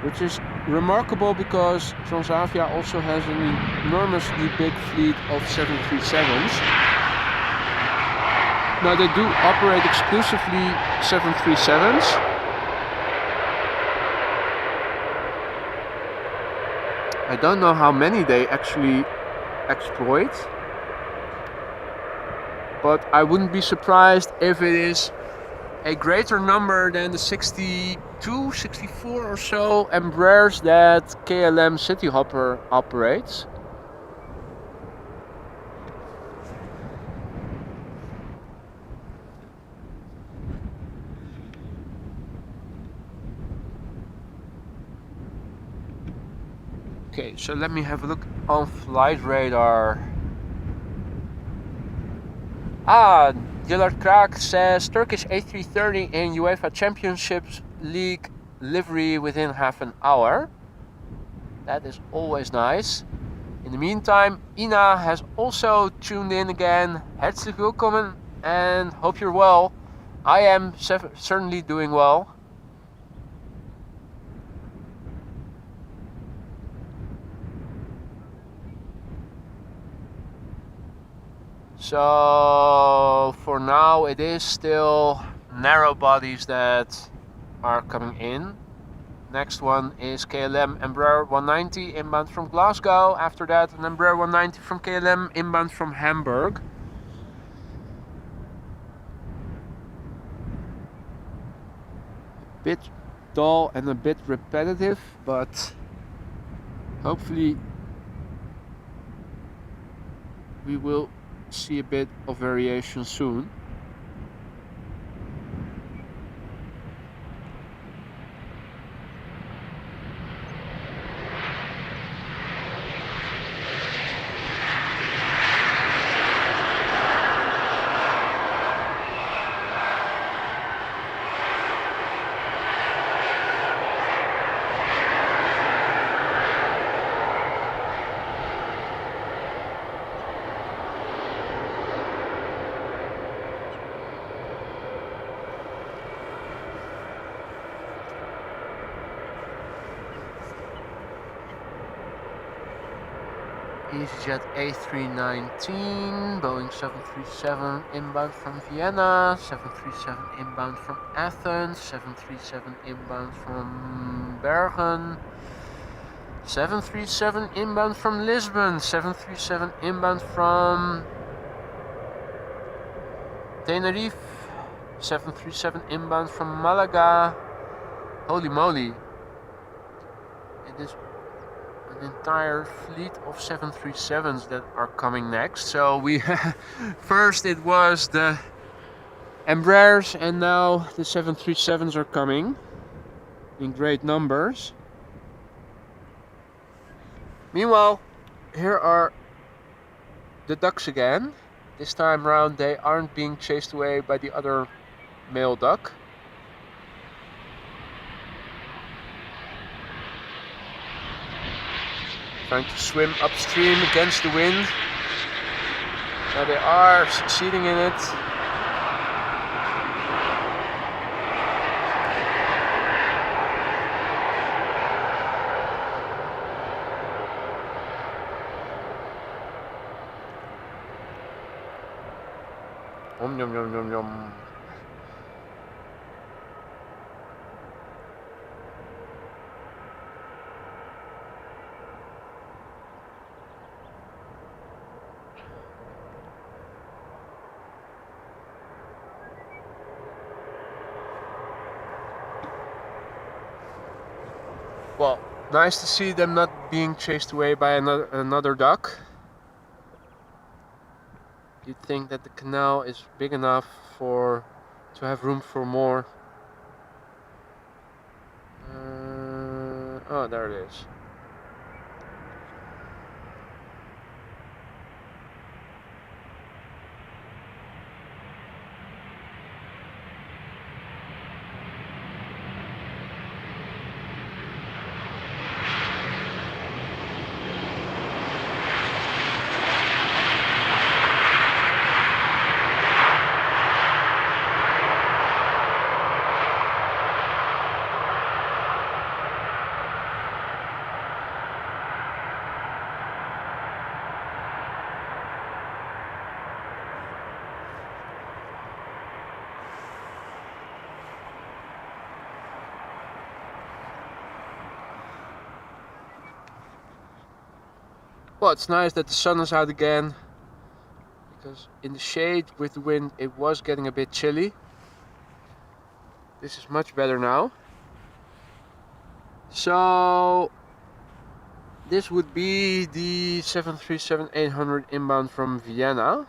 which is remarkable because Transavia also has an enormously big fleet of 737s. Now they do operate exclusively 737s. I don't know how many they actually exploit, but I wouldn't be surprised if it is a greater number than the 62, 64 or so Embraers that KLM Cityhopper operates. Okay, so let me have a look on flight radar. Gillard Kraak says Turkish A330 in UEFA Championships League livery within half an hour. That is always nice. In the meantime, Ina has also tuned in again. Herzlich willkommen and hope you're well. I am certainly doing well. So for now it is still narrow bodies that are coming in. Next one is KLM Embraer 190 inbound from Glasgow. After that, an Embraer 190 from KLM inbound from Hamburg. A bit dull and a bit repetitive, but hopefully we will see a bit of variation soon. EasyJet A319, Boeing 737 inbound from Vienna, 737 inbound from Athens, 737 inbound from Bergen, 737 inbound from Lisbon, 737 inbound from Tenerife, 737 inbound from Malaga. Holy moly, it is an entire fleet of 737s that are coming next. So we first it was the Embraers and now the 737s are coming in great numbers. Meanwhile, here are the ducks again. This time around they aren't being chased away by the other male duck. trying to swim upstream against the wind. Now they are succeeding in it. Yum yum yum yum yum. Well, nice to see them not being chased away by another duck. You'd think that the canal is big enough to have room for more. Oh, there it is. Well, it's nice that the sun is out again, because in the shade with the wind it was getting a bit chilly. This is much better now. So this would be the 737-800 inbound from Vienna.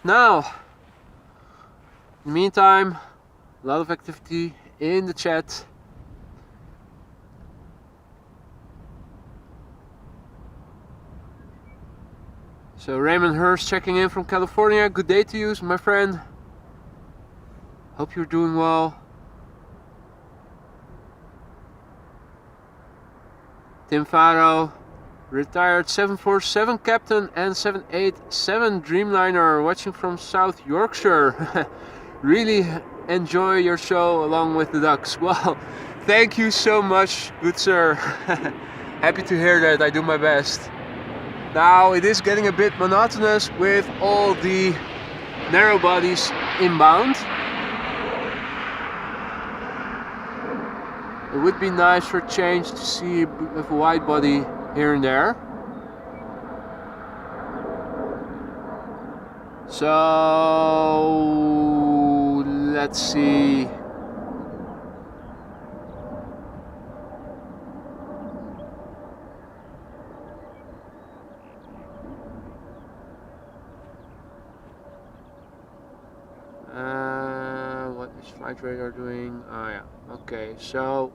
Now, in the meantime, a lot of activity in the chat. So Raymond Hurst checking in from California. Good day to you, my friend. Hope you're doing well. Tim Faro, retired 747 captain and 787 Dreamliner, watching from South Yorkshire. Really enjoy your show along with the ducks. Well, thank you so much, good sir. Happy to hear that. I do my best. Now it is getting a bit monotonous with all the narrow bodies inbound. It would be nice for a change to see a wide body here and there. So let's see. What is flight radar doing? Oh yeah, okay, so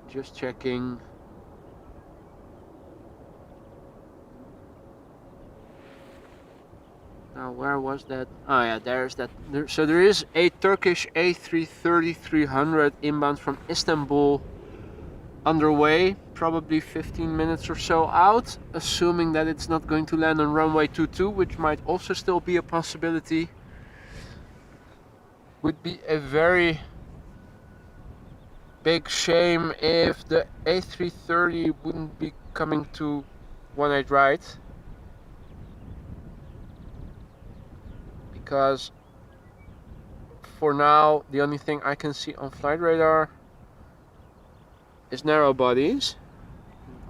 just checking. Now where was that? Oh yeah, there's that. So there is a Turkish A330-300 inbound from Istanbul underway, probably 15 minutes or so out, assuming that it's not going to land on runway 22, which might also still be a possibility. Would be a very big shame if the A330 wouldn't be coming to 18 right. because for now the only thing I can see on flight radar is narrow bodies.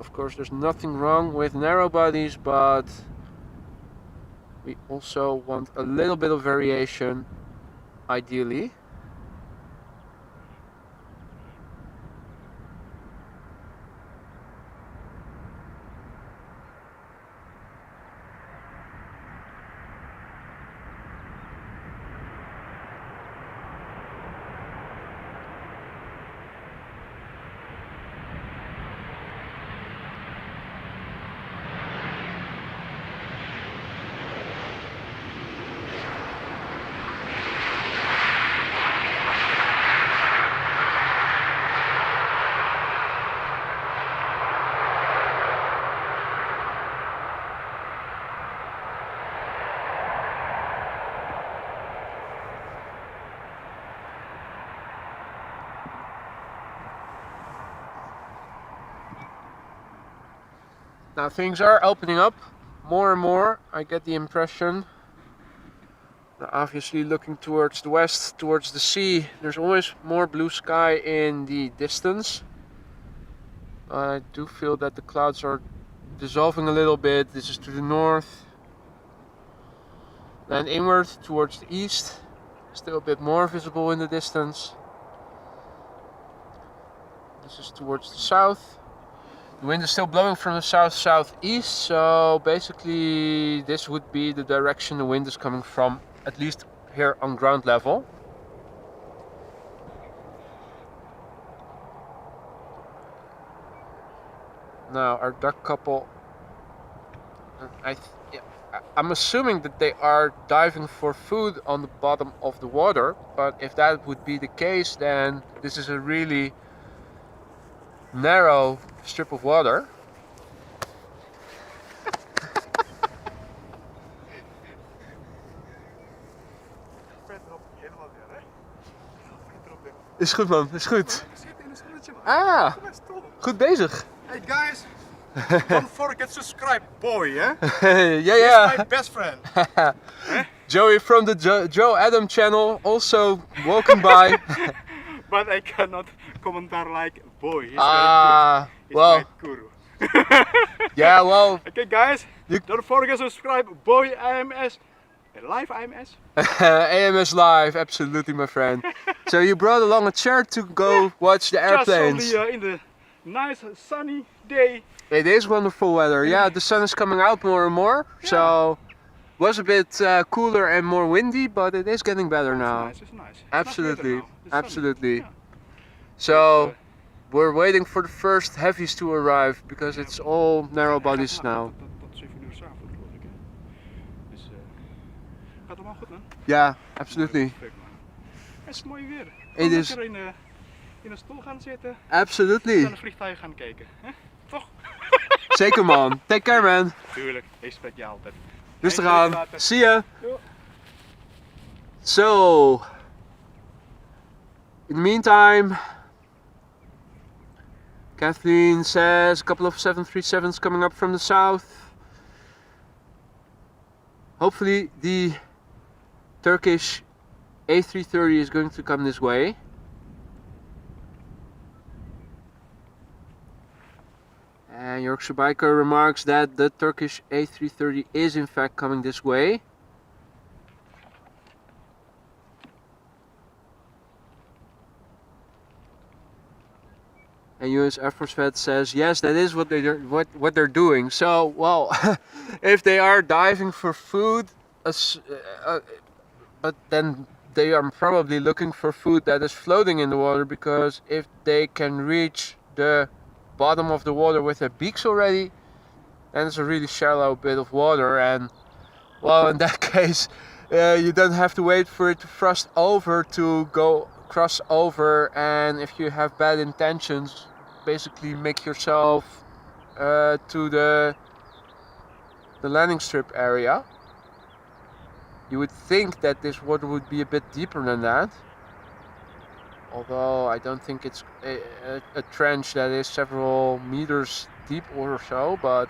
Of course, there's nothing wrong with narrow bodies, but we also want a little bit of variation, ideally. Now things are opening up more and more, I get the impression. Now obviously looking towards the west, towards the sea, there's always more blue sky in the distance. I do feel that the clouds are dissolving a little bit. This is to the north. Then inward towards the east, still a bit more visible in the distance. This is towards the south. The wind is still blowing from the south-southeast, so basically this would be the direction the wind is coming from, at least here on ground level. Now our duck couple, I'm assuming that they are diving for food on the bottom of the water, but if that would be the case, then this is a really narrow strip of water. Is goed man, is goed. Ah, goed bezig. Hey guys, don't forget to subscribe, boy, yeah? Yeah. He's my best friend. Joey from the Joe Adam channel, also welcome by. But I cannot commentar like boy. He's well. my guru. Yeah, well. Okay guys, don't forget to subscribe, boy AMS. Live AMS? AMS live, absolutely my friend. So you brought along a chair to go watch the airplanes. Just only in the nice sunny day. It is wonderful weather. Yeah, the sun is coming out more and more. Yeah. So it was a bit cooler and more windy, but it is getting better now. It's nice. Absolutely, absolutely. Yeah. So we're waiting for the first heavies to arrive because it's all narrow bodies now. Gaat allemaal goed man? Ja, absolutely. Het is mooi weer. Het is lekker in een stoel gaan zitten. Absolutely. En naar de vliegtuig gaan kijken. Hè? Toch? Zeker man. Take care man. Tuurlijk, ik spreek je altijd. Rustig aan. See ya. So, in the meantime, Kathleen says a couple of 737s coming up from the south. Hopefully the Turkish A380 is going to come this way. And Yorkshire Biker remarks that the Turkish A330 is in fact coming this way. And US Air Force vet says yes, that is what they're doing. So, well, if they are diving for food, but then they are probably looking for food that is floating in the water, because if they can reach the bottom of the water with their beaks already, then it's a really shallow bit of water, and well, in that case you don't have to wait for it to thrust over to go cross over, and if you have bad intentions, basically make yourself to the landing strip area. You would think that this water would be a bit deeper than that, although I don't think it's a trench that is several meters deep or so, but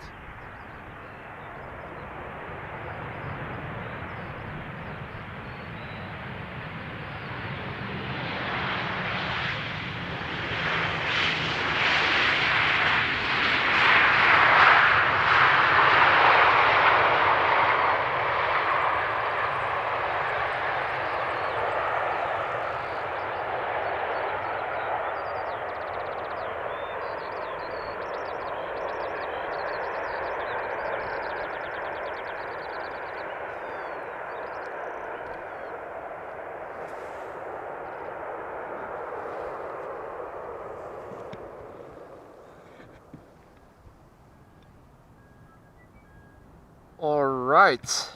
Alright.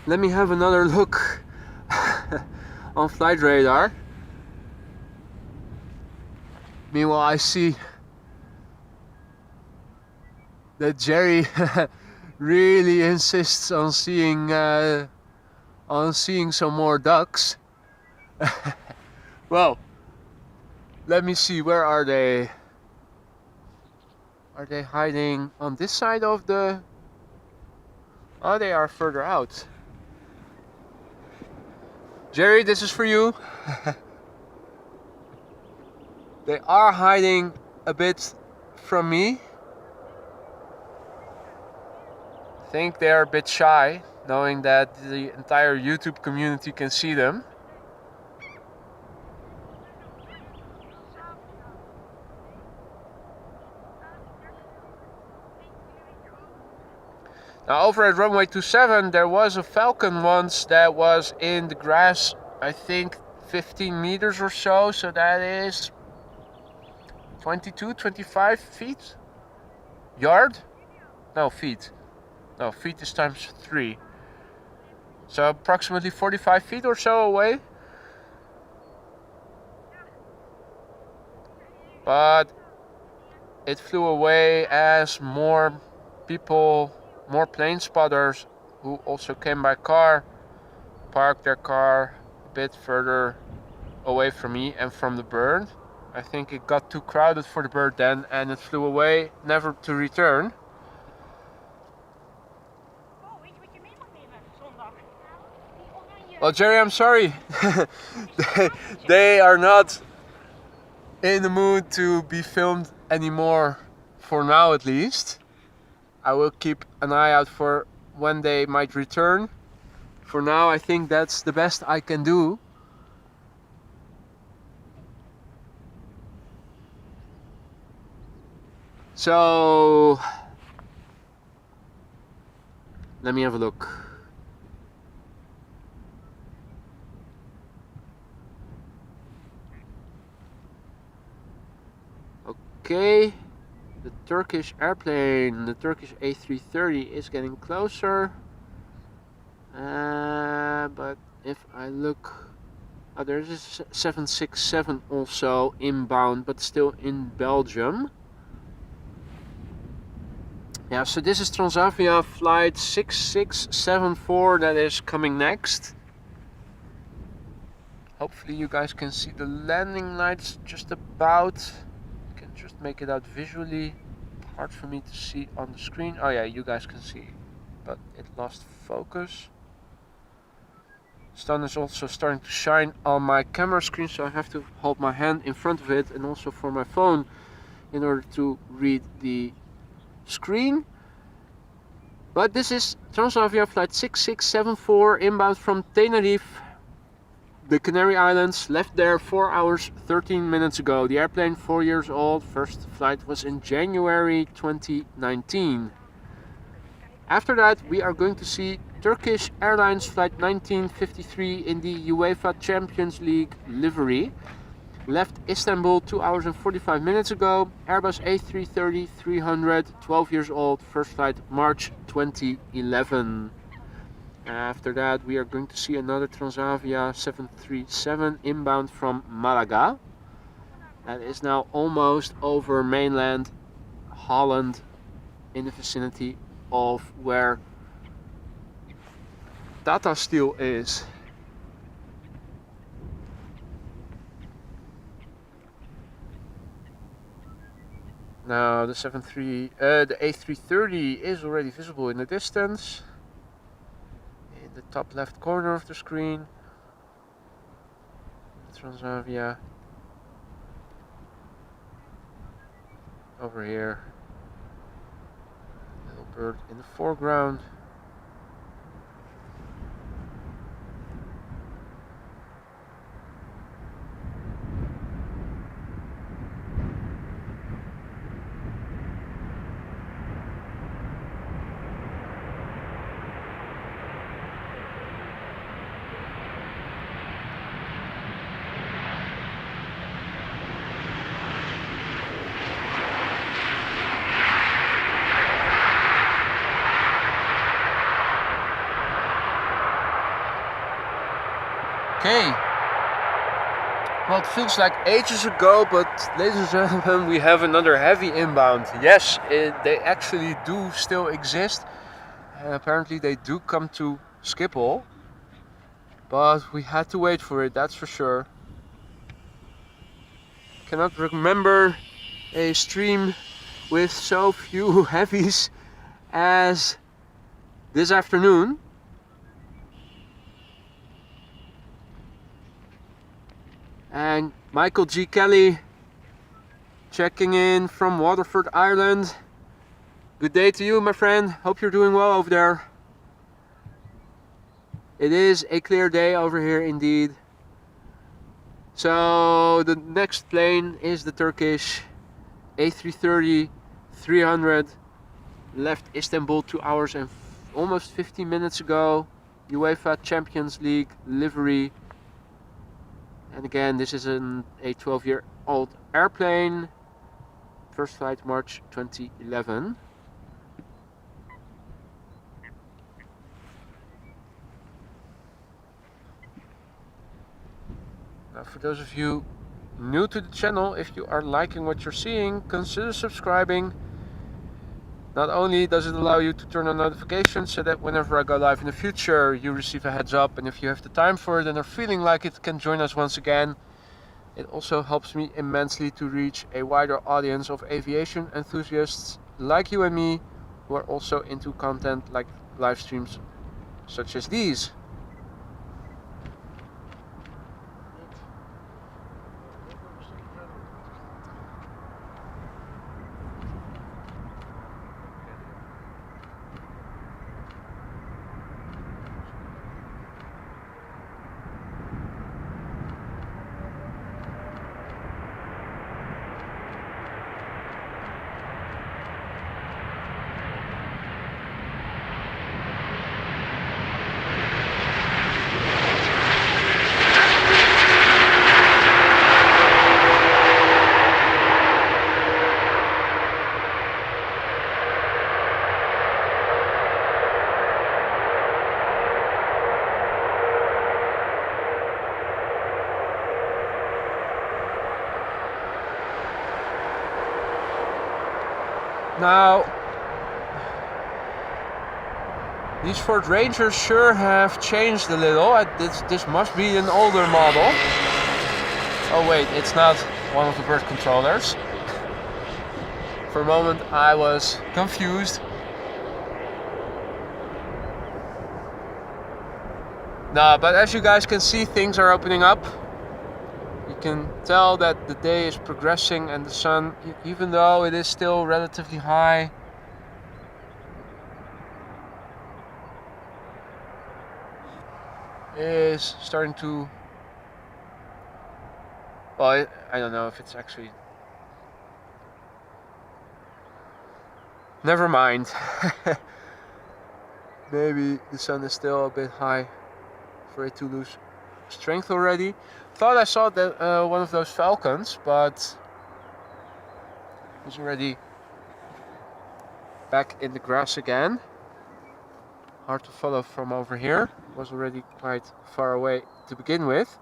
Let me have another look on flight radar. Meanwhile, I see that Jerry really insists on seeing some more ducks. Well, let me see, where are they? Are they hiding on this side of the... Oh, they are further out. Jerry, this is for you. They are hiding a bit from me. I think they are a bit shy, knowing that the entire YouTube community can see them. Now over at runway 27 there was a Falcon once that was in the grass, I think 15 meters or so, so that is 22, 25 feet? Yard? No, feet. No, feet is times 3. So approximately 45 feet or so away. But it flew away as more people, more plane spotters who also came by car, parked their car a bit further away from me and from the bird. I think it got too crowded for the bird then and it flew away, never to return. Well, Jerry, I'm sorry. they are not in the mood to be filmed anymore, for now at least. I will keep an eye out for when they might return. For now, I think that's the best I can do. So, let me have a look. Okay, the Turkish airplane, the Turkish A380 is getting closer. But if I look, oh, there's a 767 also inbound, but still in Belgium. Yeah, so this is Transavia flight 6674 that is coming next. Hopefully you guys can see the landing lights just about. You can just make it out visually. Hard for me to see on the screen. Oh yeah, you guys can see, but it lost focus. Sun is also starting to shine on my camera screen, so I have to hold my hand in front of it and also for my phone in order to read the screen. But this is Transavia flight 6674 inbound from Tenerife, the Canary Islands. Left there 4 hours 13 minutes ago. The airplane 4 years old. First flight was in January 2019. After that we are going to see Turkish Airlines flight 1953 in the UEFA Champions League livery. Left Istanbul 2 hours and 45 minutes ago. Airbus A330-300, 12 years old. First flight March 2011. After that we are going to see another Transavia 737 inbound from Malaga. That is now almost over mainland Holland, in the vicinity of where Tata Steel is. Now the the A330 is already visible in the distance, in the top left corner of the screen. Transavia over here, little bird in the foreground. Okay. Well, it feels like ages ago, but ladies and gentlemen, we have another heavy inbound. Yes, they actually do still exist. And apparently they do come to Schiphol. But we had to wait for it, that's for sure. Cannot remember a stream with so few heavies as this afternoon. And Michael G. Kelly checking in from Waterford, Ireland. Good day to you, my friend. Hope you're doing well over there. It is a clear day over here indeed. So the next plane is the Turkish A330 300. Left Istanbul 2 hours and almost 15 minutes ago. UEFA Champions League livery. And again, this is a 12-year-old airplane. First flight March 2011. Now, for those of you new to the channel, if you are liking what you're seeing, consider subscribing. Not only does it allow you to turn on notifications so that whenever I go live in the future, you receive a heads up, and if you have the time for it and are feeling like it, can join us once again. It also helps me immensely to reach a wider audience of aviation enthusiasts like you and me, who are also into content like live streams such as these. Now, these Ford Rangers sure have changed a little. This must be an older model. Oh wait, it's not one of the bird controllers. For a moment I was confused. No, but as you guys can see, things are opening up. You can tell that the day is progressing and the sun, even though it is still relatively high, is starting to, well, I don't know if it's actually, never mind. Maybe the sun is still a bit high for it to lose strength already. Thought I saw that one of those falcons, but it was already back in the grass again. Hard to follow from over here. It was already quite far away to begin with.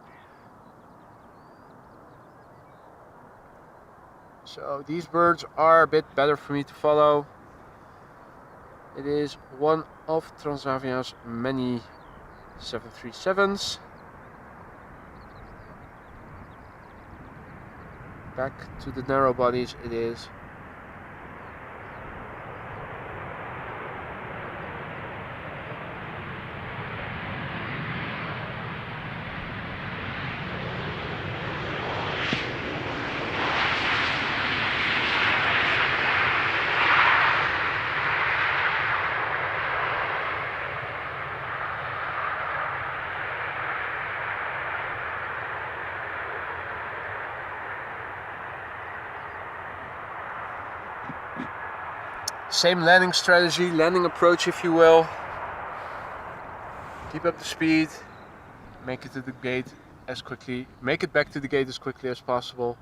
So these birds are a bit better for me to follow. It is one of Transavia's many 737s. Back to the narrow bodies it is. Same landing strategy, landing approach if you will. Keep up the speed, make it to the gate as quickly, make it back to the gate as quickly as possible.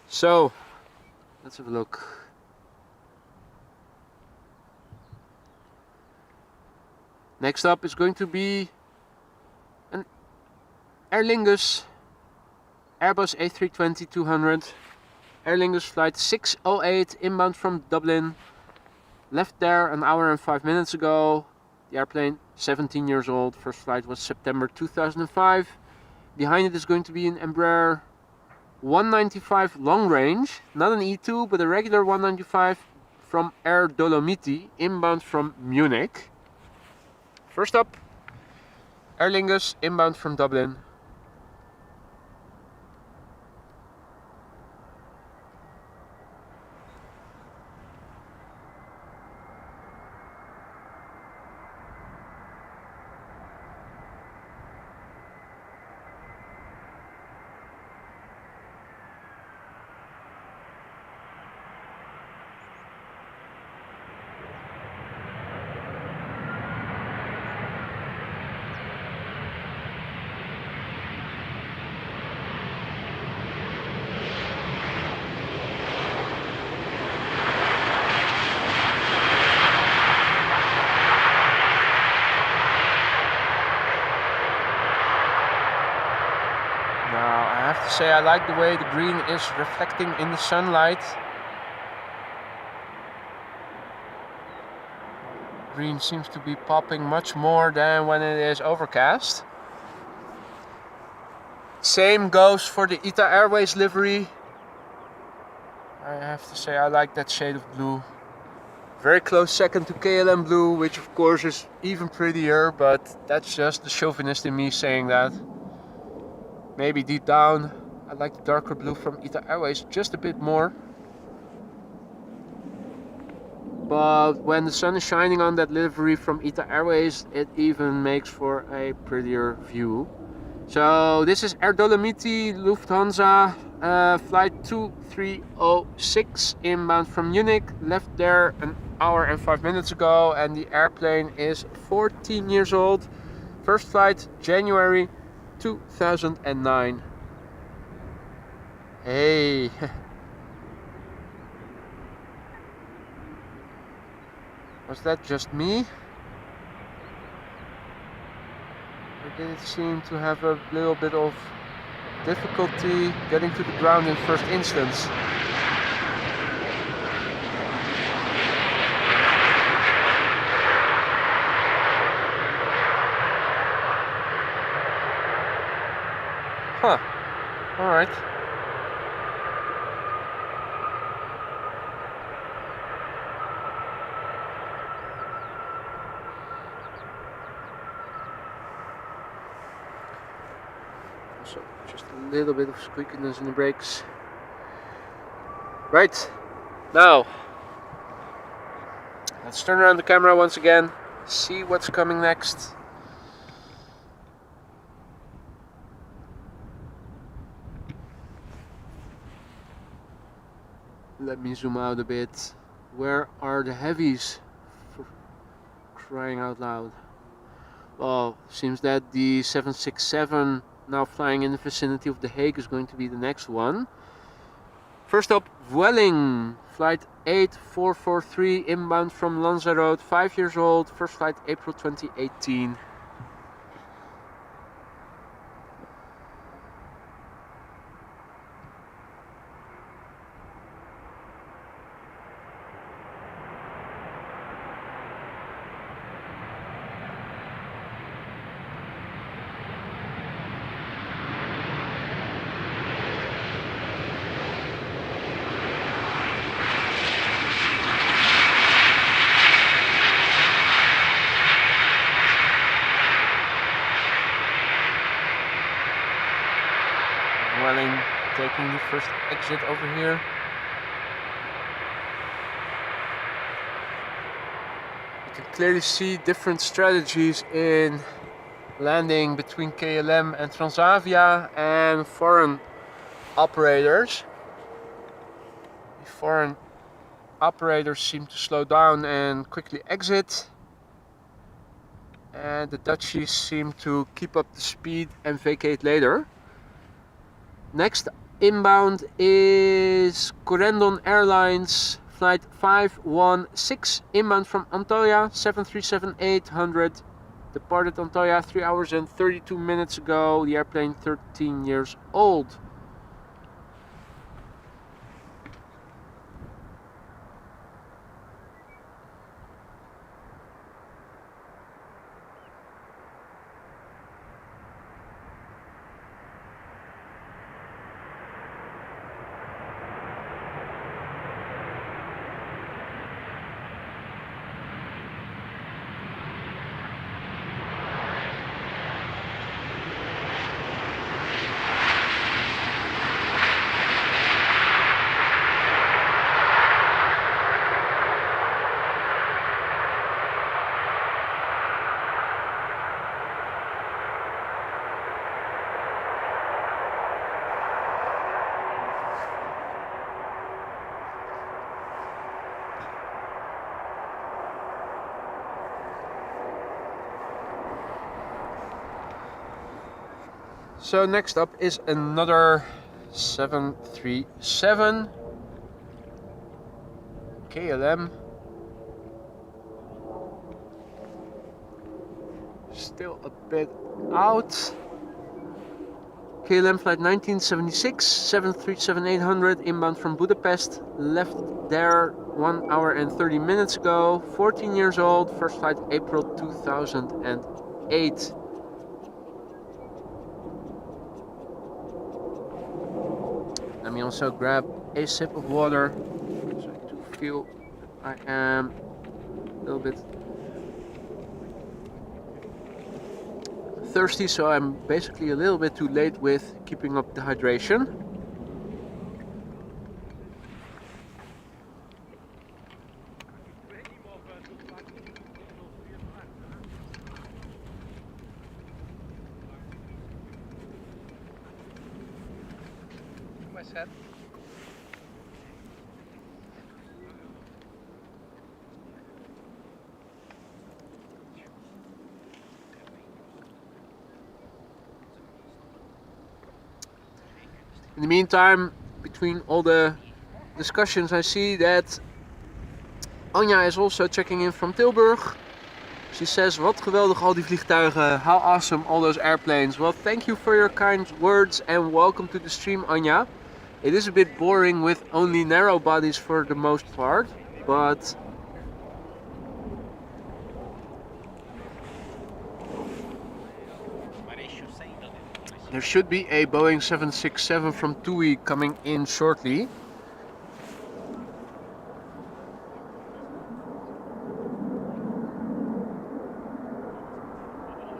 So, let's have a look. Next up is going to be an Aer Lingus Airbus A320-200. Aer Lingus flight 608 inbound from Dublin. Left there an hour and 5 minutes ago. The airplane 17 years old. First flight was September 2005. Behind it is going to be an Embraer 195 long range, not an E2 but a regular 195 from Air Dolomiti inbound from Munich. First up, Aer Lingus inbound from Dublin. I have to say I like the way the green is reflecting in the sunlight. Green seems to be popping much more than when it is overcast. Same goes for the ITA Airways livery. I have to say I like that shade of blue. Very close second to KLM blue, which of course is even prettier, but that's just the chauvinist in me saying that. Maybe deep down, I like the darker blue from ITA Airways just a bit more. But when the sun is shining on that livery from ITA Airways, it even makes for a prettier view. So this is Air Dolomiti Lufthansa flight 2306 inbound from Munich. Left there an hour and 5 minutes ago, and the airplane is 14 years old. First flight January 2009. Hey. Was that just me? Or did it seem to have a little bit of difficulty getting to the ground in first instance? Huh. Alright. So just a little bit of squeakiness in the brakes. Right. Now, let's turn around the camera once again. See what's coming next. Let me zoom out a bit. Where are the heavies? For crying out loud. Well, seems that the 767 now flying in the vicinity of The Hague is going to be the next one. First up, Vueling, flight 8443 inbound from Lanzarote, 5 years old, first flight April 2018. Vueling taking the first exit over here. You can clearly see different strategies in landing between KLM and Transavia and foreign operators. The foreign operators seem to slow down and quickly exit, and the Dutchies seem to keep up the speed and vacate later. Next inbound is Corendon Airlines flight 516 inbound from Antalya, 737-800 Departed Antalya 3 hours and 32 minutes ago. The airplane 13 years old. So next up is another 737 KLM. Still a bit out. KLM flight 1976, 737-800 inbound from Budapest. Left there 1 hour and 30 minutes ago. 14 years old. First flight April 2008. Let me also grab a sip of water, so I do feel I am a little bit thirsty, so I'm basically a little bit too late with keeping up the hydration. In the meantime, between all the discussions, I see that Anja is also checking in from Tilburg. She says, wat geweldig al die vliegtuigen, how awesome all those airplanes. Well, thank you for your kind words and welcome to the stream, Anja. It is a bit boring with only narrow bodies for the most part, but there should be a Boeing 767 from TUI coming in shortly.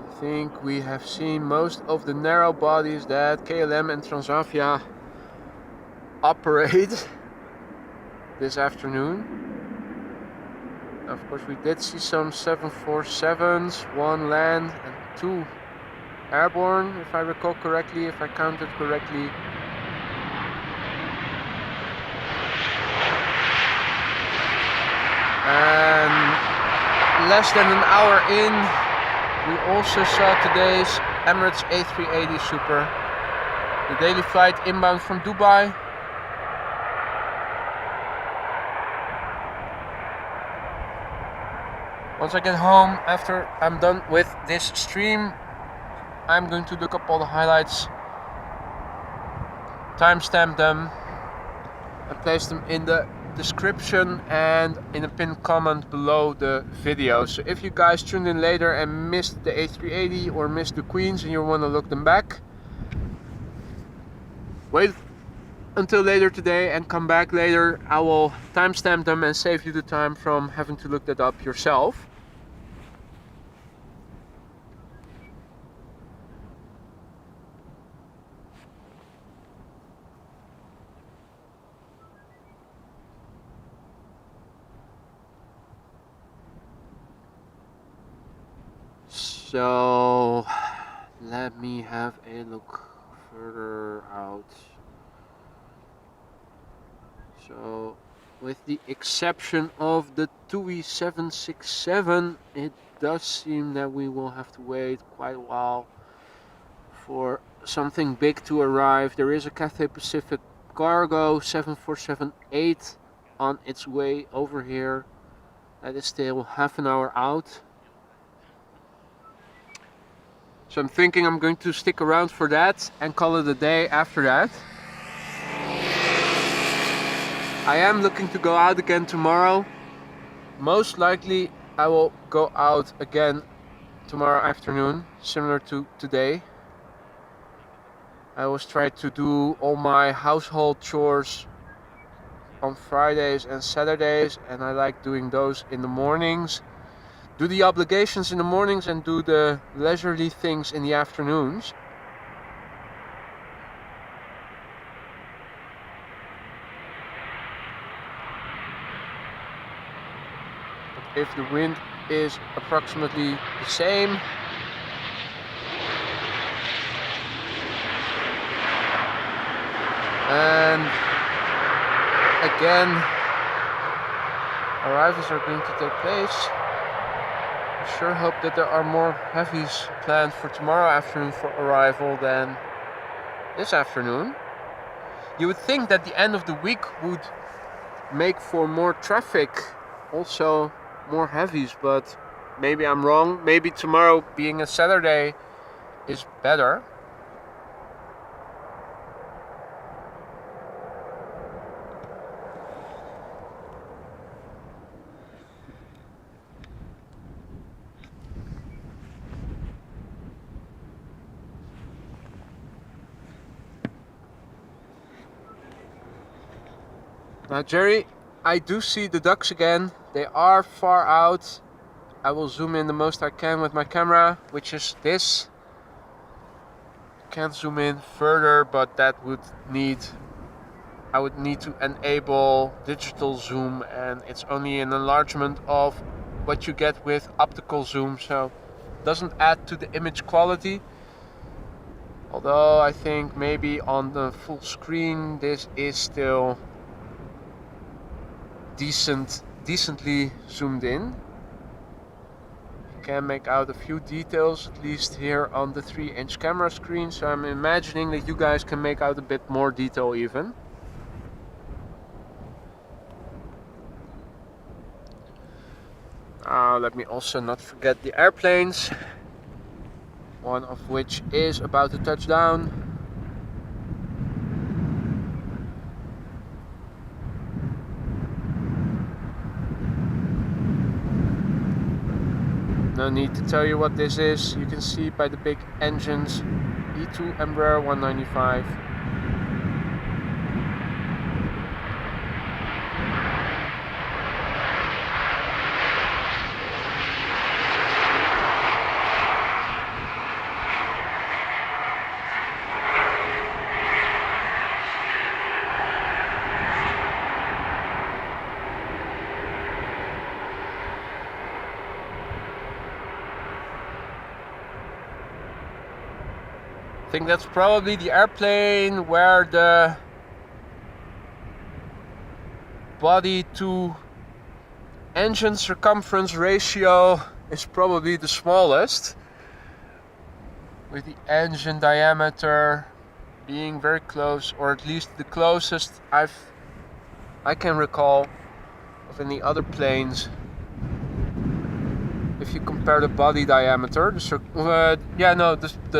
I think we have seen most of the narrow bodies that KLM and Transavia operate this afternoon. Of course, we did see some 747s, 1 land and 2 airborne, if I recall correctly, if I counted correctly. And less than an hour in, we also saw today's Emirates A380 Super, the daily flight inbound from Dubai. Once I get home, after I'm done with this stream, I'm going to look up all the highlights, timestamp them, and place them in the description and in a pinned comment below the video. So if you guys tuned in later and missed the A380 or missed the Queens and you want to look them back, wait until later today and come back later. I will timestamp them and save you the time from having to look that up yourself. So let me have a look further out. So with the exception of the TUI 767, it does seem that we will have to wait quite a while for something big to arrive. There is a Cathay Pacific Cargo 747-8 on its way over here. That is still half an hour out. So I'm thinking I'm going to stick around for that and call it a day after that. I am looking to go out again tomorrow. Most likely I will go out again tomorrow afternoon, similar to today. I always try to do all my household chores on Fridays and Saturdays, and I like doing those in the mornings. Do the obligations in the mornings and do the leisurely things in the afternoons. But if the wind is approximately the same, and again arrivals are going to take place, I sure hope that there are more heavies planned for tomorrow afternoon for arrival than this afternoon. You would think that the end of the week would make for more traffic, also more heavies, but maybe I'm wrong. Maybe tomorrow being a Saturday is better. Now, Jerry, I do see the ducks again. They are far out. I will zoom in the most I can with my camera, which is this. Can't zoom in further, but that would need, I would need to enable digital zoom, and it's only an enlargement of what you get with optical zoom, so it doesn't add to the image quality. Although I think maybe on the full screen this is still decently zoomed in. You can make out a few details, at least here on the 3-inch camera screen, so I'm imagining that you guys can make out a bit more detail even. Let me also not forget the airplanes, one of which is about to touch down. No need to tell you what this is. You can see by the big engines. E2 Embraer 195. I think that's probably the airplane where the body to engine circumference ratio is probably the smallest, with the engine diameter being very close, or at least the closest I can recall of any other planes. If you compare the body diameter, the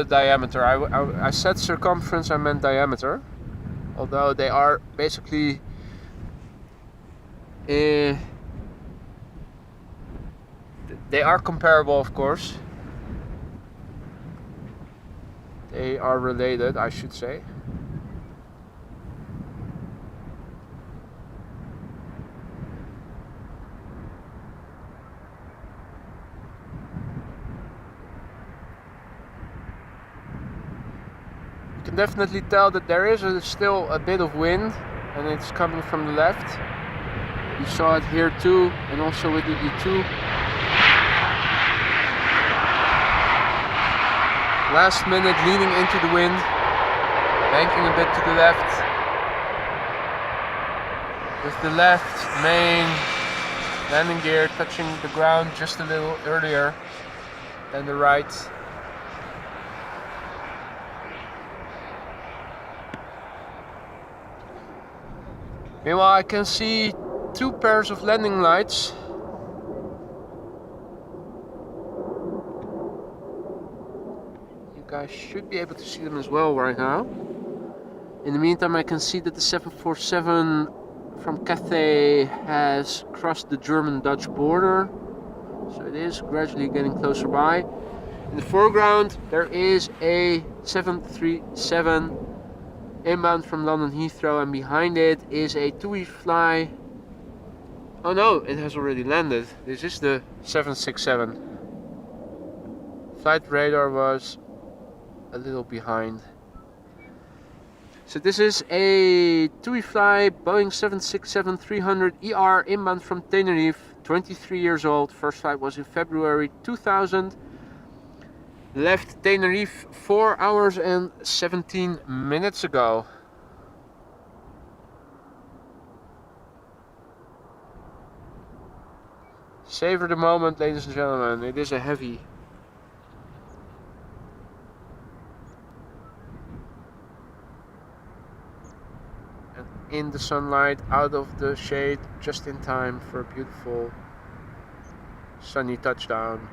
diameter. I said circumference, I meant diameter. Although they are basically they are comparable, of course. They are related, I should say. You can definitely tell that there is still a bit of wind, and it's coming from the left. You saw it here too, and also with the E2. Last minute leaning into the wind, banking a bit to the left, with the left main landing gear touching the ground just a little earlier than the right. Meanwhile, I can see 2 pairs of landing lights. guys should be able to see them as well right now. In the meantime, I can see that the 747 from Cathay has crossed the German-Dutch border. So it is gradually getting closer by. In the foreground, there is a 737 inbound from London Heathrow, and behind it is a TUI fly. Oh no, it has already landed. This is the 767. Flight radar was a little behind. So this is a TUI fly Boeing 767-300ER inbound from Tenerife, 23 years old. First flight was in February 2000. Left Tenerife 4 hours and 17 minutes ago. Savor the moment, ladies and gentlemen. It is a heavy. And in the sunlight, out of the shade, just in time for a beautiful sunny touchdown.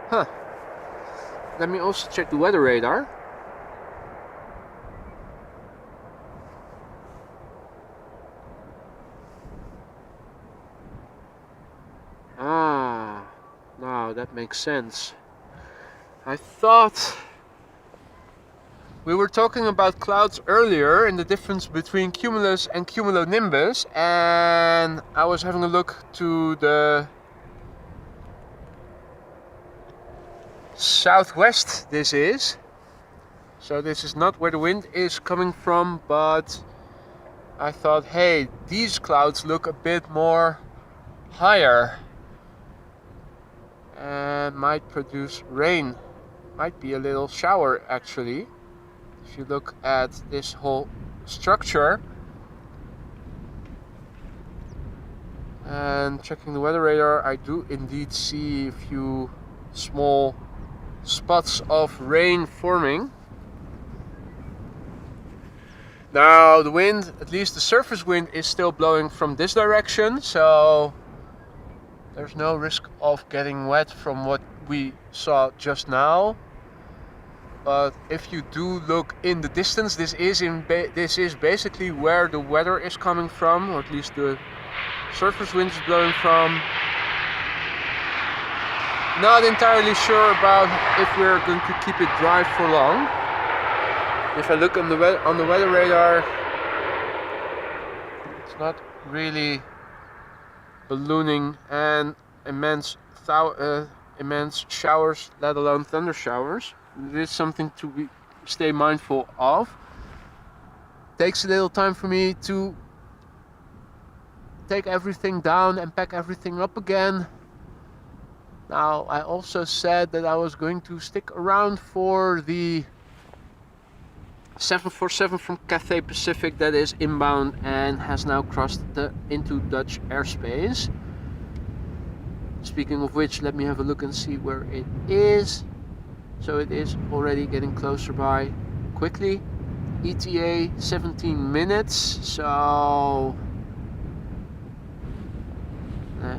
Huh. Let me also check the weather radar. Ah, now that makes sense. I thought we were talking about clouds earlier and the difference between cumulus and cumulonimbus, and I was having a look to the southwest. This is not where the wind is coming from, but I thought, hey, these clouds look a bit more higher and might produce rain, might be a little shower actually. If you look at this whole structure and checking the weather radar, I do indeed see a few small spots of rain forming. Now the wind, at least the surface wind, is still blowing from this direction, so there's no risk of getting wet from what we saw just now. But if you do look in the distance, this is basically where the weather is coming from, or at least the surface wind is blowing from. Not entirely sure about if we're going to keep it dry for long. If I look on the weather radar, it's not really ballooning and immense showers, let alone thunder showers. It is something to stay mindful of. Takes a little time for me to take everything down and pack everything up again. Now, I also said that I was going to stick around for the 747 from Cathay Pacific that is inbound and has now crossed into Dutch airspace. Speaking of which, let me have a look and see where it is. So it is already getting closer by quickly. ETA 17 minutes, so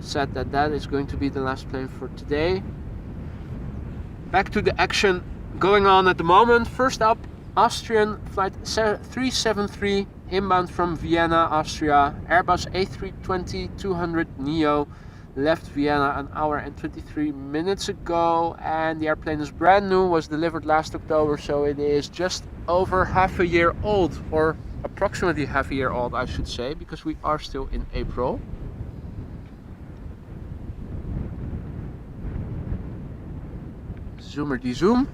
said that is going to be the last plane for today. Back to the action going on at the moment. First up, Austrian flight 373 inbound from Vienna, Austria. Airbus A380-200 Neo left Vienna an hour and 23 minutes ago, and the airplane is brand new, was delivered last October, so it is just over half a year old, or approximately half a year old I should say, because we are still in April. Zoomer die zoom.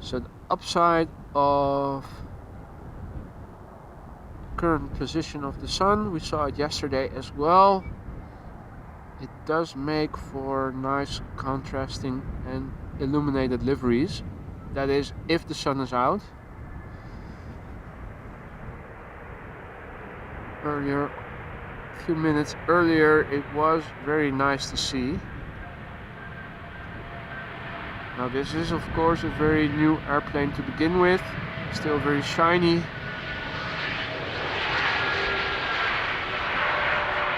So the upside of the current position of the sun, we saw it yesterday as well. It does make for nice contrasting and illuminated liveries. That is, if the sun is out. Earlier, a few minutes earlier, it was very nice to see. Now this is of course a very new airplane to begin with, still very shiny.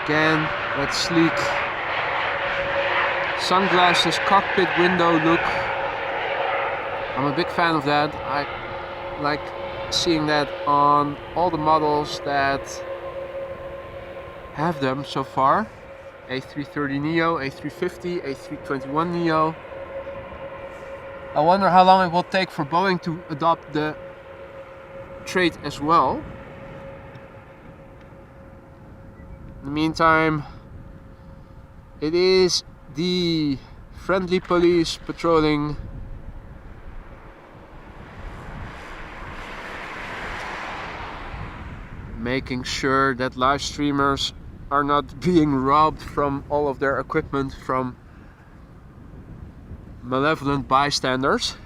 Again, that sleek sunglasses cockpit window look. I'm a big fan of that. I like seeing that on all the models that have them so far. A330neo, A350, A321neo. I wonder how long it will take for Boeing to adopt the trait as well. In the meantime, it is the friendly police patrolling making sure that live streamers are not being robbed from all of their equipment from malevolent bystanders,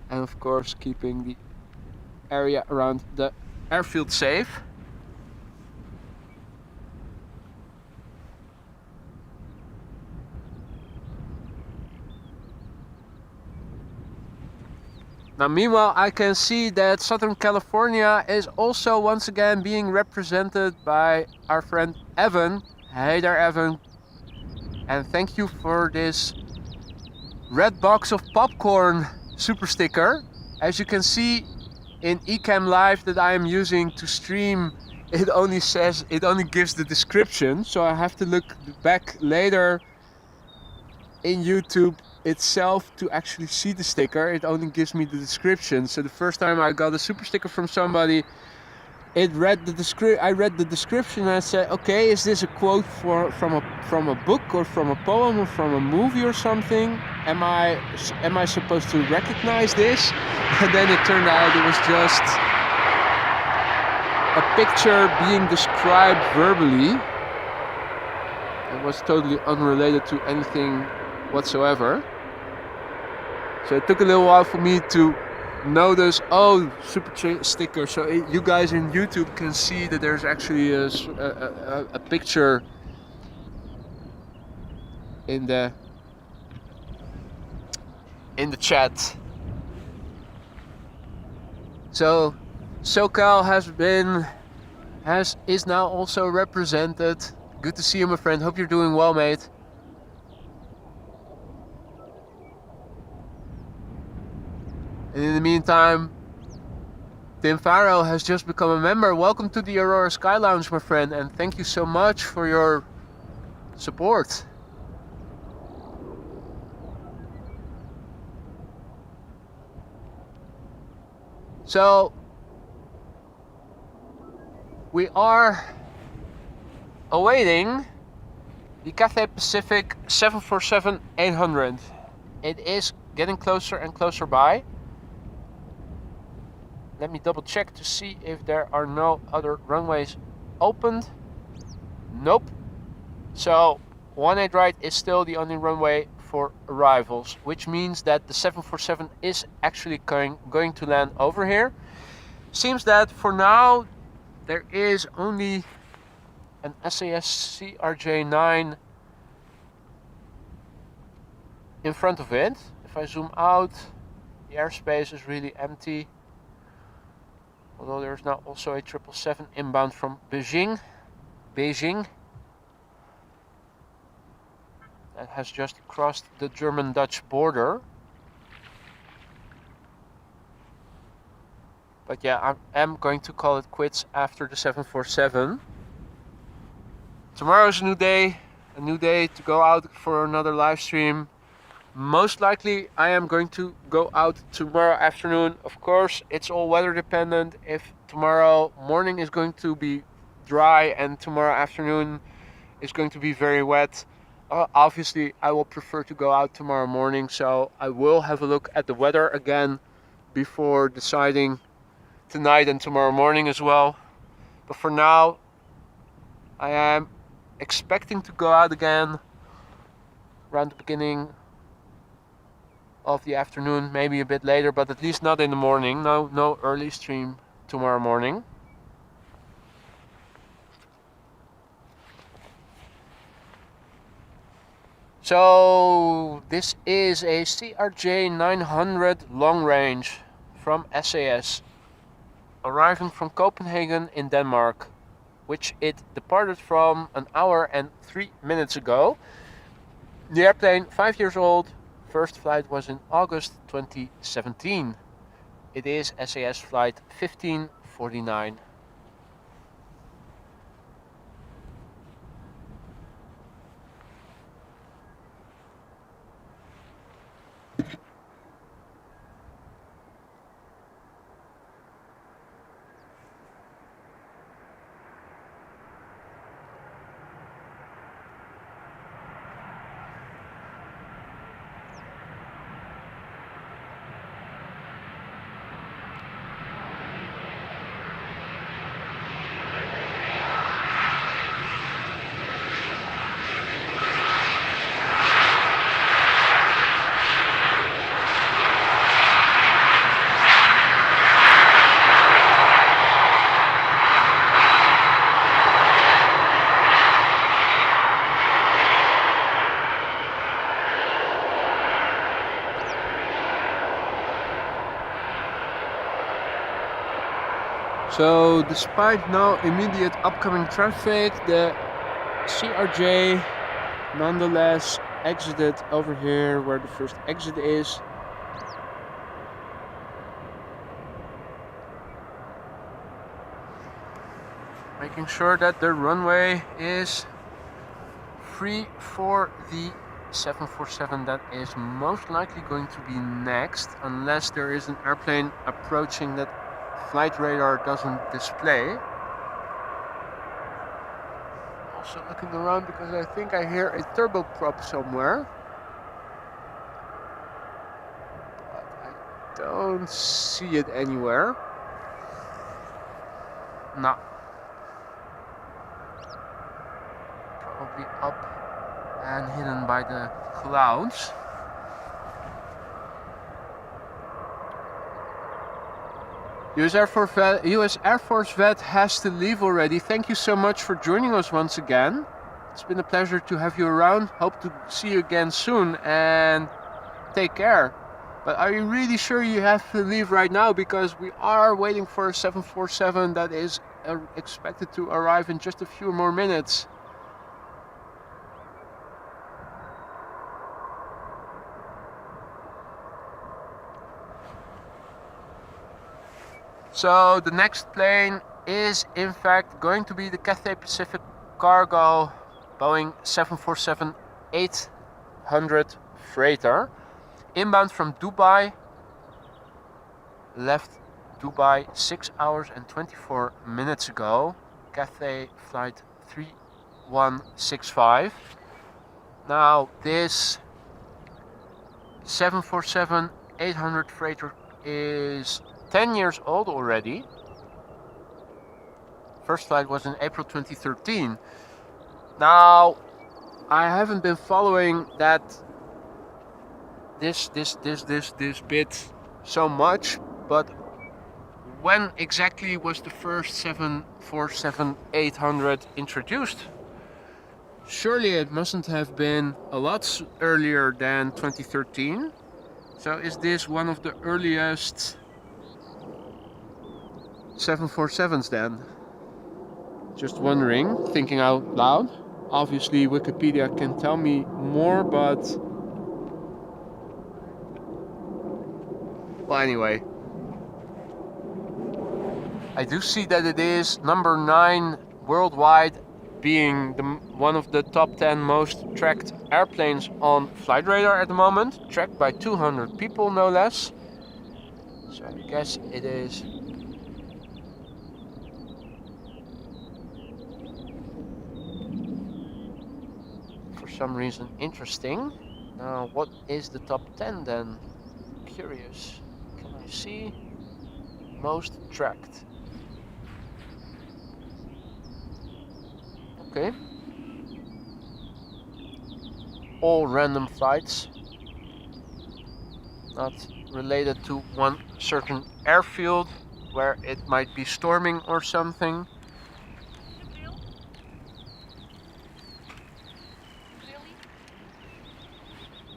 and of course keeping the area around the airfield safe. Now meanwhile I can see that Southern California is also once again being represented by our friend Evan. Hey there Evan, and thank you for this red box of popcorn super sticker. As you can see in Ecamm Live that I am using to stream, it only gives the description, so I have to look back later in YouTube itself to actually see the sticker. It only gives me the description. So the first time I got a super sticker from somebody, I read the description and I said, okay, is this a quote from a book or from a poem or from a movie or something? Am I supposed to recognize this? And then it turned out it was just a picture being described verbally. It was totally unrelated to anything whatsoever. So it took a little while for me to notice, oh, super sticker. So you guys in YouTube can see that there's actually a picture in the chat. So SoCal is now also represented. Good to see you, my friend. Hope you're doing well, mate. And in the meantime, Tim Farrow has just become a member. Welcome to the Aurora Sky Lounge, my friend, and thank you so much for your support. So, we are awaiting the Cathay Pacific 747-800. It is getting closer and closer by. Let me double check to see if there are no other runways opened. Nope. So 18 right is still the only runway for arrivals, which means that the 747 is actually going to land over here. Seems that for now there is only an SAS CRJ9 in front of it. If I zoom out, the airspace is really empty. Although there's now also a 777 inbound from Beijing. Beijing. That has just crossed the German-Dutch border. But yeah, I am going to call it quits after the 747. Tomorrow is a new day to go out for another live stream. Most likely I am going to go out tomorrow afternoon. Of course, it's all weather dependent. If tomorrow morning is going to be dry and tomorrow afternoon is going to be very wet, obviously I will prefer to go out tomorrow morning. So I will have a look at the weather again before deciding tonight and tomorrow morning as well. But for now, I am expecting to go out again around the beginning of the afternoon, maybe a bit later, but at least not in the morning. No early stream tomorrow morning. So this is a CRJ 900 long range from SAS, arriving from Copenhagen in Denmark, which it departed from an hour and 3 minutes ago. The airplane, 5 years old. First flight was in August 2017. It is SAS flight 1549. So despite no immediate upcoming traffic, the CRJ nonetheless exited over here where the first exit is. Making sure that the runway is free for the 747 that is most likely going to be next, unless there is an airplane approaching that flight radar doesn't display. Also looking around because I think I hear a turboprop somewhere, but I don't see it anywhere. No. Probably up and hidden by the clouds. US Air Force vet has to leave already. Thank you so much for joining us once again. It's been a pleasure to have you around. Hope to see you again soon and take care. But are you really sure you have to leave right now? Because we are waiting for a 747 that is expected to arrive in just a few more minutes. So the next plane is in fact going to be the Cathay Pacific Cargo Boeing 747-800 freighter, inbound from Dubai. Left Dubai 6 hours and 24 minutes ago. Cathay flight 3165. Now this 747-800 freighter is 10 years old already. First flight was in April 2013. Now, I haven't been following this bit so much, but when exactly was the first 747-800 introduced? Surely it mustn't have been a lot earlier than 2013. So is this one of the earliest 747s then? Just wondering, thinking out loud. Obviously Wikipedia can tell me more, but well, anyway, I do see that it is number 9 worldwide, being one of the top 10 most tracked airplanes on flight radar at the moment, tracked by 200 people no less. So I guess it is for some reason interesting. Now, what is the top 10 then? Curious. Can I see? Most tracked. Okay. All random flights, not related to one certain airfield where it might be storming or something.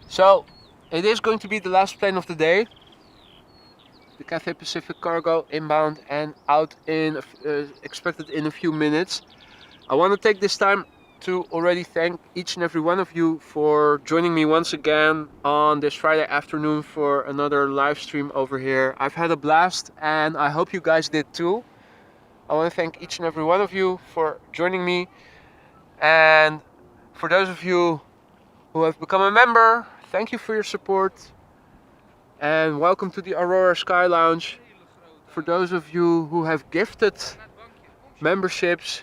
So it is going to be the last plane of the day, the Cathay Pacific Cargo inbound and out in expected in a few minutes. I want to take this time to already thank each and every one of you for joining me once again on this Friday afternoon for another live stream over here. I've had a blast and I hope you guys did too. I want to thank each and every one of you for joining me, and for those of you who have become a member, thank you for your support and welcome to the Aurora Sky Lounge. For those of you who have gifted memberships,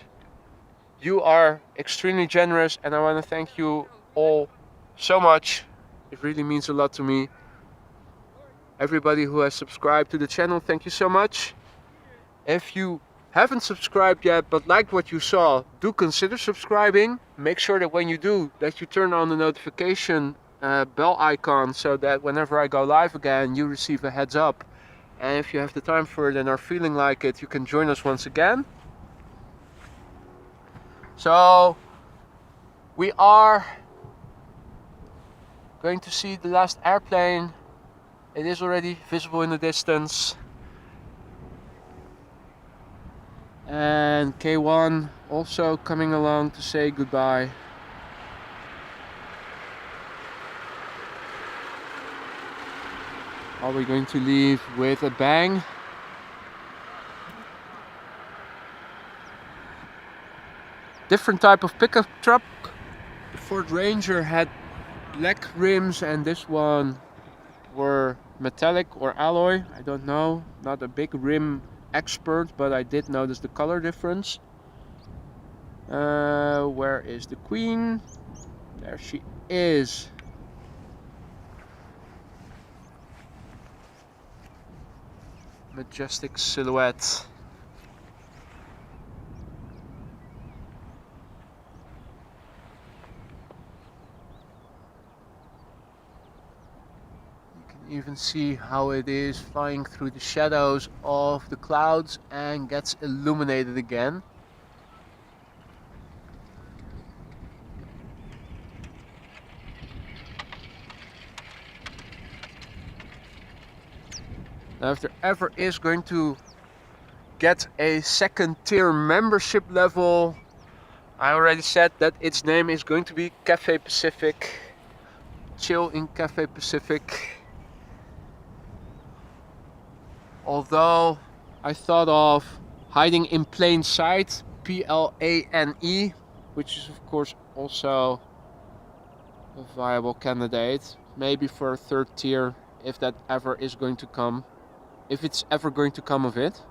you are extremely generous and I want to thank you all so much. It really means a lot to me. Everybody who has subscribed to the channel, thank you so much. If you haven't subscribed yet but liked what you saw, do consider subscribing. Make sure that when you do, that you turn on the notification bell icon so that whenever I go live again, you receive a heads up. And if you have the time for it and are feeling like it, you can join us once again. So we are going to see the last airplane. It is already visible in the distance. And K1 also coming along to say goodbye. Are we going to leave with a bang? Different type of pickup truck. The Ford Ranger had black rims and this one were metallic or alloy. I don't know. Not a big rim expert, but I did notice the color difference. Where is the Queen? There she is. Majestic silhouette. You can see how it is flying through the shadows of the clouds and gets illuminated again. Now, if there ever is going to get a second tier membership level, I already said that its name is going to be Cathay Pacific. Chill in Cathay Pacific. Although I thought of hiding in plain sight, PLANE, which is of course also a viable candidate, maybe for a third tier if that ever is going to come, if it's ever going to come of it.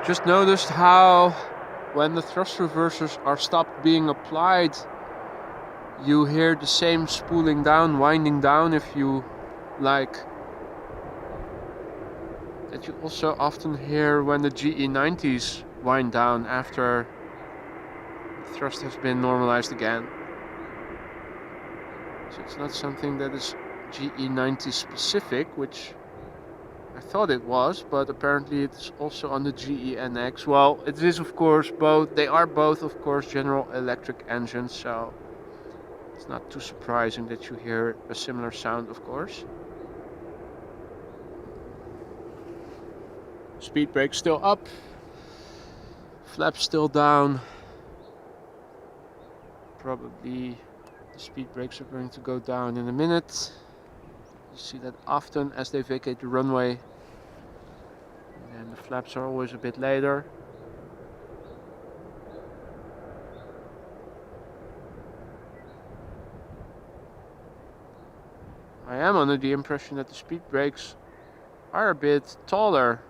Just noticed how when the thrust reversers are stopped being applied, you hear the same spooling down, winding down, if you like, that you also often hear when the GE90s wind down after the thrust has been normalized again. So it's not something that is GE90 specific, which I thought it was, but apparently it's also on the GE-NX. Well, it is of course both, they are both of course General Electric engines, so it's not too surprising that you hear a similar sound, of course. Speed brake still up, flaps still down. Probably the speed brakes are going to go down in a minute. You see that often as they vacate the runway. And the flaps are always a bit later. I am under the impression that the speed brakes are a bit taller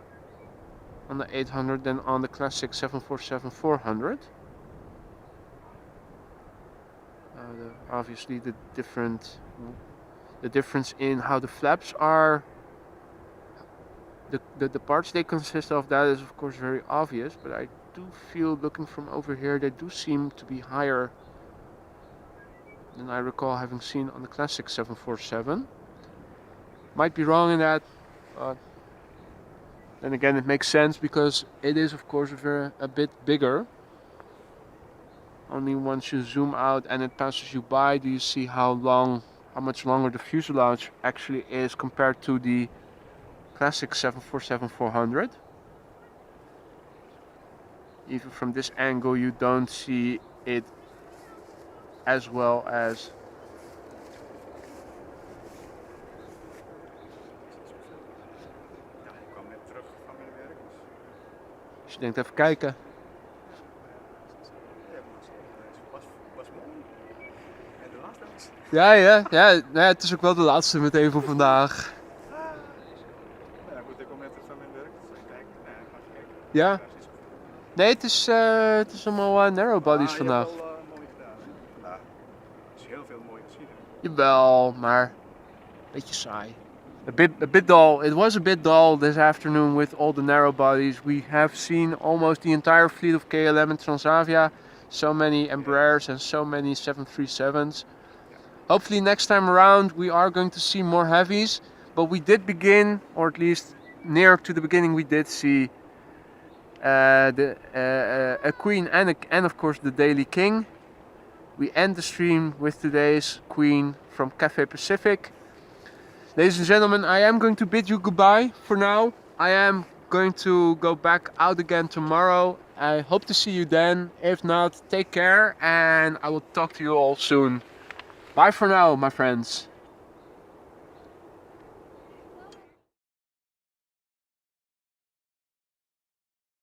on the 800 than on the classic 747-400. Obviously the difference in how the flaps are, the parts they consist of, that is of course very obvious, but I do feel, looking from over here, they do seem to be higher than I recall having seen on the classic 747. Might be wrong in that, but then again it makes sense because it is of course a bit bigger. Only once you zoom out and it passes you by do you see how much longer the fuselage actually is compared to the classic 747-400. Even from this angle you don't see it as well as als je denkt even kijken. Ja, nou ja, het is ook wel de laatste meteen voor vandaag. Ja, goed, ik kom net van mijn werk, dus kijk, Ja. Nee, het is allemaal narrow bodies vandaag. Je hebt wel mooi gedaan, hè? Vandaag is heel veel mooie gezien. Jawel, maar een beetje saai. A bit dull. It was a bit dull this afternoon with all the narrow bodies. We have seen almost the entire fleet of KLM and Transavia. So many Embraers and so many 737s. Hopefully next time around we are going to see more heavies. But we did begin, or at least near to the beginning, we did see a Queen and of course the Daily King. We end the stream with today's Queen from Cathay Pacific. Ladies and gentlemen, I am going to bid you goodbye for now. I am going to go back out again tomorrow. I hope to see you then. If not, take care and I will talk to you all soon. Bye for now, my friends.